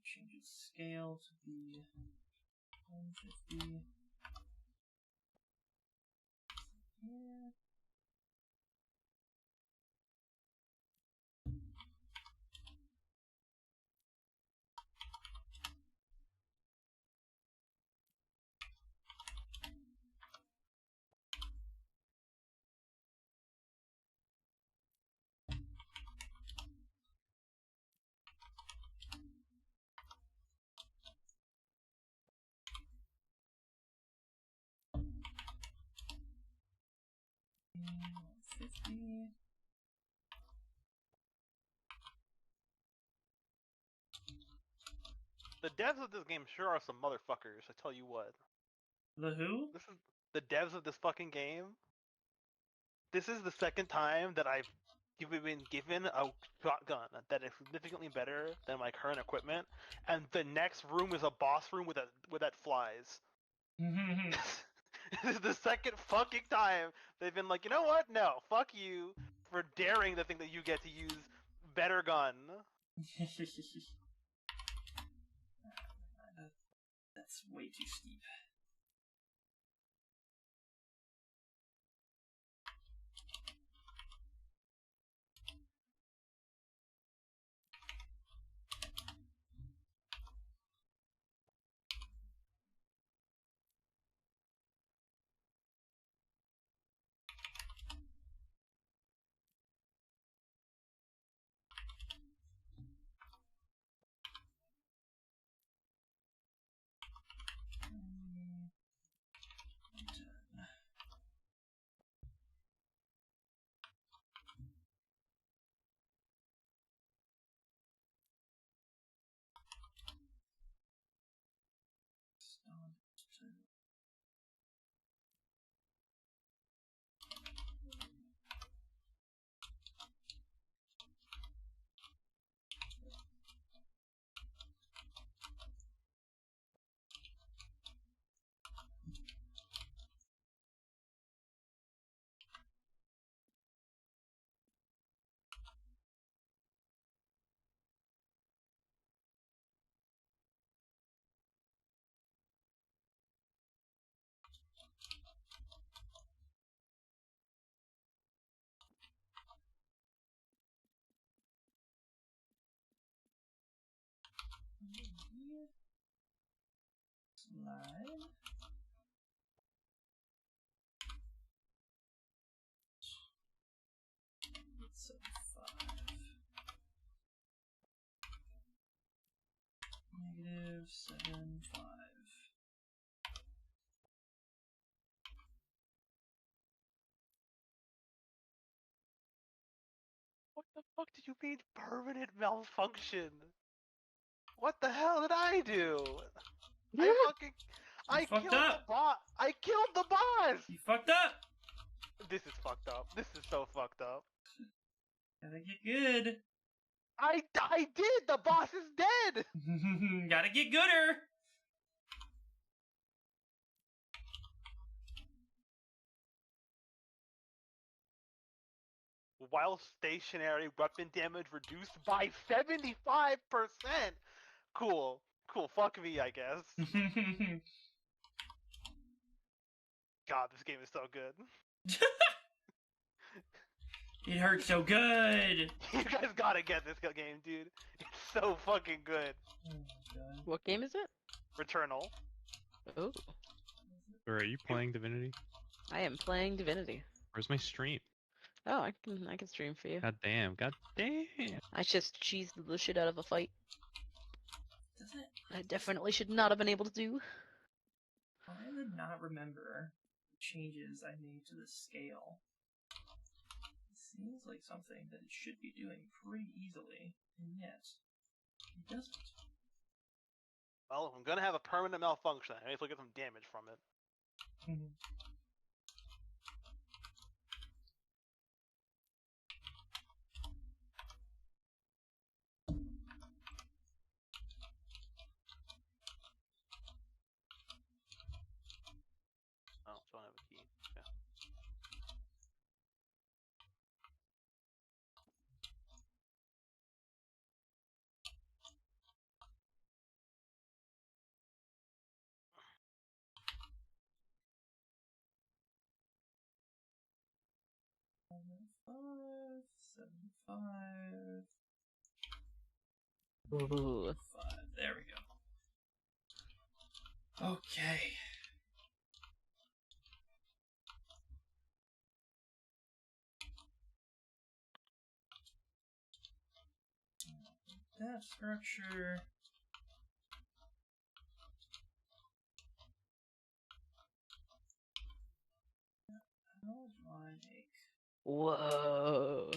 Change its scale to be 150. Here. $150. The devs of this game sure are some motherfuckers, I tell you what. The who? This is the devs of this fucking game. This is the second time that I've been given a shotgun that is significantly better than my current equipment, and the next room is a boss room with that flies. This is the second fucking time they've been like, you know what? No, fuck you for daring the thing that you get to use better gun. That's way too steep. Slide. So 5. -7, 5. What the fuck did you mean permanent malfunction? What the hell did I do? I fucked killed up. the boss. I killed the boss. You fucked up. This is fucked up. This is so fucked up. Gotta get good. I did. The boss is dead. Gotta get gooder. While stationary, weapon damage reduced by 75%. Cool. Cool. Fuck me, I guess. God, this game is so good. It hurts so good. You guys gotta get this game, dude. It's so fucking good. Oh my god. What game is it? Returnal. Oh, Or are you playing Divinity? I am playing Divinity. Where's my stream? Oh, I can stream for you. God damn, god damn. I just cheesed the shit out of a fight. Does it? I definitely should not have been able to do. I would not remember the changes I made to the scale. It seems like something that it should be doing pretty easily, and yet it doesn't. Well, if I'm gonna have a permanent malfunction, I may as well get some damage from it. Oh, don't have a key. Yeah. Five, 75, Ooh. 5. There we go. Okay. That structure. How do I make Whoa.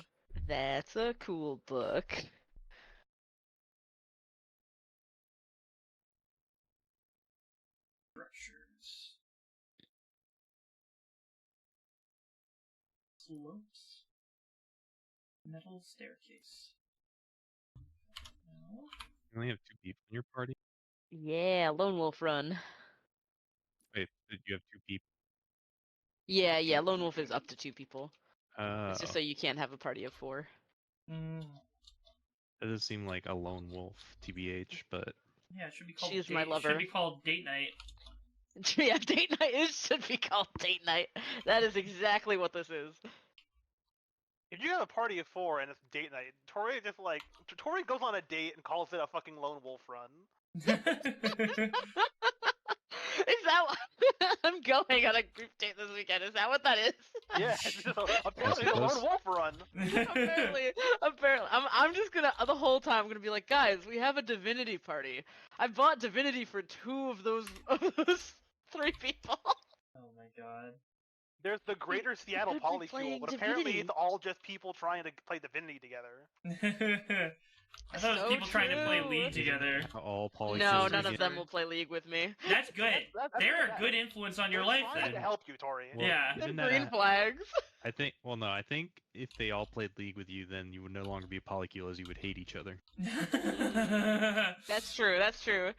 That's a cool book. structures? Slopes. Metal staircase. No. You only have 2 people in your party? Yeah, Lone Wolf Run. Wait, did you have 2 people? Yeah, Lone Wolf is up to 2 people. Oh, It's just so you can't have a party of 4. Mm. that does seem like a lone wolf, TBH, but Yeah, it should be called. She's my Should lover. be called date night. Yeah, date night. It should be called date night. That is exactly what this is. If you have a party of 4 and it's date night, Tori just like Tori goes on a date and calls it a fucking lone wolf run. Is that what I'm going on a group date this weekend? Is that what that is? Yeah, it's just apparently it's a lone suppose. wolf run. apparently, I'm just gonna the whole time I'm gonna be like, guys, we have a divinity party. I bought divinity for 2 of those 3 people. Oh my god. There's the Greater Seattle could be Polyfuel, playing but apparently Divinity. it's all just people trying to play Divinity together. I thought it was So people trying to play true. League together. all polycules. No, are none of together. them will play League with me. That's good. That's They're yeah. a good influence on your They're life trying then. to help you, Tori. Well, Yeah. isn't They're that green flags. I think. Well, no, I think if they all played League with you, then you would no longer be a polycule, as you would hate each other. That's true. That's true.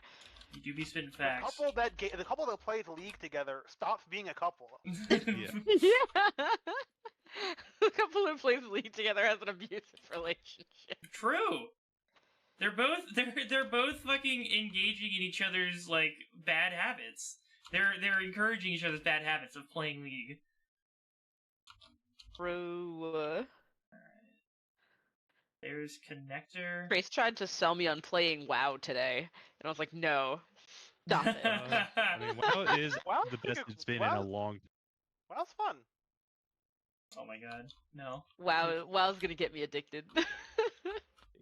You do be spitting The facts. the couple that plays League together stops being a couple. Yeah. Yeah. The couple who plays League together has an abusive relationship. True. They're both fucking engaging in each other's like bad habits. They're encouraging each other's bad habits of playing League. True. There's connector. Grace tried to sell me on playing WoW today, and I was like, no, stop it. I mean, WoW is WoW the best it's been in WoW a long. Well, that's fun. Oh my god. No. WoW's gonna get me addicted.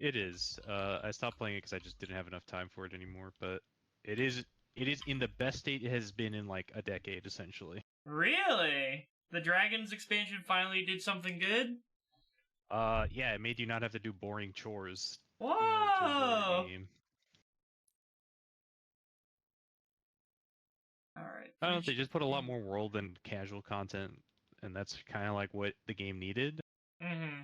It is. I stopped playing it because I just didn't have enough time for it anymore. But it is in the best state it has been in like a decade, essentially. Really? The Dragons expansion finally did something good? Yeah, it made you not have to do boring chores. Whoa! in order to enjoy the game. Alright. I don't know. They just put a lot more world and casual content, and that's kind of like what the game needed. Mm-hmm.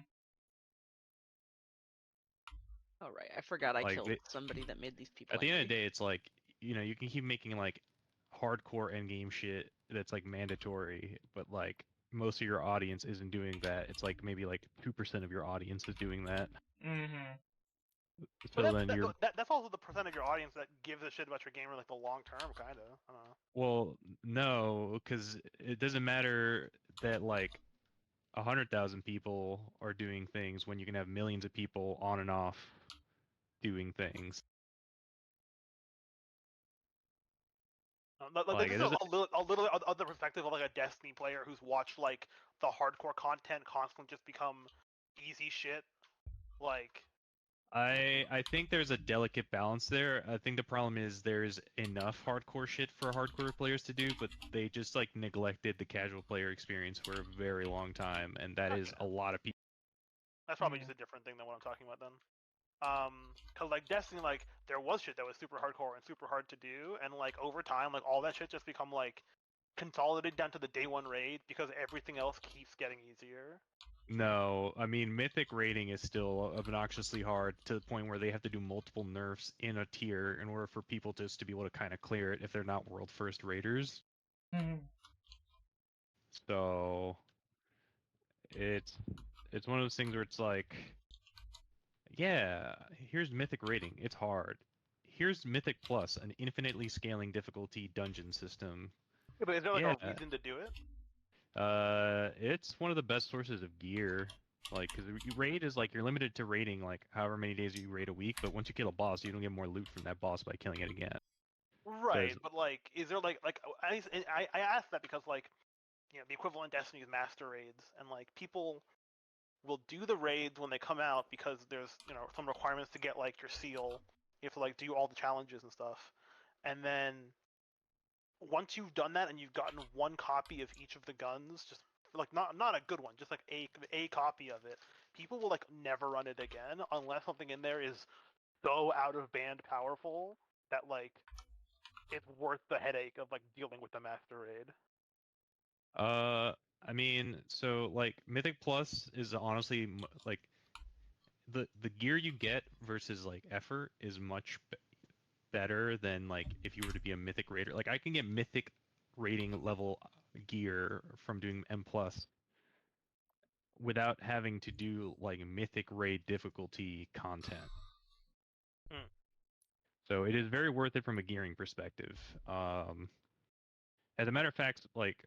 All right, I forgot I Like, killed they- somebody that made these people. At the end of the angry. day, it's like, you know, you can keep making like hardcore endgame shit that's like mandatory, but like most of your audience isn't doing that. It's like maybe like 2% of your audience is doing that. Mm-hmm. So But then you're that's also the percent of your audience that gives a shit about your game for like the long term, kind of. I don't know. well, no, because it doesn't matter that like 100,000 people are doing things when you can have millions of people on and off doing things. Like this it is doesn't. a little other perspective of like a Destiny player who's watched like the hardcore content constantly just become easy shit. Like I think there's a delicate balance there. I think the problem is there's enough hardcore shit for hardcore players to do, but they just like neglected the casual player experience for a very long time, and that is a lot of people. that's probably just a different thing than what I'm talking about then. Cause like Destiny, like there was shit that was super hardcore and super hard to do, and like over time, like all that shit just become like consolidated down to the day one raid because everything else keeps getting easier. No, I mean Mythic rating is still obnoxiously hard to the point where they have to do multiple nerfs in a tier in order for people just to be able to kind of clear it if they're not world first raiders. So it's one of those things where it's like, yeah, here's Mythic rating, it's hard. Here's Mythic Plus, an infinitely scaling difficulty dungeon system. Yeah, but is there like Yeah. a reason to do it? It's one of the best sources of gear. Like, because raid is like you're limited to raiding like however many days you raid a week, but once you kill a boss, you don't get more loot from that boss by killing it again. Right, but like, is there like I asked that because like, you know, the equivalent Destiny is master raids, and like people will do the raids when they come out because there's, you know, some requirements to get like your seal. You have to like do all the challenges and stuff, and then once you've done that and you've gotten one copy of each of the guns, just like not a good one, just like a copy of it, people will like never run it again unless something in there is so out of band powerful that like it's worth the headache of like dealing with the master raid. I mean, so like Mythic Plus is honestly like the gear you get versus like effort is much better than like if you were to be a Mythic raider. Like I can get Mythic rating level gear from doing M plus without having to do like Mythic raid difficulty content. Mm. So it is very worth it from a gearing perspective. As a matter of fact, like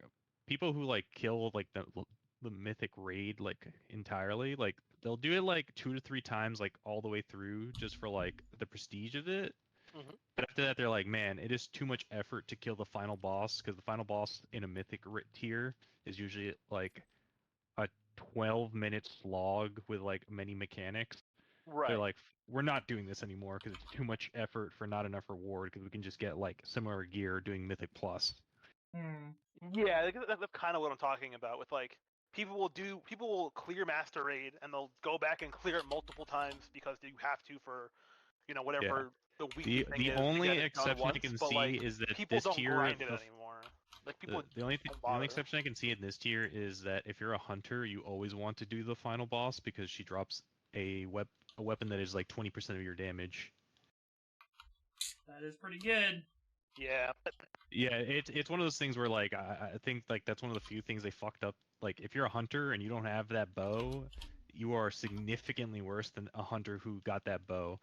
people who like kill like the Mythic raid like entirely, like they'll do it like 2 to 3 times like all the way through just for like the prestige of it. Mm-hmm. But after that, they're like, man, it is too much effort to kill the final boss because the final boss in a Mythic tier is usually like a 12-minute slog with like many mechanics. Right. They're like, we're not doing this anymore because it's too much effort for not enough reward because we can just get like similar gear doing Mythic Plus. Yeah, that's kind of what I'm talking about. With like, people will clear master raid and they'll go back and clear it multiple times because you have to for, you know, whatever the weekly thing The is. only to get it done exception once, I can but, see like, is that people this don't tier grind it anymore. Like people the only exception I can see in this tier is that if you're a hunter, you always want to do the final boss because she drops a weapon that is like 20% of your damage. That is pretty good. Yeah. Yeah, it's one of those things where like I think like that's one of the few things they fucked up. Like if you're a hunter and you don't have that bow, you are significantly worse than a hunter who got that bow.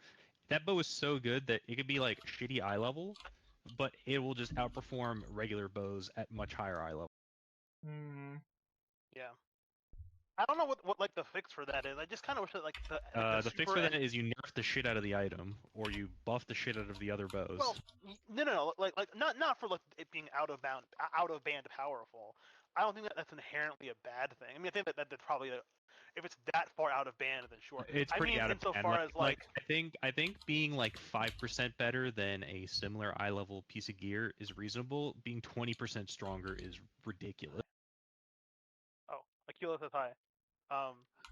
That bow is so good that it could be like shitty eye level, but it will just outperform regular bows at much higher eye level. Yeah. I don't know what like the fix for that is. I just kind of wish that like The fix for that is you nerf the shit out of the item, or you buff the shit out of the other bows. Well, no, like not for like it being out of band powerful. I don't think that that's inherently a bad thing. I mean, I think that that's probably if it's that far out of band, then sure. It's pretty out of band. Insofar as like I think being like 5% better than a similar eye level piece of gear is reasonable. Being 20% stronger is ridiculous. oh, Aquila says hi.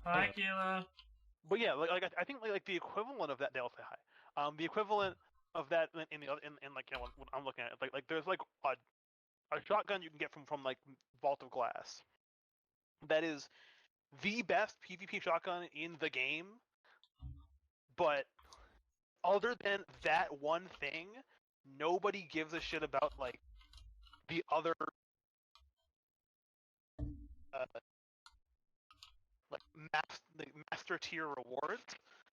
Hi, Kayla. But yeah, like I think like the equivalent of that, they'll say hi. The equivalent of that in like, you know, what I'm looking at, like there's like a shotgun you can get from like Vault of Glass. That is the best PvP shotgun in the game, but other than that one thing, nobody gives a shit about like the other like master tier rewards.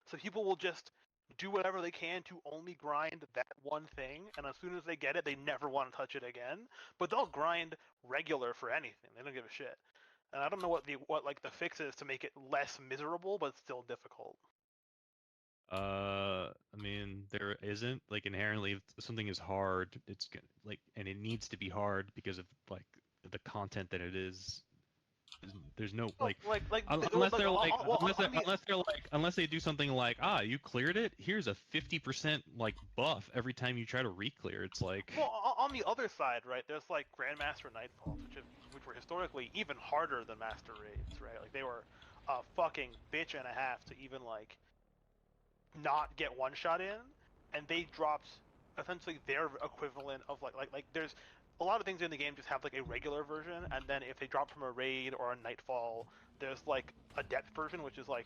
So people will just do whatever they can to only grind that one thing, and as soon as they get it, they never want to touch it again. But they'll grind regular for anything. They don't give a shit. and I don't know what like the fix is to make it less miserable, but still difficult. I mean, there isn't like inherently if something is hard, it's gonna like, and it needs to be hard because of like the content that it is. There's no like, unless they're like, unless they do something like, you cleared it. Here's a 50% like buff every time you try to re-clear. It's like, well, on the other side, right? There's like Grandmaster Nightfalls, which were historically even harder than Master Raids, right? Like they were a fucking bitch and a half to even like not get one shot in, and they dropped essentially their equivalent of like there's a lot of things in the game just have like a regular version, and then if they drop from a raid or a nightfall, there's like a depth version, which is like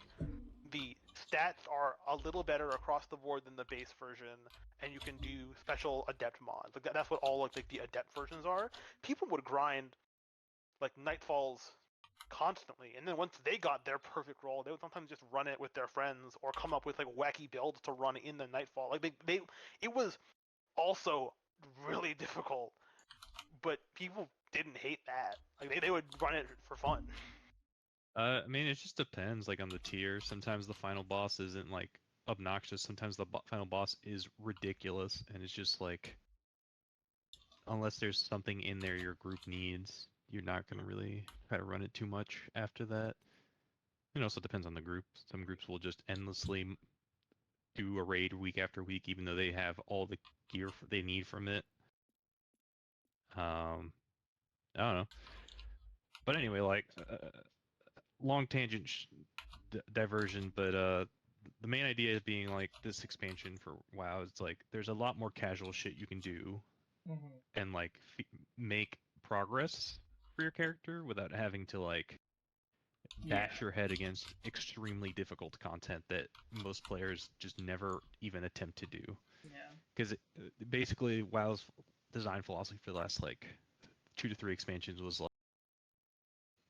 the stats are a little better across the board than the base version, and you can do special adept mods. Like that's what all like the adept versions are. People would grind like nightfalls constantly, and then once they got their perfect roll, they would sometimes just run it with their friends or come up with like wacky builds to run in the nightfall. Like they it was also really difficult, but people didn't hate that. Like they would run it for fun. I mean, it just depends like on the tier. Sometimes the final boss isn't like obnoxious. Sometimes the final boss is ridiculous, and it's just like, unless there's something in there your group needs, you're not gonna really try to run it too much after that. It also depends on the group. Some groups will just endlessly do a raid week after week, even though they have all the gear they need from it. I don't know. But anyway, like, long tangent diversion, but the main idea being like this expansion for WoW is like there's a lot more casual shit you can do and like make progress for your character without having to like bash your head against extremely difficult content that most players just never even attempt to do. Yeah. Because basically WoW's design philosophy for the last like 2 to 3 expansions was like,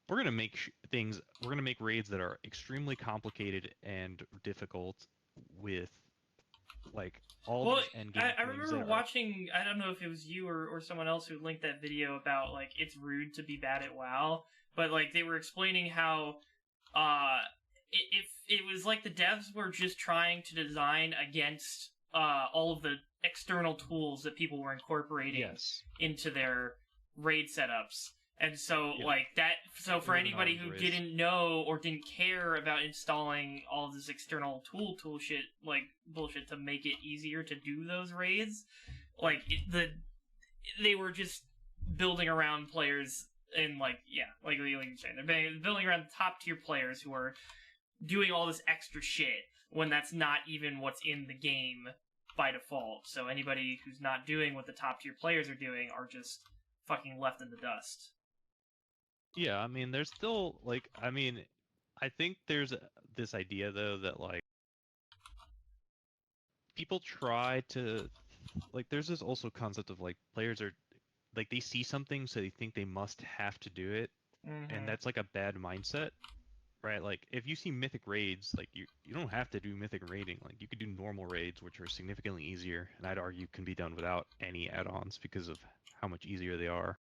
we're gonna make we're gonna make raids that are extremely complicated and difficult with like all these end game I things remember that watching, I don't know if it was you or someone else who linked that video about like it's rude to be bad at WoW, but like they were explaining how it was like the devs were just trying to design against all of the external tools that people were incorporating into their raid setups. And so, like, that, so for anybody who didn't know or didn't care about installing all this external tool shit, like, bullshit to make it easier to do those raids, like, they were just building around players and, like, like you're saying, they're building around top tier players who are doing all this extra shit when that's not even what's in the game by default. So anybody who's not doing what the top tier players are doing are just fucking left in the dust. Yeah, I mean, there's still, like, I mean, I think there's this idea, though, that, like, people try to, like, there's this also concept of, like, players are, like, they see something, so they think they must have to do it, and that's, like, a bad mindset, right? Like, if you see mythic raids, like, you don't have to do mythic raiding. Like, you could do normal raids, which are significantly easier, and I'd argue can be done without any add-ons because of how much easier they are.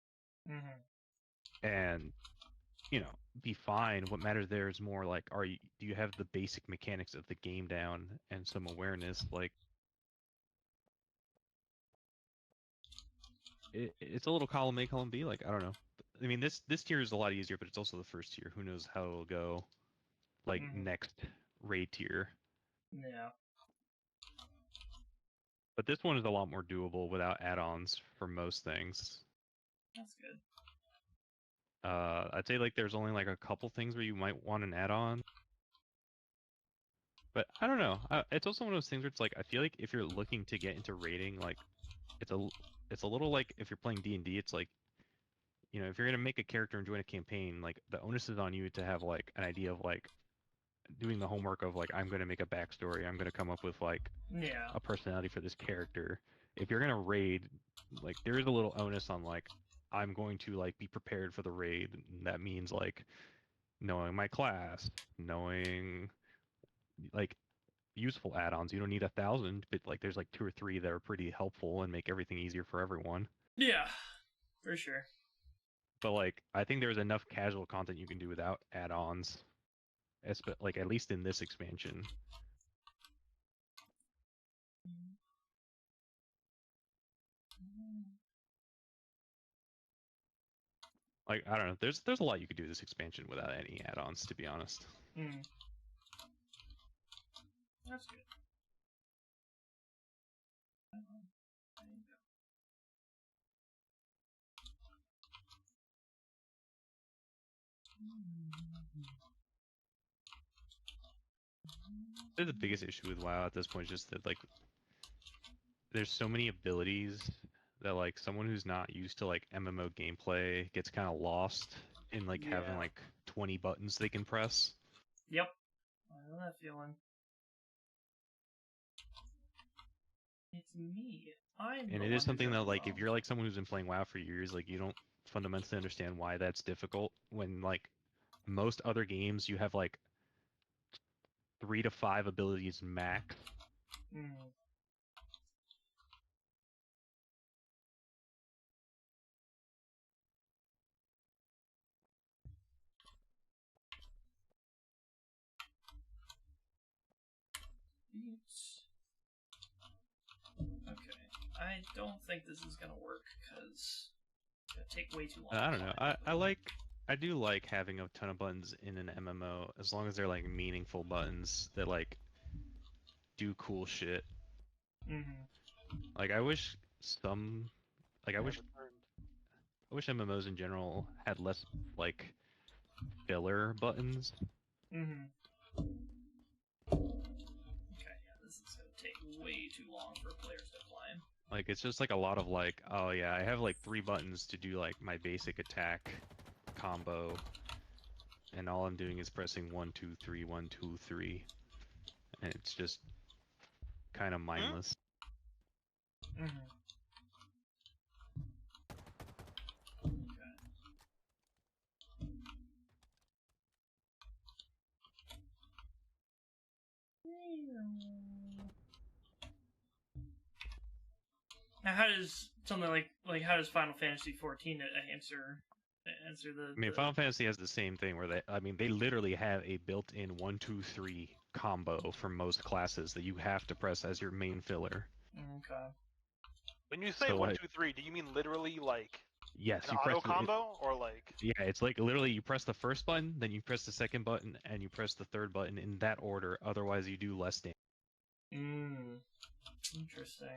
And be fine. What matters there is more like, do you have the basic mechanics of the game down and some awareness? Like, it's a little column A, column B. Like, I don't know. I mean, this tier is a lot easier, but it's also the first tier. Who knows how it'll go? Like next raid tier. Yeah. But this one is a lot more doable without add-ons for most things. That's good. I'd say like there's only like a couple things where you might want an add-on. But I don't know. It's also one of those things where it's like, I feel like if you're looking to get into raiding, like it's a little like if you're playing D&D, it's like, if you're gonna make a character and join a campaign, like the onus is on you to have like an idea of like doing the homework of like, I'm gonna make a backstory, I'm gonna come up with like a personality for this character. If you're gonna raid, like there is a little onus on like, I'm going to like be prepared for the raid. And that means like knowing my class, knowing like useful add-ons. You don't need 1,000, but like there's like 2 or 3 that are pretty helpful and make everything easier for everyone. Yeah, for sure. But like, I think there's enough casual content you can do without add-ons, like at least in this expansion. Like, I don't know. There's a lot you could do this expansion without any add-ons, to be honest. Mm. That's good. There you go. The biggest issue with WoW at this point is just that like there's so many abilities that like someone who's not used to like MMO gameplay gets kind of lost in like having Yeah. like 20 buttons they can press. Yep. I know that feeling. It's me. And it is something that like if you're like someone who's been playing WoW for years, like you don't fundamentally understand why that's difficult when like most other games you have like 3 to 5 abilities max. Mm. Okay. I don't think this is gonna work because it's gonna take way too long. I don't know. I do like having a ton of buttons in an MMO as long as they're like meaningful buttons that like do cool shit. Mm-hmm. Like I wish some like I wish MMOs in general had less like filler buttons. Mm-hmm. Okay, yeah, this is gonna take way too long for players to apply. Like it's just like a lot of like, oh yeah, I have like 3 buttons to do like my basic attack combo, and all I'm doing is pressing 1 2 3 1 2 3, and it's just kind of mindless. Mm-hmm. Now, how does something like how does Final Fantasy 14 answer the? I mean, the... Final Fantasy has the same thing where they literally have a built-in 1 2 3 combo for most classes that you have to press as your main filler. Okay. When you say So, 1 2 3, do you mean literally like yes, an you auto press it, combo or like? yeah, it's like literally you press the first button, then you press the second button, and you press the third button in that order. Otherwise, you do less damage. Interesting.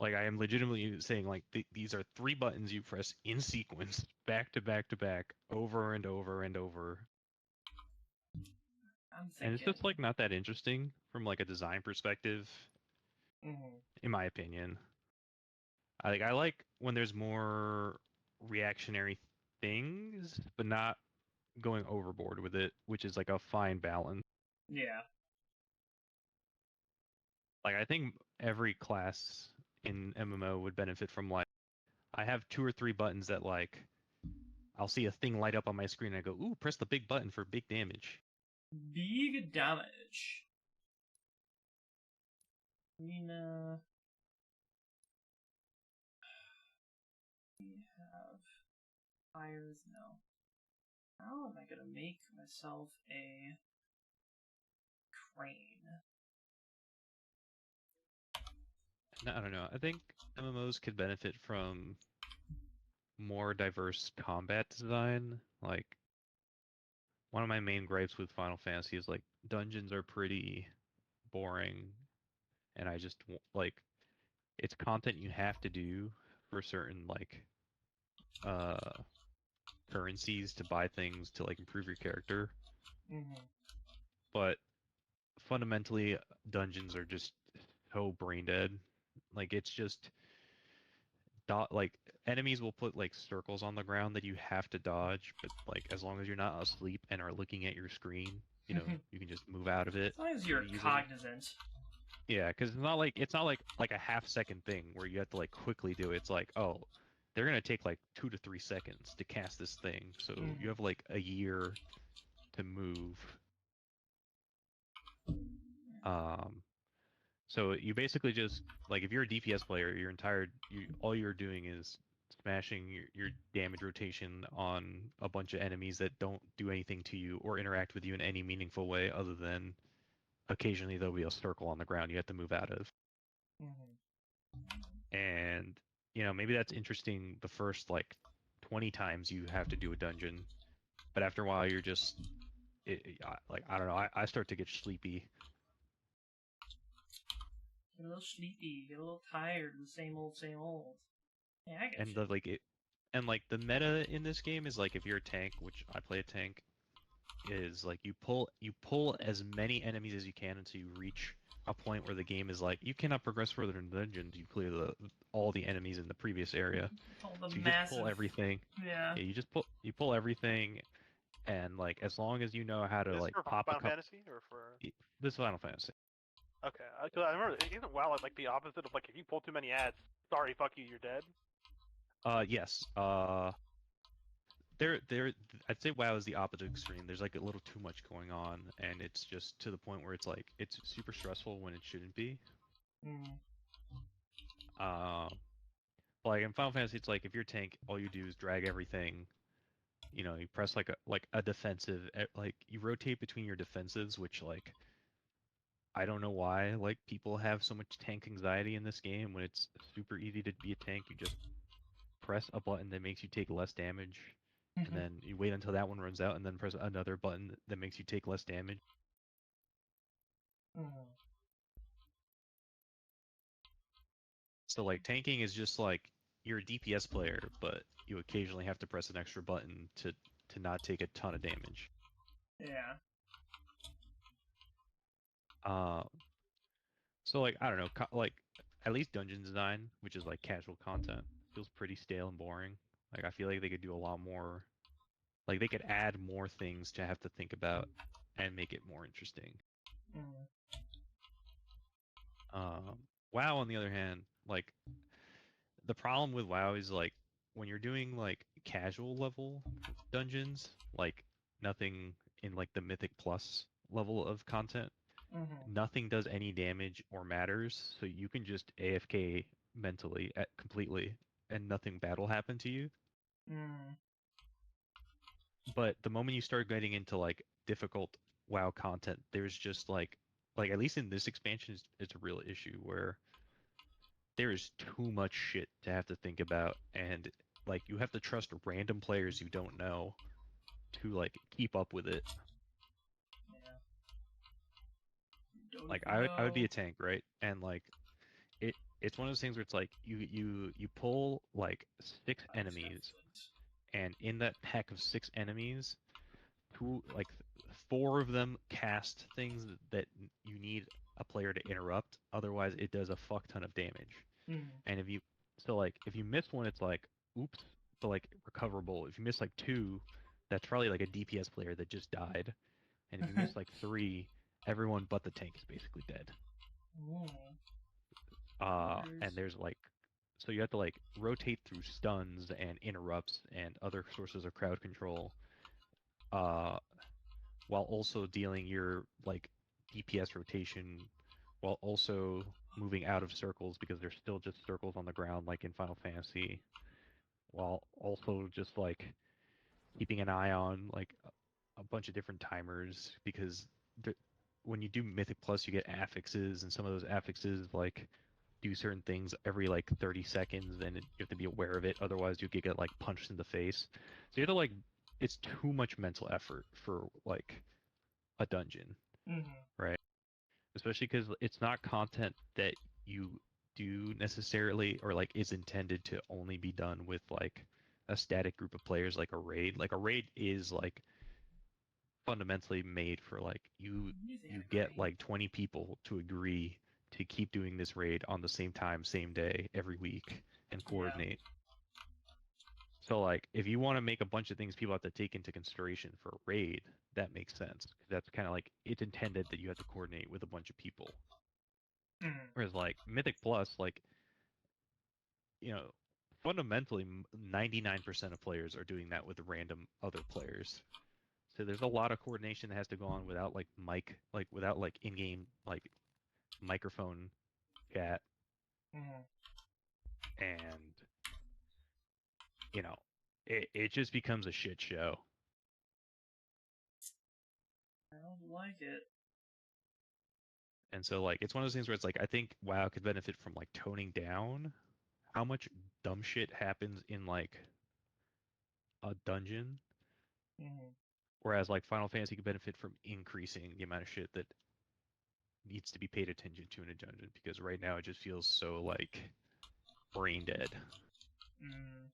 Like I am legitimately saying, like these are 3 buttons you press in sequence, back to back to back, over and over and over. I'm thinking. And it's just like not that interesting from like a design perspective, Mm-hmm. in my opinion. I like when there's more reactionary things, but not going overboard with it, which is like a fine balance. Yeah. Like I think every class in MMO would benefit from like I have 2 or 3 buttons that like I'll see a thing light up on my screen and I go, ooh, press the big button for big damage. Big damage. We have fires now. How am I gonna make myself a crane? I don't know. I think MMOs could benefit from more diverse combat design. Like one of my main gripes with Final Fantasy is like dungeons are pretty boring, and I just like it's content you have to do for certain like uh currencies to buy things to like improve your character. Mm-hmm. But fundamentally, dungeons are just so brain dead. Like it's just like enemies will put like circles on the ground that you have to dodge, but like as long as you're not asleep and are looking at your screen, you know, you can just move out of it. As long as you're cognizant. Yeah, because it's not like a half-second thing where you have to like quickly do it. It's like, oh, they're gonna take like 2 to 3 seconds to cast this thing, so you have like a year to move. So you basically just like if you're a DPS player, all you're doing is smashing your damage rotation on a bunch of enemies that don't do anything to you or interact with you in any meaningful way other than occasionally there'll be a circle on the ground you have to move out of. And, maybe that's interesting the first, 20 times you have to do a dungeon. But after a while, you're just, I don't know, I start to get sleepy. Get a little sleepy, get a little tired of the same old, same old. Yeah, I get And you. the meta in this game is if you're a tank, which I play a tank, is you pull as many enemies as you can until you reach a point where the game is you cannot progress further in the dungeons. You clear all the enemies in the previous area. All the So you massive... just pull everything. Yeah. Yeah, you pull everything, and as long as you know how to Is this for pop a Final couple. Fantasy or for? This is Final Fantasy. Okay, because I remember isn't WoW the opposite of if you pull too many ads, sorry, fuck you, you're dead. Yes. I'd say WoW is the opposite extreme. There's a little too much going on, and it's just to the point where it's it's super stressful when it shouldn't be. But in Final Fantasy, it's if you're a tank, all you do is drag everything. You press a defensive, you rotate between your defensives, which I don't know why people have so much tank anxiety in this game when it's super easy to be a tank. You just press a button that makes you take less damage, and then you wait until that one runs out, and then press another button that makes you take less damage. So tanking is just you're a DPS player, but you occasionally have to press an extra button to not take a ton of damage. Yeah. So I don't know, at least dungeon design, which is casual content, feels pretty stale and boring. I feel like they could do a lot more. They could add more things to have to think about and make it more interesting. WoW, on the other hand, the problem with WoW is when you're doing casual level dungeons, nothing in the Mythic Plus level of content, nothing does any damage or matters, so you can just AFK mentally completely, and nothing bad will happen to you. But the moment you start getting into difficult WoW content, there's just at least in this expansion, it's a real issue where there is too much shit to have to think about, and you have to trust random players you don't know to keep up with it. I would be a tank, right? And it's one of those things where it's you pull 6 enemies, and in that pack of 6 enemies, 4 of them cast things that you need a player to interrupt, otherwise it does a fuck ton of damage. And if you miss one, it's oops, but recoverable. If you miss 2, that's probably a DPS player that just died. And if you miss 3, everyone but the tank is basically dead. And there's so you have to rotate through stuns and interrupts and other sources of crowd control, while also dealing your DPS rotation, while also moving out of circles because there's still just circles on the ground in Final Fantasy, while also just keeping an eye on a bunch of different timers because when you do Mythic Plus, you get affixes, and some of those affixes do certain things every 30 seconds, and you have to be aware of it. Otherwise, you get punched in the face. So you have to it's too much mental effort for a dungeon, right? Especially because it's not content that you do necessarily or is intended to only be done with a static group of players like a raid. A raid is fundamentally made for you get 20 people to agree to keep doing this raid on the same time, same day, every week, and coordinate. So if you want to make a bunch of things people have to take into consideration for a raid, that makes sense. That's kind of it's intended that you have to coordinate with a bunch of people. Whereas Mythic Plus, fundamentally 99% of players are doing that with random other players. So there's a lot of coordination that has to go on without without in-game microphone chat. And you know, it just becomes a shit show. I don't like it. And so like it's one of those things where it's like I think WoW could benefit from like toning down how much dumb shit happens in like a dungeon, Mm-hmm. whereas like Final Fantasy could benefit from increasing the amount of shit that needs to be paid attention to in a dungeon, because right now it just feels so like brain dead. Mm.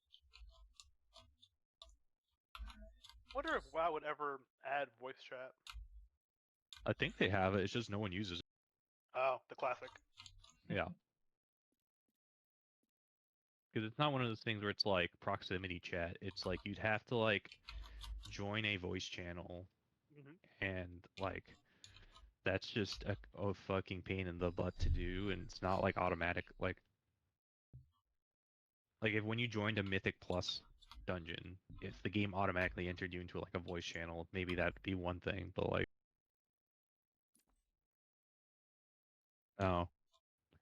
Wonder if WoW would ever add voice chat. I think they have it. It's just no one uses it. Oh, the classic. Yeah. Because it's not one of those things where it's like proximity chat. It's like you'd have to like join a voice channel, and like that's just a fucking pain in the butt to do, and it's not like automatic. Like if when you joined a Mythic Plus dungeon, if the game automatically entered you into like a voice channel, maybe that'd be one thing. But like, oh,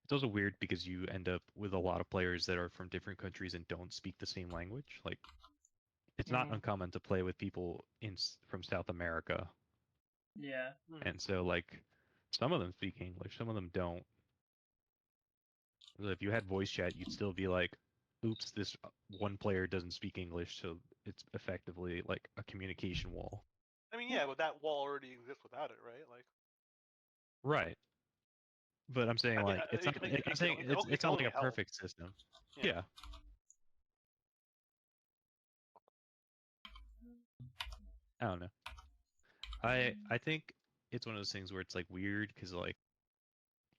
it's also weird because you end up with a lot of players that are from different countries and don't speak the same language. Like, it's not Mhm. uncommon to play with people from South America, Yeah. and so like some of them speak English, some of them don't. So if you had voice chat, you'd still be like, "Oops, this one player doesn't speak English," so it's effectively like a communication wall. I mean, yeah, but that wall already exists without it, right? Like, Right. But I'm saying I think like it's you not. can, I'm saying it it's can not only like a help. perfect system. Yeah. Yeah. I don't know. I think it's one of those things where it's like weird because like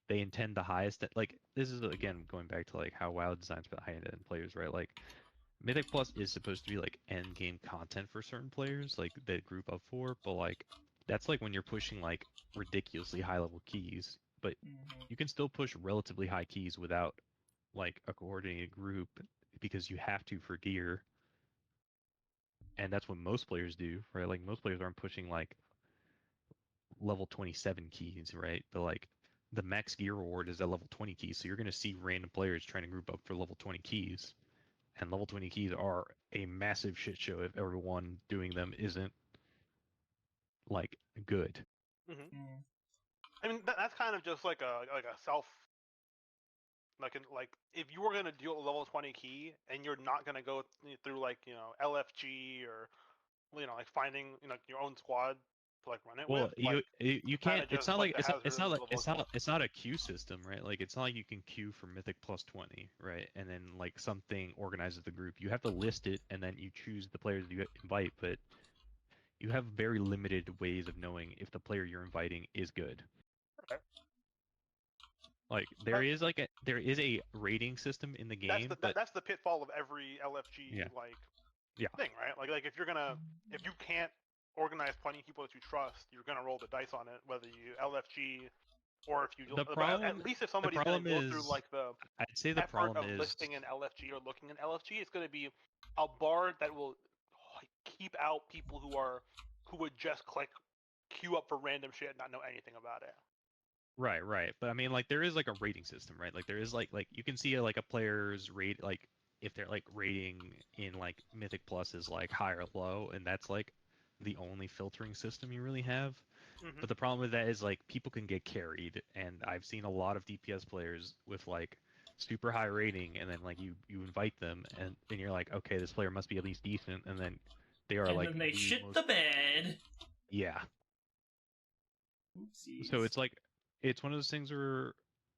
they intend the highest. Like this is again going back to like how WoW designs for the high end players, right? Like Mythic Plus is supposed to be like end game content for certain players, like that group up for, but like that's like when you're pushing like ridiculously high level keys, but Mm-hmm. you can still push relatively high keys without like a coordinated group because you have to for gear, and that's what most players do, right? Like most players aren't pushing like level 27 keys, right? But like the max gear reward is at level 20 keys, so you're going to see random players trying to group up for level 20 keys, and level 20 keys are a massive shit show if everyone doing them isn't like good. Mm. I mean, that's kind of just like a self. Like if you were gonna do a level 20 key and you're not gonna go through like LFG or like finding your own squad to like run it Well, with, like you can't. kind of It's just not like like the hazard level itself. it's not a queue system, right? Like it's not like you can queue for Mythic plus 20, right? And then like something organizes the group. You have to list it, and then you choose the players you invite. But you have very limited ways of knowing if the player you're inviting is good. Okay. Like there is a rating system in the game, but That's the pitfall of every LFG yeah, yeah, thing, right? Like if you can't organize 20 people that you trust, you're gonna roll the dice on it, whether you LFG or if you the but at problem least if the somebody's gonna problem go through is like the I'd say the effort problem of is listing an LFG or looking an LFG, it's gonna be a bard that will keep out people who would just click queue up for random shit and not know anything about it. right. But I mean, like there is like a rating system, right? Like there is like you can see like a player's rate, like if they're like rating in like Mythic Plus is like high or low, and that's like the only filtering system you really have. Mm-hmm. But the problem with that is like people can get carried, and I've seen a lot of DPS players with like super high rating, and then like you invite them, and you're like, okay, this player must be at least decent, and then they are And like then they the shit most the bed. yeah. Oopsies. So it's like it's one of those things where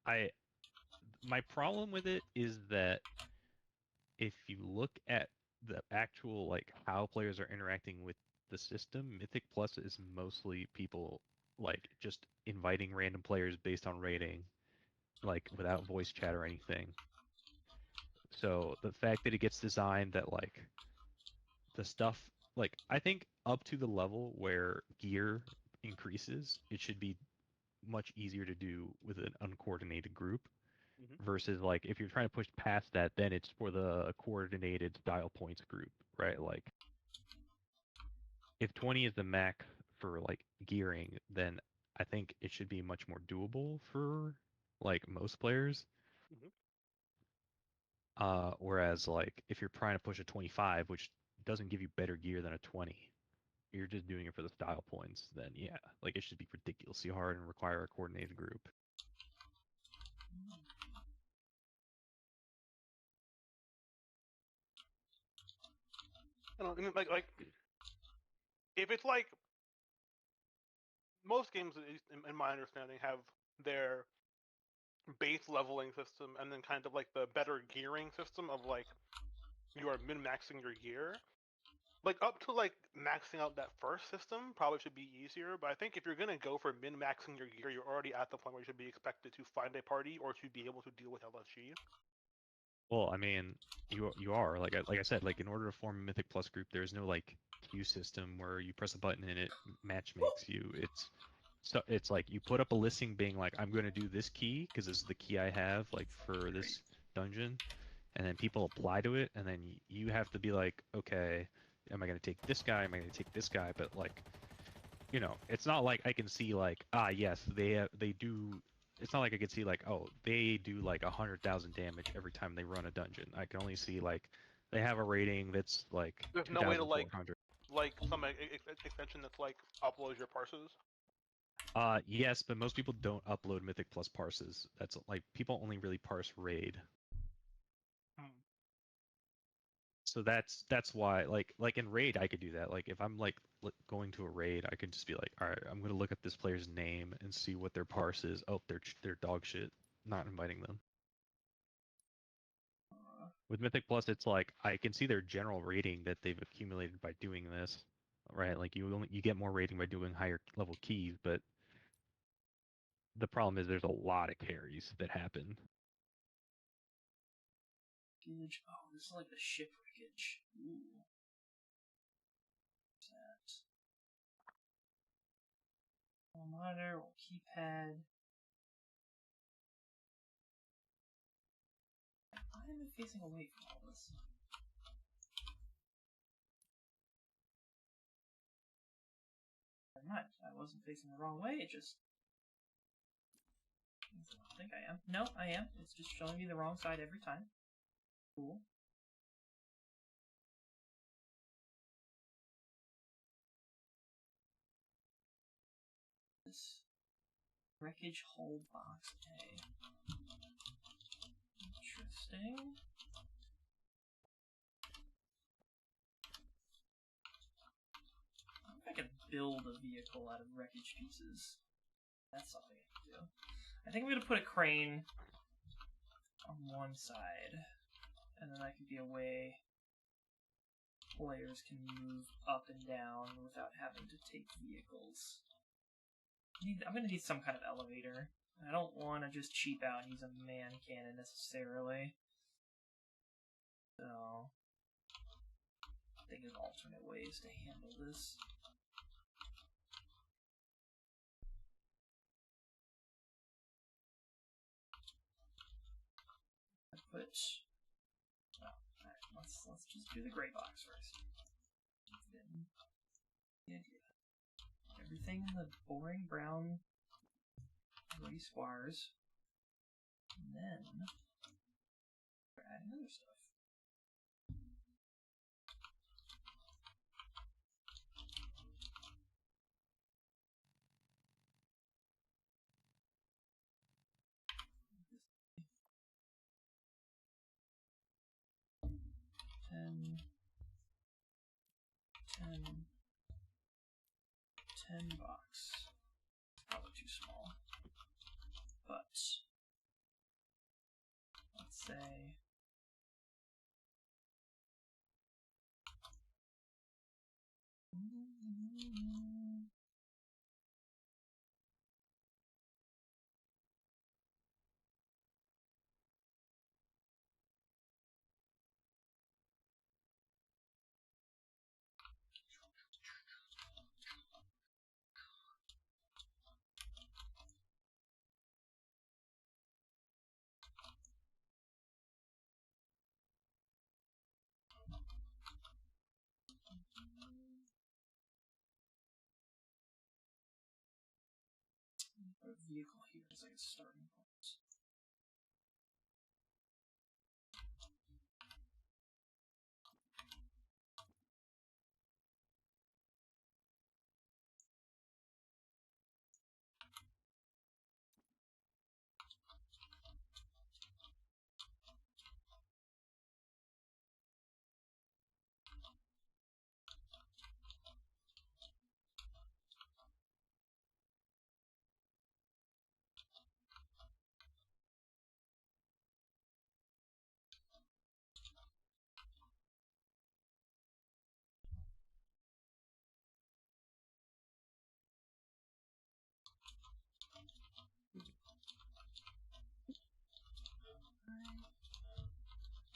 I my problem with it is that if you look at the actual like how players are interacting with the system, Mythic Plus is mostly people like just inviting random players based on rating, like without voice chat or anything. So the fact that it gets designed that like the stuff like I think up to the level where gear increases, it should be much easier to do with an uncoordinated group Mm-hmm. versus like if you're trying to push past that, then it's for the coordinated style points group, right? Like if 20 is the max for like gearing, then I think it should be much more doable for like most players. Mm-hmm. Whereas like if you're trying to push a 25, which doesn't give you better gear than a 20, you're just doing it for the style points, then yeah, like it should be ridiculously hard and require a coordinated group. I don't know, like if it's like most games, at least in my understanding, have their base leveling system and then kind of like the better gearing system of like you are min-maxing your gear. Like up to like maxing out that first system probably should be easier, but I think if you're gonna go for min-maxing your gear, you're already at the point where you should be expected to find a party or to be able to deal with LSG. Well, I mean, you are like I said, like in order to form a Mythic Plus group, there's no like queue system where you press a button and it match makes you. It's like you put up a listing being like I'm going to do this key because this is the key I have like for this dungeon, and then people apply to it, and then you have to be like, okay, am I going to take this guy? Am I going to take this guy? But like, you know, it's not like I can see like yes they do. It's not like I can see like, oh, they do like 100,000 damage every time they run a dungeon. I can only see like they have a rating that's like There's no way to 2,400. like some extension that's like uploads your parses. Yes, but most people don't upload Mythic Plus parses. That's like people only really parse raid. So that's why like in raid I could do that. Like if I'm like going to a raid, I could just be like, all right, I'm gonna look up this player's name and see what their parse is. Oh, they're dog shit. Not inviting them. With Mythic Plus, it's like I can see their general rating that they've accumulated by doing this, right? Like you get more rating by doing higher level keys, but the problem is there's a lot of carries that happen. Wreckage. Oh, this is like the ship wreckage. Ooh. What's that? Monitor or keypad. Why am I facing away from all this? Never mind. I wasn't facing the wrong way. It just. I think I am. No, I am. It's just showing me the wrong side every time. Cool. This wreckage hull box A. Interesting. I wonder if I could build a vehicle out of wreckage pieces. That's something I can do. I think I'm gonna put a crane on one side, and then that could be a way players can move up and down without having to take vehicles. I'm gonna need some kind of elevator. I don't want to just cheap out and use a man cannon necessarily. So, think of alternate ways to handle this. I put. Oh, alright, let's just do the gray box first. Then the idea. Everything in the boring brown gray squares. And then we're adding other stuff. Ten box. Probably too small. But let's say put a vehicle here as like a starting point.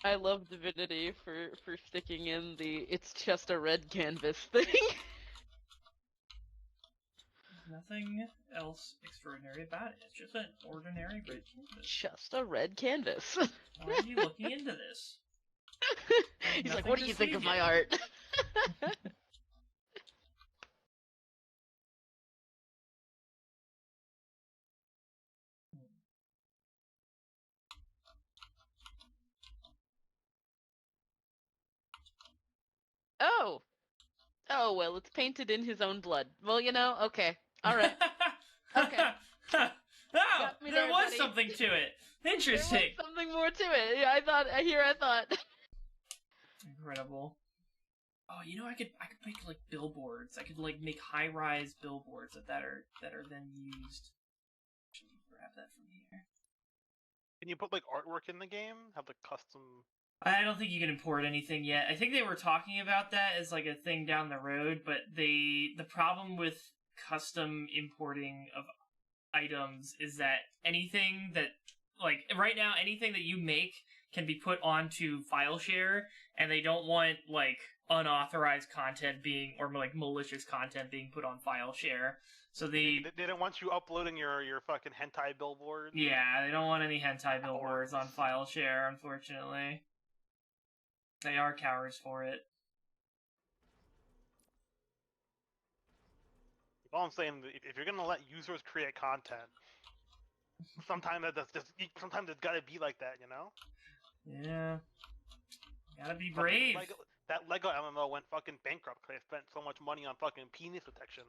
I love Divinity for sticking in the "it's just a red canvas" thing. Nothing else extraordinary about it. It's just an ordinary red canvas. Just a red canvas. Why are you looking into this? He's like, Nothing "What do to you think see of my here." art?" Oh. Oh, well, it's painted in his own blood. Well, okay. Alright. Okay. Oh, Got me there there, was buddy. something to it. There Interesting. was something more to it. Yeah, I thought. Incredible. Oh, I could make like billboards. I could like make high-rise billboards that are then used. Actually, grab that from here. Can you put like artwork in the game? Have the custom? I don't think you can import anything yet. I think they were talking about that as like a thing down the road, but the problem with custom importing of items is that anything that like right now anything that you make can be put onto file share, and they don't want like unauthorized content being or like malicious content being put on file share. So They don't want you uploading your fucking hentai billboard. yeah, they don't want any hentai billboards on file share, unfortunately. They are cowards for it. All I'm saying, if you're gonna let users create content, sometimes it's gotta be like that, Yeah. Gotta be brave. That Lego MMO went fucking bankrupt because they spent so much money on fucking penis detection.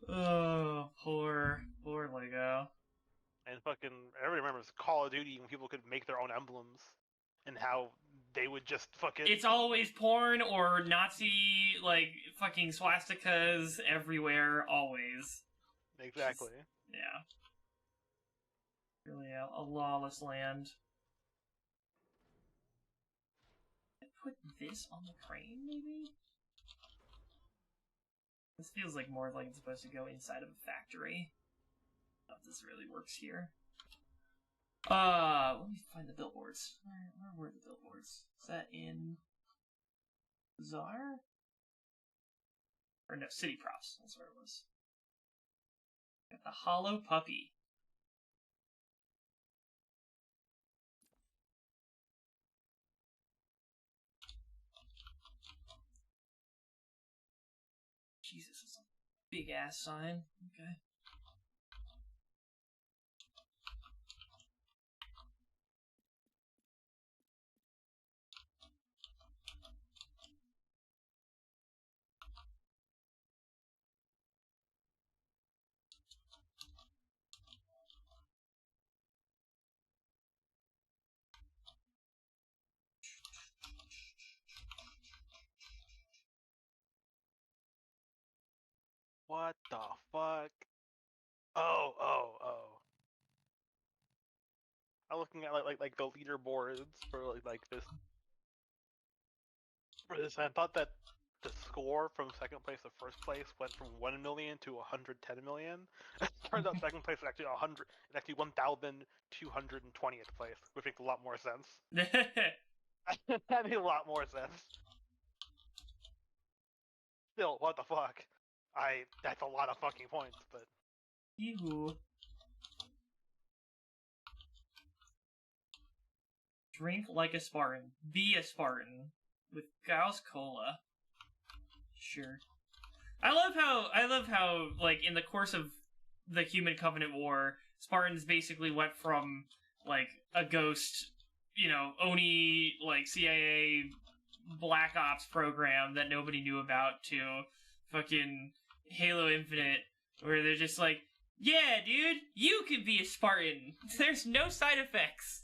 Oh, poor Lego. And fucking everybody remembers Call of Duty when people could make their own emblems, and how they would just fucking. It's always porn or Nazi like fucking swastikas everywhere, always. Exactly. Yeah. Really a lawless land. Put this on the crane, maybe? This feels like more like it's supposed to go inside of a factory. I don't know if this really works here. Let me find the billboards. Where were the billboards? Is that in Czar? Or no, City Props. That's where it was. Got the hollow puppy. Jesus, that's a big ass sign. Okay. What the fuck? Oh. I'm looking at like the leaderboards for like this. For this, I thought that the score from second place to first place went from 1 million to 110 million. Turns out second place was actually 100, and actually 1,220th place, which makes a lot more sense. That made a lot more sense. Still, what the fuck? That's a lot of fucking points, but. Yoo-hoo. Drink like a Spartan. Be a Spartan. With Gauss Cola. Sure. I love how, like, in the course of the Human Covenant War, Spartans basically went from, like, a ghost, Oni, like, CIA Black Ops program that nobody knew about to fucking Halo Infinite, where they're just like, yeah, dude, you can be a Spartan. There's no side effects.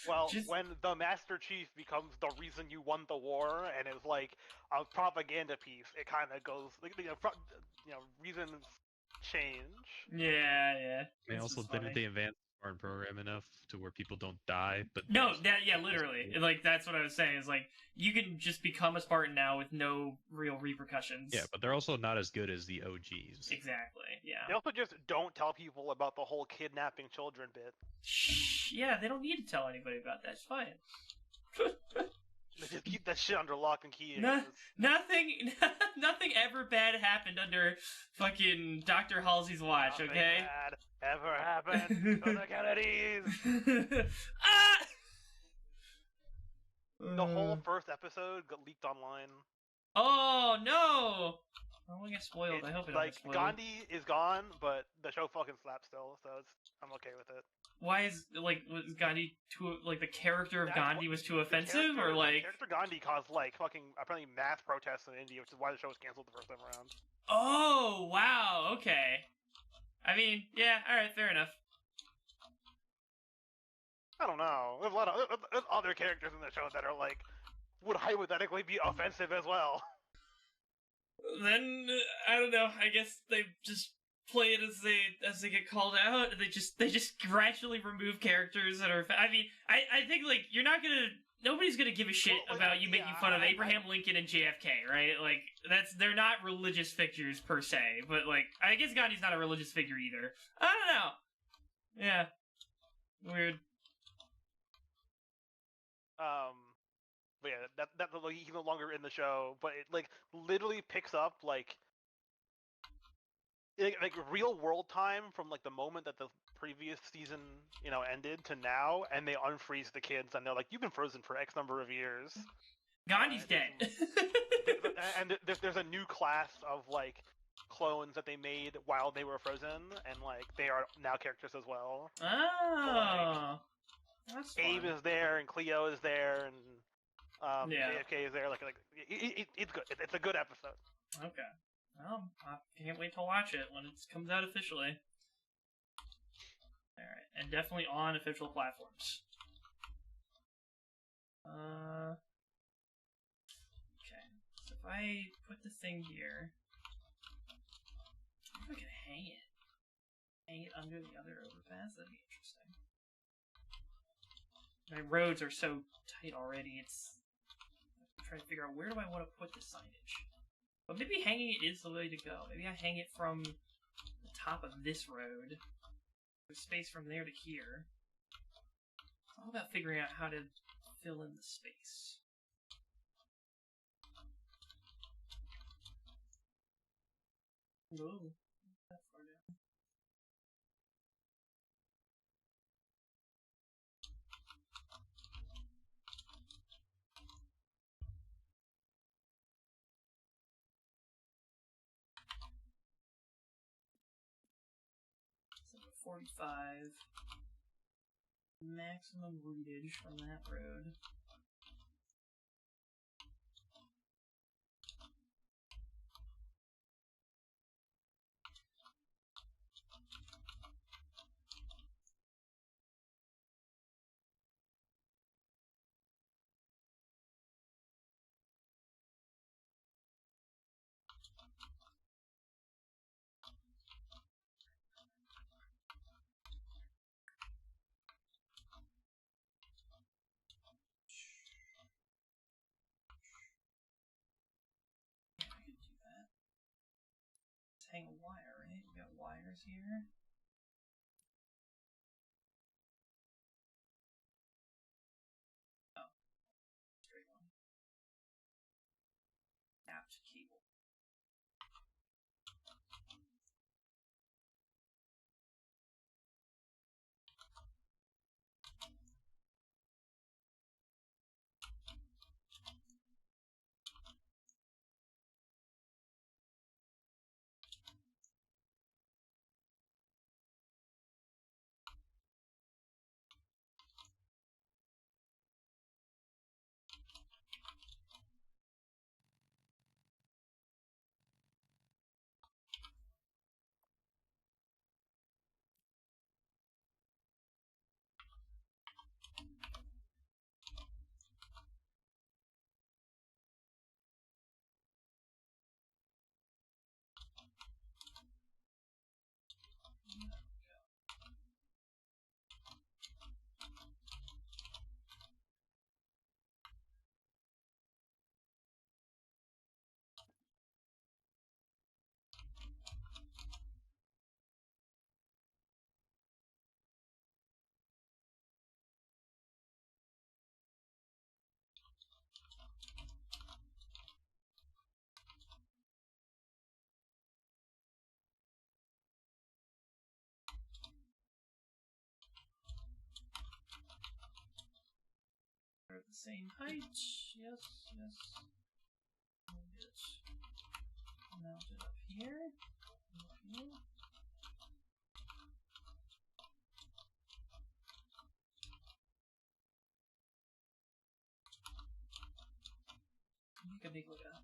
Well, when the Master Chief becomes the reason you won the war, and it's like a propaganda piece, it kind of goes reasons change. Yeah. And also, didn't they advance aren't programmed enough to where people don't die. But No, there's- that yeah, literally, like that's what I was saying. Is like you can just become a Spartan now with no real repercussions. yeah, but they're also not as good as the OGs. Exactly. Yeah. They also just don't tell people about the whole kidnapping children bit. Shh. Yeah, they don't need to tell anybody about that. It's fine. They just keep that shit under lock and key. No, nothing, nothing ever bad happened under fucking Dr. Halsey's watch. Nothing Okay. bad ever happened to the Kennedys. Ah! The whole first episode got leaked online. Oh no! I don't get spoiled. I hope it don't Like get spoiled. Gandhi is gone, but the show fucking slaps still, so I'm okay with it. Why is was Gandhi too like the character of That's Gandhi what- was too offensive The or like? character Gandhi caused like fucking apparently mass protests in India, which is why the show was canceled the first time around. Oh wow! Okay. I mean, yeah. All right. Fair enough. I don't know. There's a lot of there's other characters in the show that are like would hypothetically be offensive as well. Then I don't know. I guess they just play it as they get called out. They just gradually remove characters that are. I mean, I think like you're not gonna. Nobody's gonna give a shit Well, like, about you making yeah, fun of I- Abraham Lincoln and JFK, right? Like they're not religious figures per se, but like I guess Gandhi's not a religious figure either. I don't know. Yeah, weird. But yeah, that like, he's no longer in the show, but it like literally picks up like real world time from like the moment that the previous season ended to now, and they unfreeze the kids, and they're like, "You've been frozen for X number of years." Gandhi's dead. And there's a new class of like clones that they made while they were frozen, and like they are now characters as well. Oh, that's fun. Abe is there, and Cleo is there, and Yeah. JFK is there. It's good. It's a good episode. Okay. Well, I can't wait to watch it when it comes out officially. Alright, and definitely on official platforms. Okay, so if I put the thing here, I wonder if I can hang it. Hang it under the other overpass? That'd be interesting. My roads are so tight already, I'm trying to figure out where do I want to put the signage. But maybe hanging it is the way to go. Maybe I hang it from the top of this road. There's space from there to here. It's all about figuring out how to fill in the space. Ooh, that far down. So 45 maximum routage from that road. Yeah, I could do that. Let's hang a wire, right? We got wires here. Oh, straight one. Apt cable. the same height. Yes, yes. Get it mounted up here. Up here. You could make like a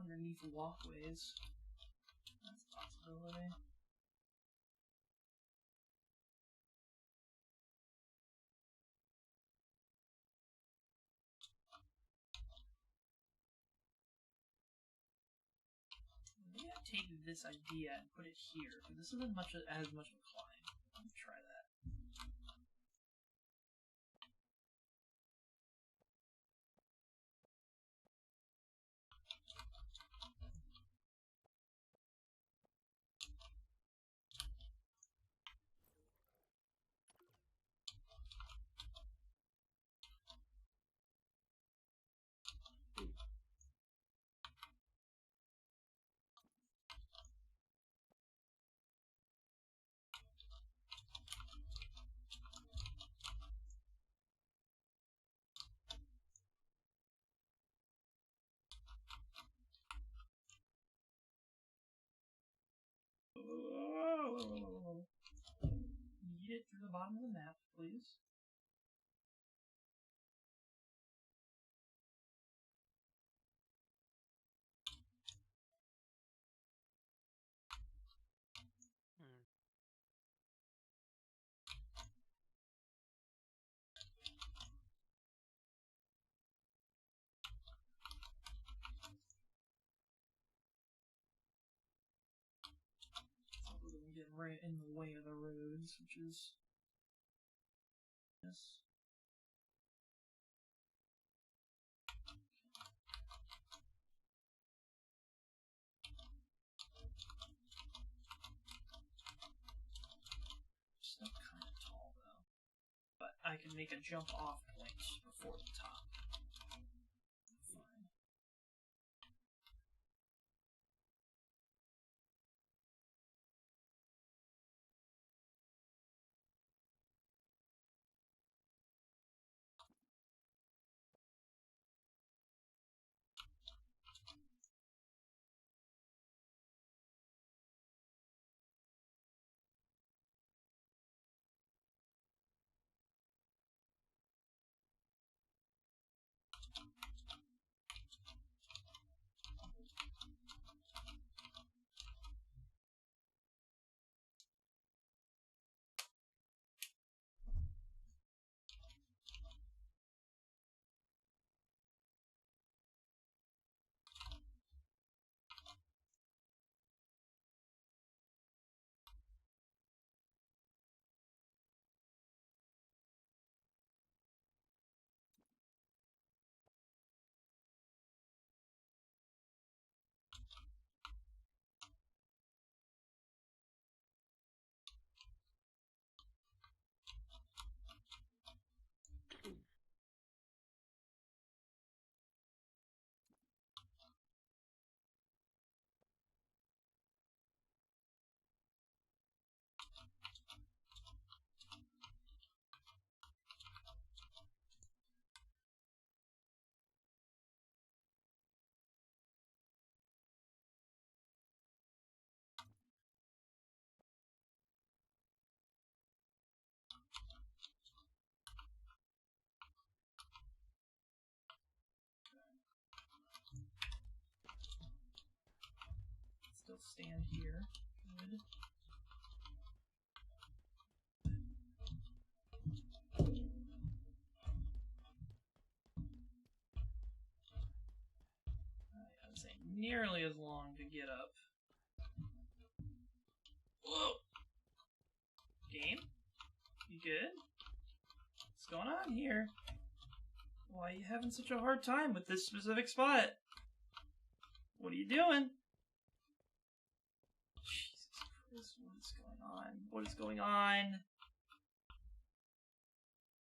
underneath walkways. That's a possibility. Maybe I take this idea and put it here, but this isn't as much of a climb. Let me try that. Eat it through the bottom of the map, please. Get right in the way of the roads, which is yes. Still kind of tall though, but I can make a jump off point before the top. Fine. Still stand here. Good. I would say nearly as long to get up. Whoa! Game? You good? What's going on here? Why are you having such a hard time with this specific spot? What are you doing? Jesus Christ, what is going on? What is going on?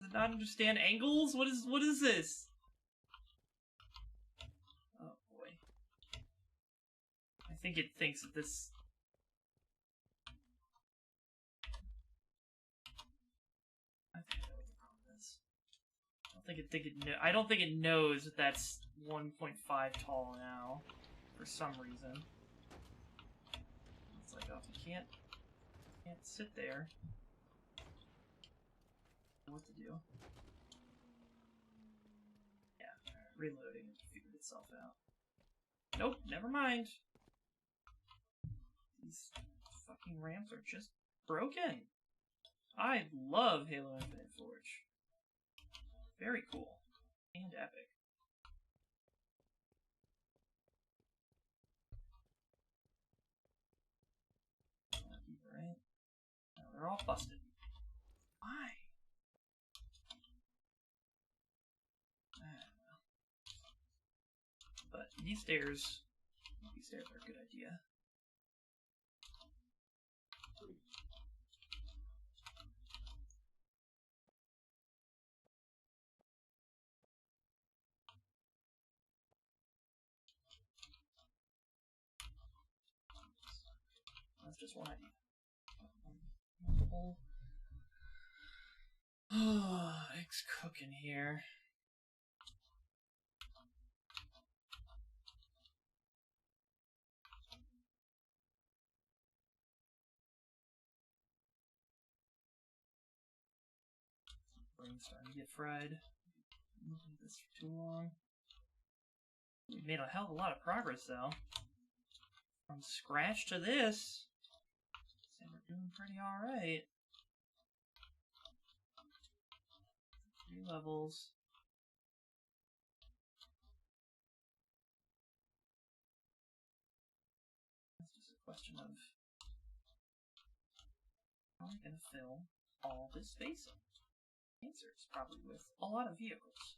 Does it not understand angles? What is this? Oh boy. I think it thinks that this... I think I know what the problem is. I don't I don't think it knows that that's 1.5 tall now, for some reason. It's like, oh, you can't sit there. What to do? Yeah, reloading and figured itself out. Nope, never mind. These fucking ramps are just broken. I love Halo Infinite Forge. Very cool. And epic. Right? No, they're all busted. Why? I don't know. But these stairs are a good idea. That's just one idea. Multiple. Eggs cooking here. Brain's starting to get fried. Looking at this for too long. We made a hell of a lot of progress, though. From scratch to this. So we're doing pretty alright. 3 levels. It's just a question of how am I going to fill all this space up? The answer is probably with a lot of vehicles.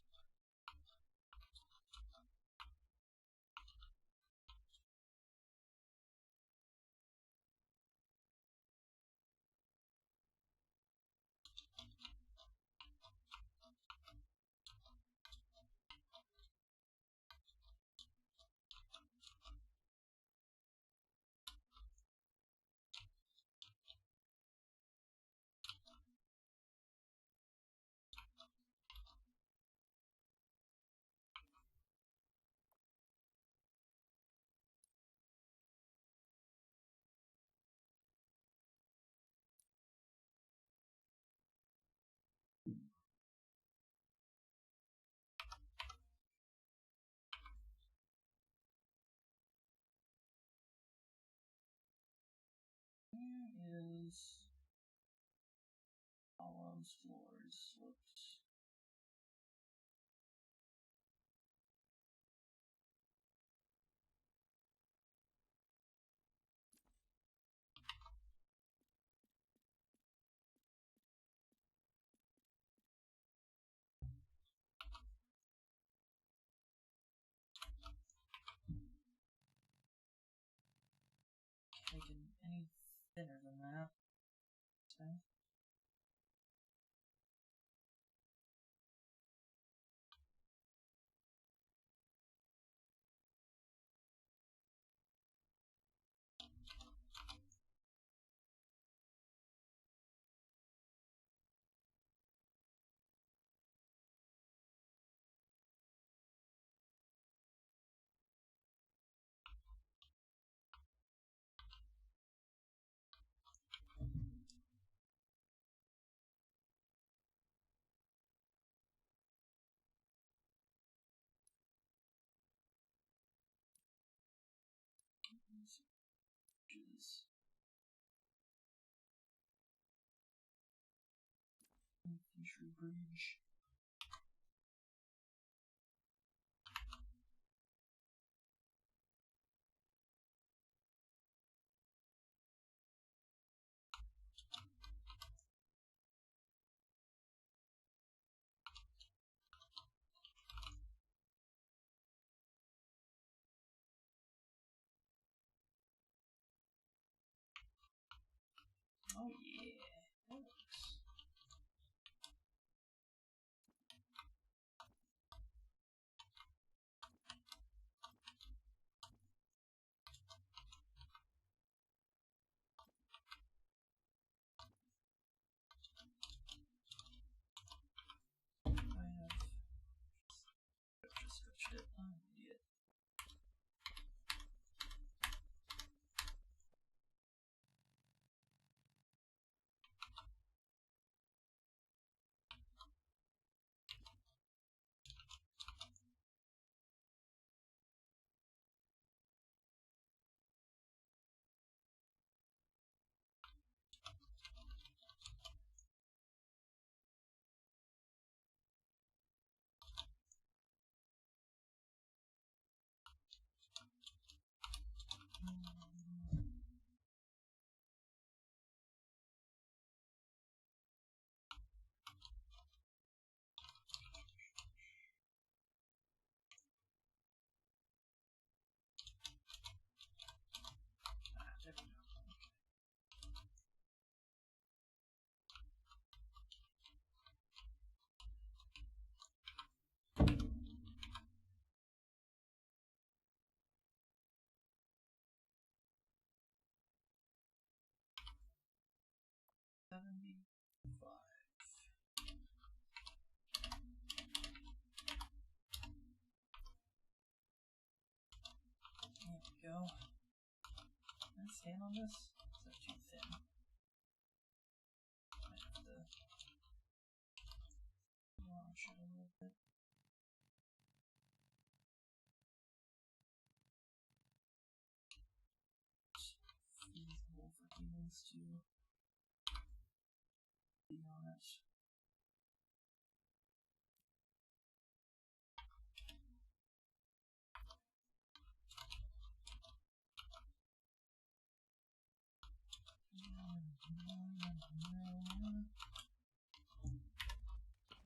Where is columns, floors, slopes? Can't make it any thinner than that. So. Is infantry bridge. Oh yeah, that works. I have 75. There we go. Can I stand on this? Is that too thin? I might have to launch it a little bit. Feasible for humans to be on it.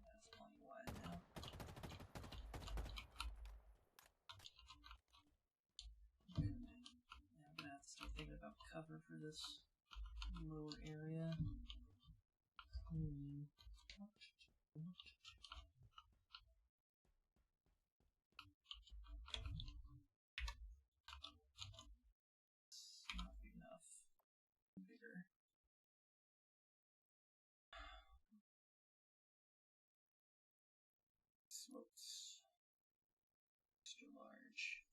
That's plenty wide now. Okay. Now I'm gonna have to start thinking about cover for this lower area. It's not big enough. Bigger. Slopes. Extra large.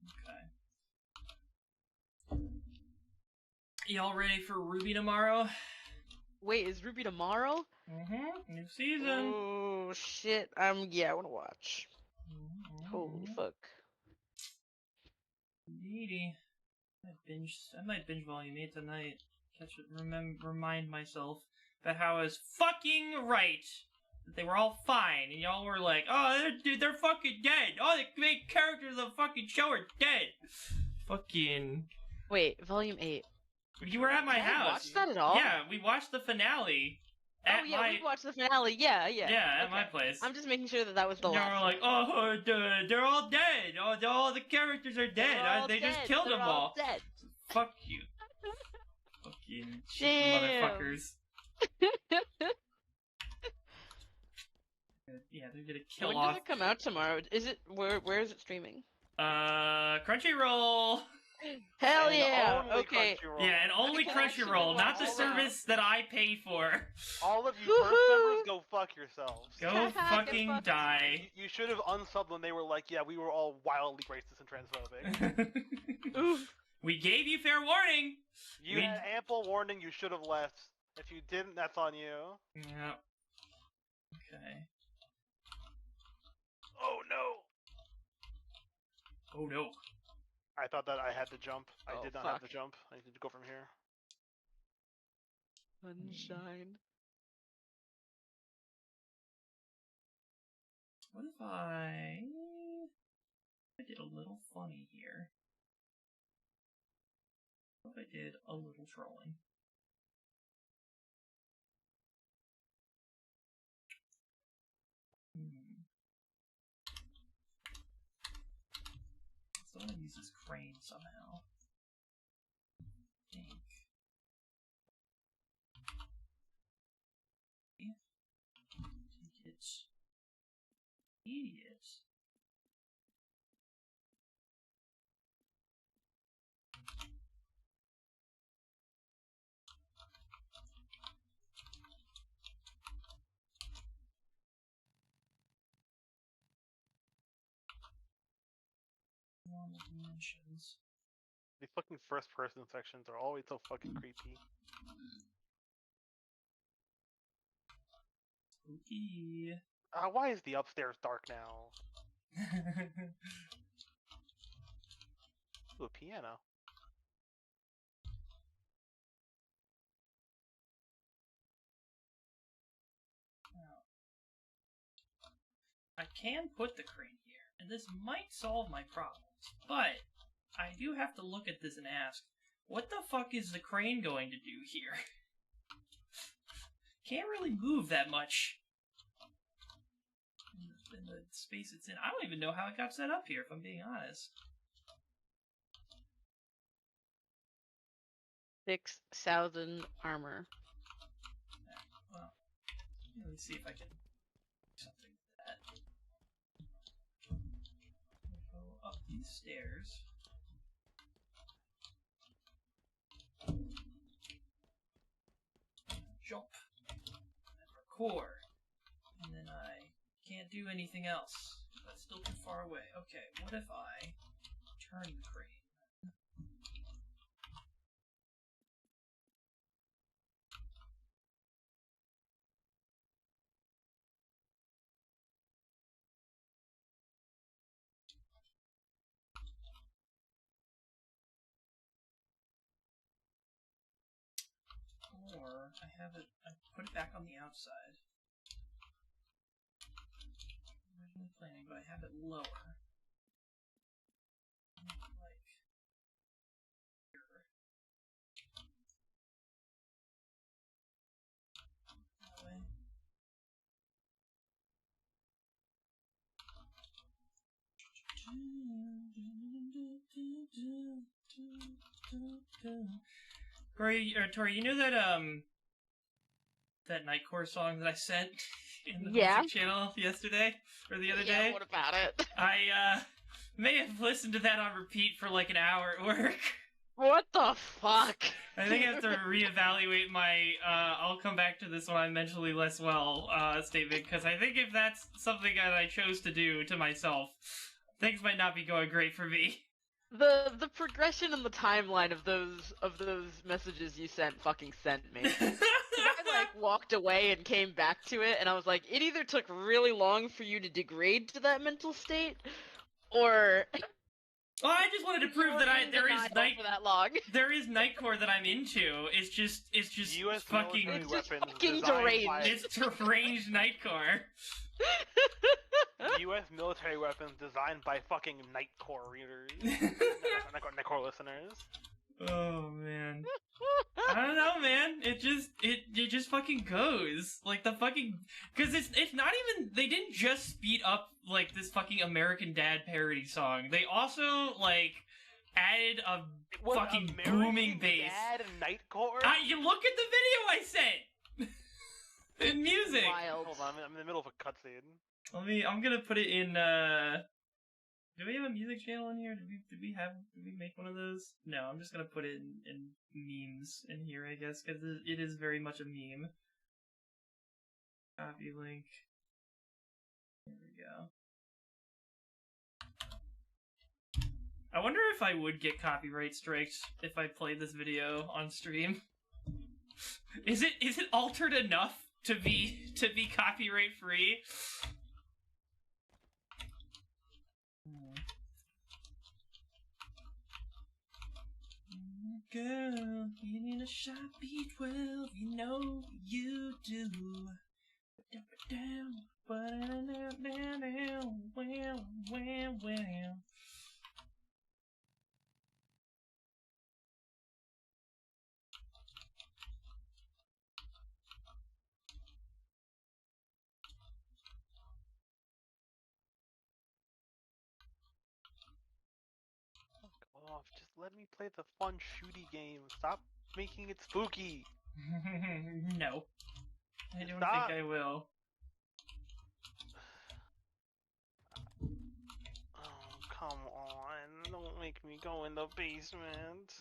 Okay. Y'all ready for Ruby tomorrow? Wait, is Ruby tomorrow? New season. Oh shit! Yeah, I wanna watch. Holy fuck! Indeedy. I might binge Volume 8 tonight. Remind myself that how I was fucking right. That they were all fine, and y'all were like, oh, dude, they're fucking dead. All the main characters of the fucking show are dead. Fucking. Wait, Volume 8. You were at my Did I house. watch that at all? Yeah, we watched the finale. Oh yeah, we watched the finale. Yeah. Yeah, at Okay. my place. I'm just making sure that was the last. Y'all were like, oh, they're all dead. Oh, all the characters are dead. They just killed them all. Dead. Fuck you. Fucking Damn. motherfuckers. Yeah, they're gonna kill When off. does it come out tomorrow? Is it where is it streaming? Crunchyroll. Hell And yeah! only Okay. Crunchyroll. Yeah, and only can actually Crunchyroll, not watch the all service that I pay for. All of you first members, go fuck yourselves. Go Get fucking fucked. die. You should have unsubbed when they were like, yeah, we were all wildly racist and transphobic. Oof. We gave you fair warning. You had ample warning, you should have left. If you didn't, that's on you. Yeah. Okay. Oh no! Oh no. I thought that I had the jump. I Oh, did not have fuck. the jump. I need to go from here. Sunshine. What if I did a little funny here? What if I did a little trolling? So I'm gonna use this crane somehow. Think. Take it. Idiot. Normal dimensions. These fucking first-person sections are always so fucking creepy. Spooky. Why is the upstairs dark now? Ooh, a piano. I can put the crane here, and this might solve my problems, but I do have to look at this and ask, what the fuck is the crane going to do here? Can't really move that much in the space it's in. I don't even know how it got set up here, if I'm being honest. 6,000 armor. Well, let me see if I can do something with that. Go up these stairs. Jump. And record. And then I can't do anything else. That's still too far away. Okay, what if I turn the crane? Or I put it back on the outside. Originally planning, but I have it lower. Like here. That way. Tori, you know that that Nightcore song that I sent in the music channel yesterday or the other day? What about it? I may have listened to that on repeat for like an hour at work. What the fuck? I think I have to reevaluate my I'll come back to this when I'm mentally less well statement, because I think if that's something that I chose to do to myself, things might not be going great for me. The progression and the timeline of those messages you fucking sent me. I walked away and came back to it, and I was like, it either took really long for you to degrade to that mental state, or well, I just wanted to prove that there is Nightcore that I'm into. It's just US fucking deranged. It's deranged Nightcore. U.S. military weapons designed by fucking Nightcore readers, Nightcore listeners. Oh man, I don't know, man. It just fucking goes like the fucking, because it's not even, they didn't just speed up like this fucking American Dad parody song. They also like added a fucking American booming bass. Dad and Nightcore. You look at the video I sent in music. Wild. Hold on, I'm in the middle of a cutscene. I'm gonna put it in, do we have a music channel in here? Did we make one of those? No, I'm just gonna put it in memes in here, I guess, because it is very much a meme. Copy link. There we go. I wonder if I would get copyright strikes if I played this video on stream. Is it altered enough to be copyright free? Girl, you need a shot B12, you know you do. Off. Just let me play the fun shooty game. Stop making it spooky. No. I don't Stop. think I will. Oh, come on. Don't make me go in the basement.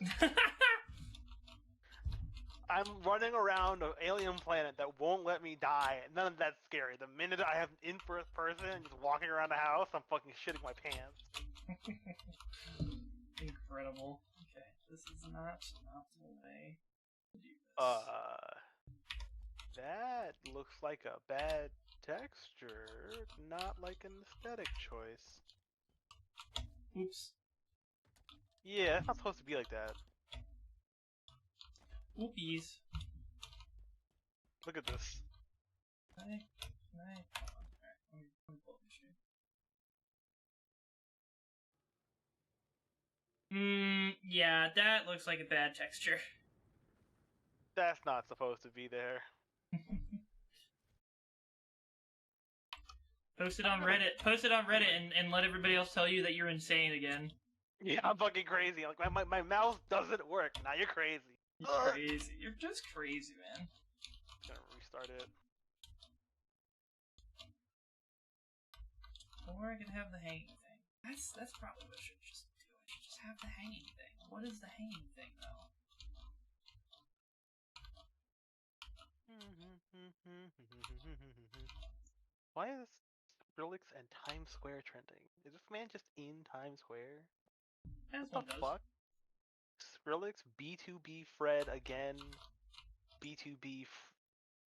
I'm running around an alien planet that won't let me die. None of that's scary. The minute I have an in-first person just walking around the house, I'm fucking shitting my pants. Incredible. Okay, this is not an optimal way to do this. That looks like a bad texture, not like an aesthetic choice. Oops. Yeah, it's not supposed to be like that. Oopies. Look at this. Right. Alright, let me pull up the stream. Yeah, that looks like a bad texture. That's not supposed to be there. Post it on Reddit. Post it on Reddit and let everybody else tell you that you're insane again. Yeah, I'm fucking crazy. Like my mouse doesn't work. Now you're crazy. You're crazy. You're just crazy, man. I'm gonna restart it. Or I could have the hanging thing. That's probably what I should just do. I should just have the hanging thing. What is the hanging thing, though? Why is Skrillex and Times Square trending? Is this man just in Times Square? As What the fuck? Skrillex, B2B Fred again, B2B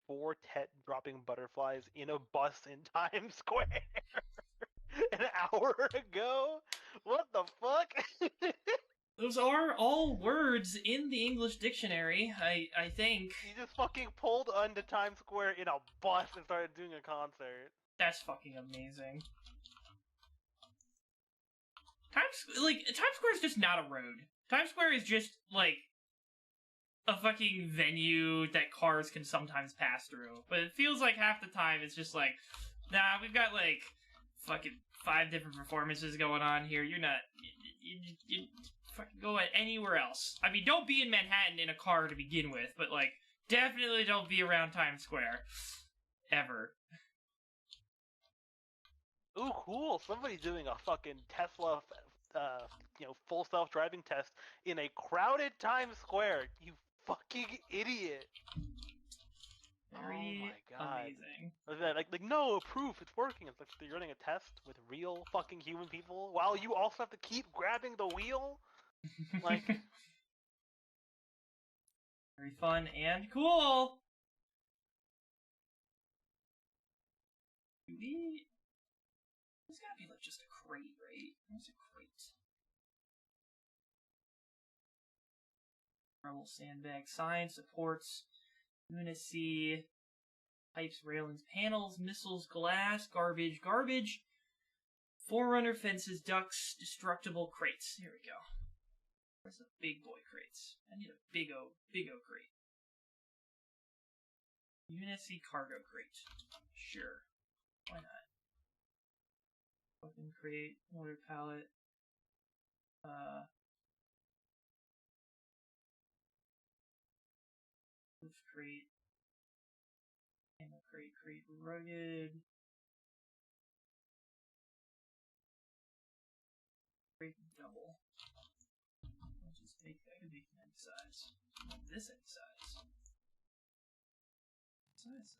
4 dropping butterflies in a bus in Times Square an hour ago? What the fuck? Those are all words in the English dictionary, I think. He just fucking pulled onto Times Square in a bus and started doing a concert. That's fucking amazing. Times Square is just not a road. Times Square is just, like, a fucking venue that cars can sometimes pass through. But it feels like half the time it's just like, nah, we've got, like, fucking 5 different performances going on here. You're not... You fucking go anywhere else. I mean, don't be in Manhattan in a car to begin with, but, like, definitely don't be around Times Square. Ever. Ooh, cool. Somebody's doing a fucking Tesla, full self-driving test in a crowded Times Square. You fucking idiot. Very oh my god. amazing. Like, no, proof, it's working. It's like you're running a test with real fucking human people while you also have to keep grabbing the wheel? Like... Very fun and cool! There's gotta be, like, just a crate, right? There's a crate. Marble sandbag sign supports Unicy, pipes, railings, panels, missiles, glass, garbage, Forerunner fences, ducts, destructible crates. Here we go. Where's the big boy crates? I need a big O crate. Unicy cargo crate. Sure. Why not? Weapon crate, water pallet. Roof crate. Ammo crate, rugged. Crate double. I'll just make, I can make any size. This any size. Size.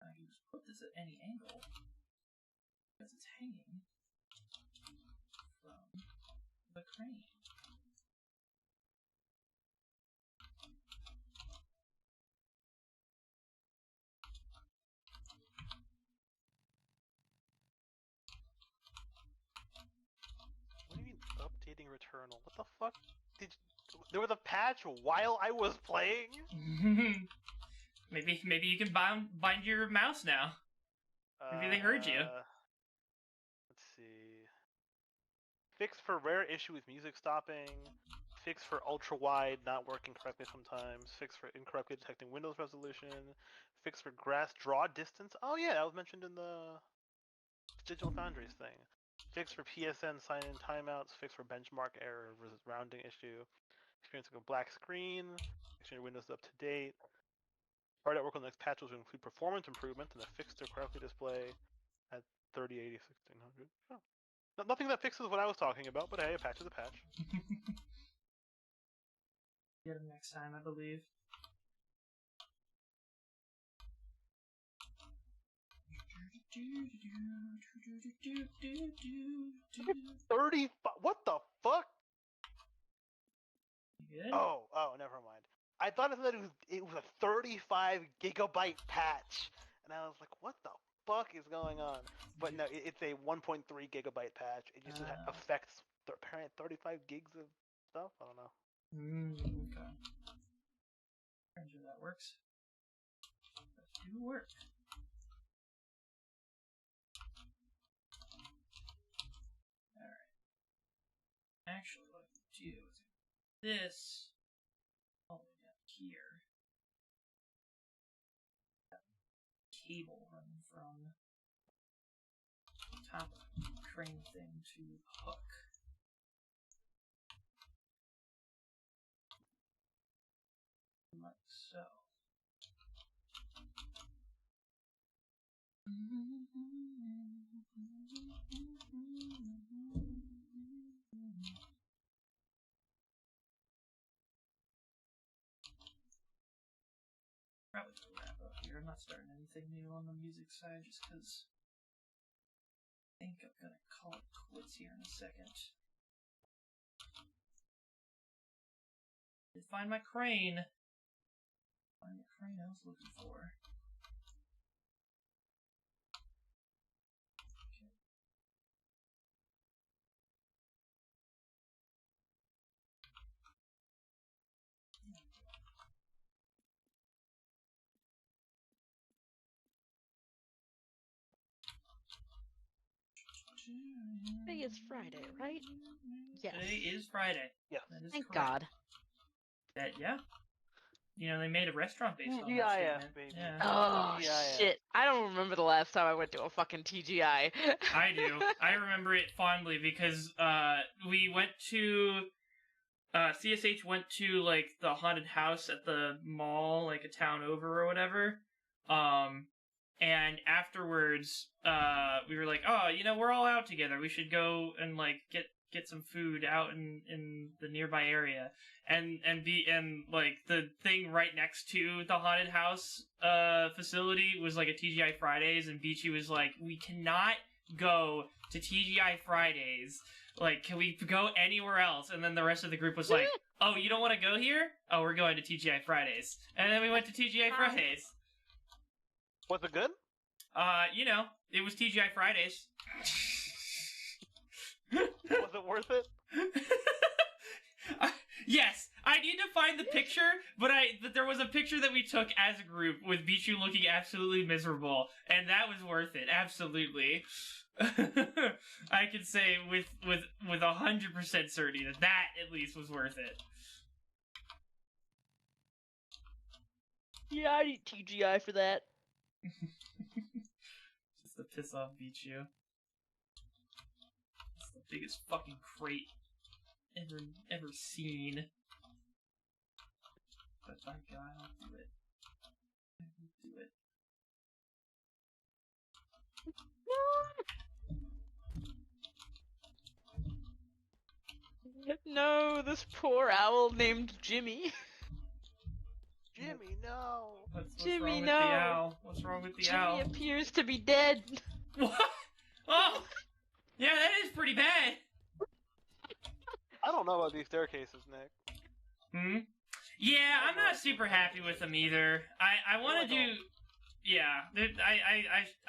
I can just put this at any angle because it's hanging from the crane. What do you mean updating Returnal? What the fuck? There was a patch while I was playing? Maybe you can bind your mouse now. Maybe they heard you. Let's see. Fix for rare issue with music stopping. Fix for ultra wide not working correctly sometimes. Fix for incorrectly detecting Windows resolution. Fix for grass draw distance. Oh yeah, that was mentioned in the Digital Foundries thing. Fix for PSN sign-in timeouts. Fix for benchmark error versus rounding issue. Experiencing a black screen. Make sure your Windows is up to date. Part at work on the next patch will include performance improvements and a fix to correctly display at 3080 1600. Oh. Nothing that fixes what I was talking about, but hey, a patch is a patch. Get him next time, I believe. What the fuck? You good? Oh, never mind. I thought it said it was a 35 gigabyte patch, and I was like, what the fuck is going on? But no, it's a 1.3 gigabyte patch. It just affects apparently 35 gigs of stuff. I don't know. Okay. I'm sure that works. That do work. Alright. Actually, what I can do is this all the way down here. Cable running from the top of the crane thing to the hook. Like so. Probably gonna wrap up here. I'm not starting anything new on the music side just because I think I'm gonna call it quits here in a second. Did find my crane. Find the crane I was looking for. Today is Friday, right? Yes. Today is Friday. Yeah. That is Thank correct. God. That, yeah. You know, they made a restaurant based on that TGIF, statement. baby. Yeah. Oh, TGIF. shit. I don't remember the last time I went to a fucking TGI. I do. I remember it fondly because we went to CSH went to like the haunted house at the mall, like a town over or whatever. And afterwards, we were like, oh, you know, we're all out together. We should go and like get some food out in the nearby area. And like the thing right next to the haunted house facility was like a TGI Fridays, and Beachy was like, we cannot go to TGI Fridays. Like, can we go anywhere else? And then the rest of the group was like, oh, you don't want to go here? Oh, we're going to TGI Fridays. And then we went to TGI Fridays. Was it good? You know, it was TGI Fridays. Was it worth it? Yes, I need to find the picture, but there was a picture that we took as a group with Bichu looking absolutely miserable, and that was worth it, absolutely. I can say with 100% certainty that at least was worth it. Yeah, I'd eat TGI for that. Just to piss off Bichu. It's the biggest fucking crate ever seen. But by God, I'll do it. I will do it. No, this poor owl named Jimmy. Jimmy, no. What's Jimmy, wrong with no. the owl? What's wrong with the owl? Jimmy appears to be dead. What? Oh! Yeah, that is pretty bad! I don't know about these staircases, Nick. Hmm? Yeah, I'm not super happy with them either. I want to do... Yeah,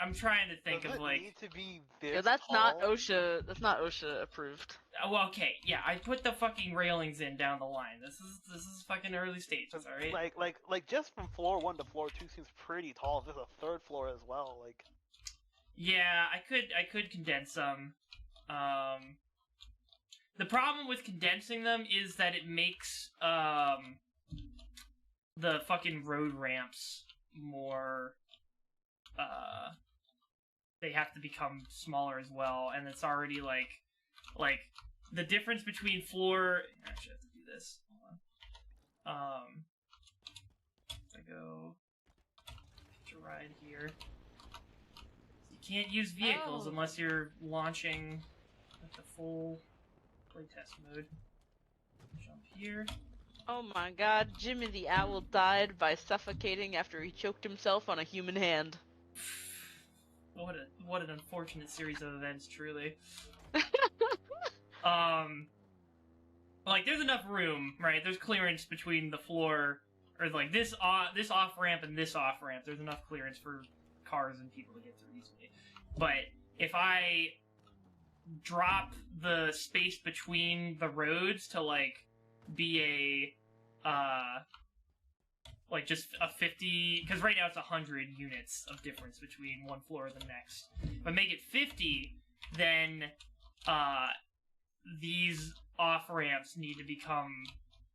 I'm trying to think Does of, it like... need to be this Yeah, that's tall? not OSHA. That's not OSHA approved. Well, okay, yeah, I put the fucking railings in down the line. This is fucking early stages, alright? Like just from floor 1 to floor 2 seems pretty tall. There's a third floor as well. Like, Yeah, I could condense them. The problem with condensing them is that it makes the fucking road ramps more they have to become smaller as well, and it's already like the difference between floor. Actually, I have to do this. Hold on. If I go to ride here, you can't use vehicles unless you're launching at the full playtest mode. Jump here. Oh my god, Jimmy the Owl died by suffocating after he choked himself on a human hand. What an unfortunate series of events, truly. Like, there's enough room, right? There's clearance between the floor, or like this off-ramp and this off-ramp. There's enough clearance for cars and people to get through easily. But if I drop the space between the roads to, like, be like just a 50, because right now it's 100 units of difference between one floor and the next. If I make it 50, then these off-ramps need to become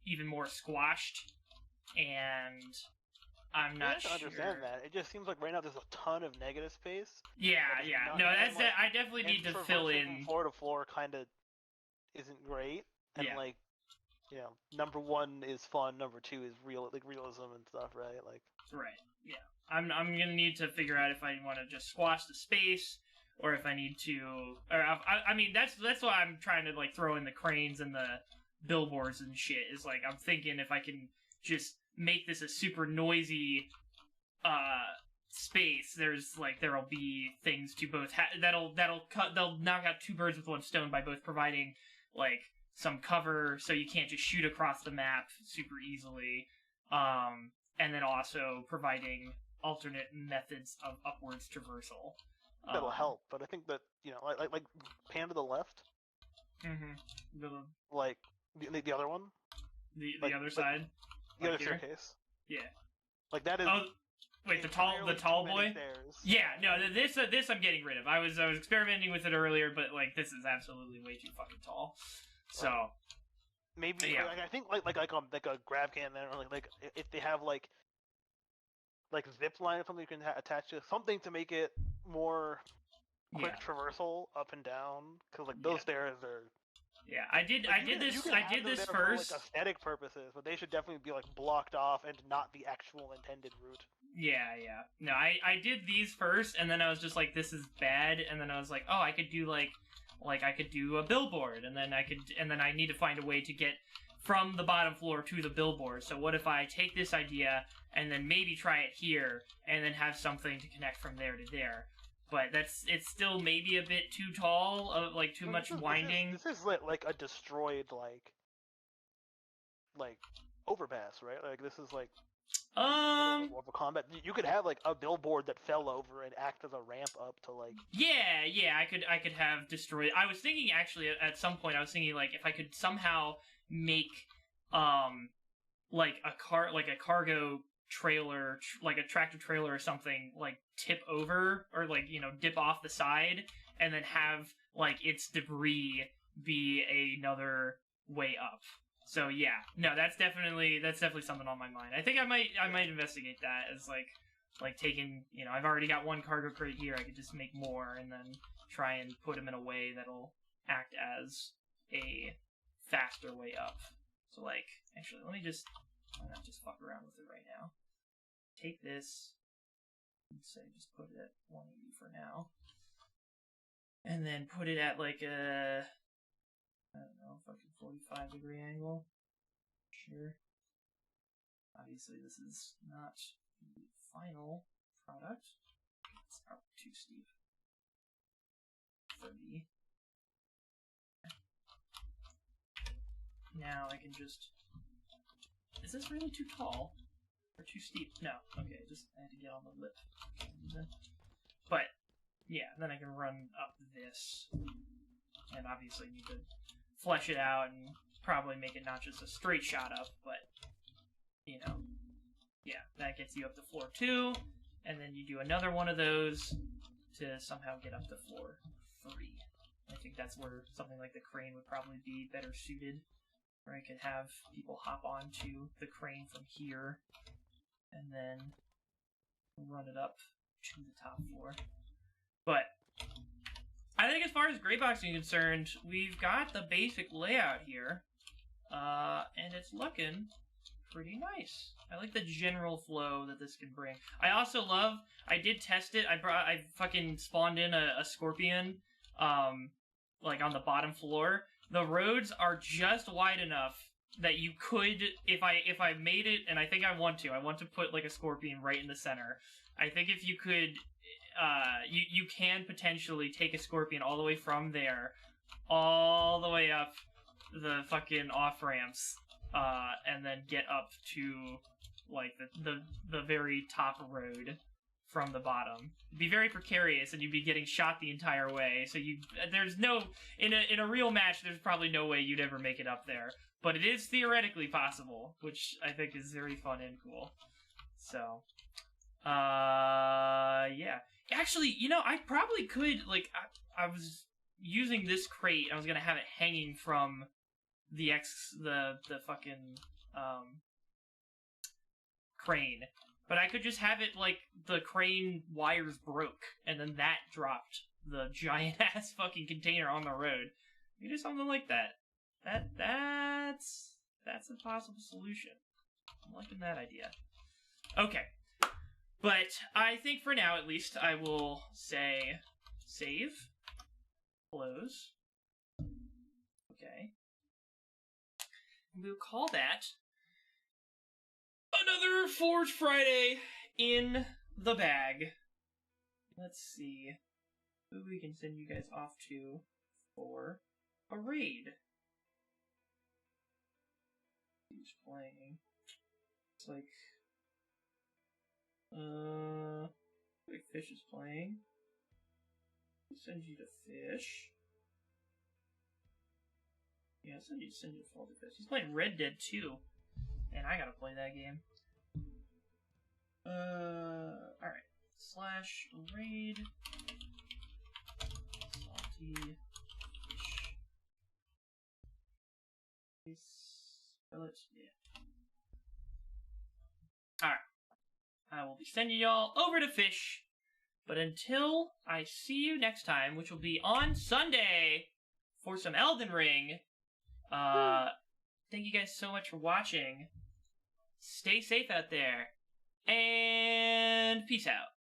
even more squashed, and I'm not sure. I understand that. It just seems like right now there's a ton of negative space. Yeah, yeah. No, that's like, I definitely need to fill in. Floor to floor kind of isn't great, and Yeah. like, you know, number one is fun, number two is realism and stuff, right? Like, Right. Yeah. I'm gonna need to figure out if I want to just squash the space, or if I need to, or I mean that's why I'm trying to like throw in the cranes and the billboards and shit. Is like I'm thinking if I can just make this a super noisy space, there'll be things to both they'll knock out two birds with one stone by both providing like some cover so you can't just shoot across the map super easily, and then also providing alternate methods of upwards traversal. that'll help, but I think that, you know, like pan to the left, like the other one, the other side, the like other here? staircase, Yeah. like that is. Oh, wait, the tall too many boy. stairs. Yeah, no, this I'm getting rid of. I was experimenting with it earlier, but like this is absolutely way too fucking tall. So maybe yeah. like, I think like a grab can there, or like if they have like zip line or something you can attach to something to make it more quick traversal up and down, because like those stairs are. Yeah, I did this For, first. like, aesthetic purposes, but they should definitely be like blocked off and not the actual intended route. Yeah. No, I did these first, and then I was just like, this is bad, and then I was like, oh, I could do like I could do a billboard, and then I need to find a way to get from the bottom floor to the billboard. So what if I take this idea and then maybe try it here, and then have something to connect from there to there? But it's still maybe a bit too tall, like too much winding. This is like a destroyed like overpass, right? Like this is like more of a combat. You could have like a billboard that fell over and act as a ramp up to like. Yeah, I could have destroyed. I was thinking actually at some point I was thinking like if I could somehow make like a cargo trailer, like a tractor trailer or something, like tip over or like, you know, dip off the side, and then have like its debris be another way up. So yeah, no, that's definitely something on my mind. I think I might investigate that as like taking, you know, I've already got one cargo crate here. I could just make more and then try and put them in a way that'll act as a faster way up. So like, actually, why not just fuck around with it right now? Take this, and say just put it at 180 for now, and then put it at like a, I don't know, fucking 45-degree angle. Sure. Obviously, this is not the final product. It's probably too steep. 30. Now I can just. Is this really too tall? Or too steep? No. Okay, I had to get on the lip. But, yeah, then I can run up this. And obviously need to flesh it out and probably make it not just a straight shot up, but, you know, yeah, that gets you up to floor 2, and then you do another one of those to somehow get up to floor 3. I think that's where something like the crane would probably be better suited, where I could have people hop onto the crane from here, and then run it up to the top floor. But I think as far as gray boxing is concerned, we've got the basic layout here, and it's looking pretty nice. I like the general flow that this can bring. I also love, I did test it, I fucking spawned in a scorpion, like on the bottom floor. The roads are just wide enough that you could, if I made it, and I think I want to put like a scorpion right in the center. I think if you could, you can potentially take a scorpion all the way from there, all the way up the fucking off ramps, and then get up to like the very top road from the bottom. It'd be very precarious, and you'd be getting shot the entire way. So there's no in a real match. There's probably no way you'd ever make it up there, but it is theoretically possible, which I think is very fun and cool. So, yeah. Actually, I probably could, like, I was using this crate. I was gonna have it hanging from the fucking crane. But I could just have it, like, the crane wires broke, and then that dropped the giant-ass fucking container on the road. You do something like that. That's a possible solution. I'm liking that idea. Okay. But I think for now, at least, I will say save, close. Okay. And we'll call that another Forge Friday in the bag. Let's see who we can send you guys off to for a raid. Who's playing? It's like, Fish is playing. I'll send you to Fish. Yeah, I'll send you to Faulty Fish. He's playing Red Dead 2. And I gotta play that game. Alright. /raid. Salty fish. Spell it. Yeah. Alright. I will be sending y'all over to Fish. But until I see you next time, which will be on Sunday for some Elden Ring, thank you guys so much for watching. Stay safe out there. And peace out.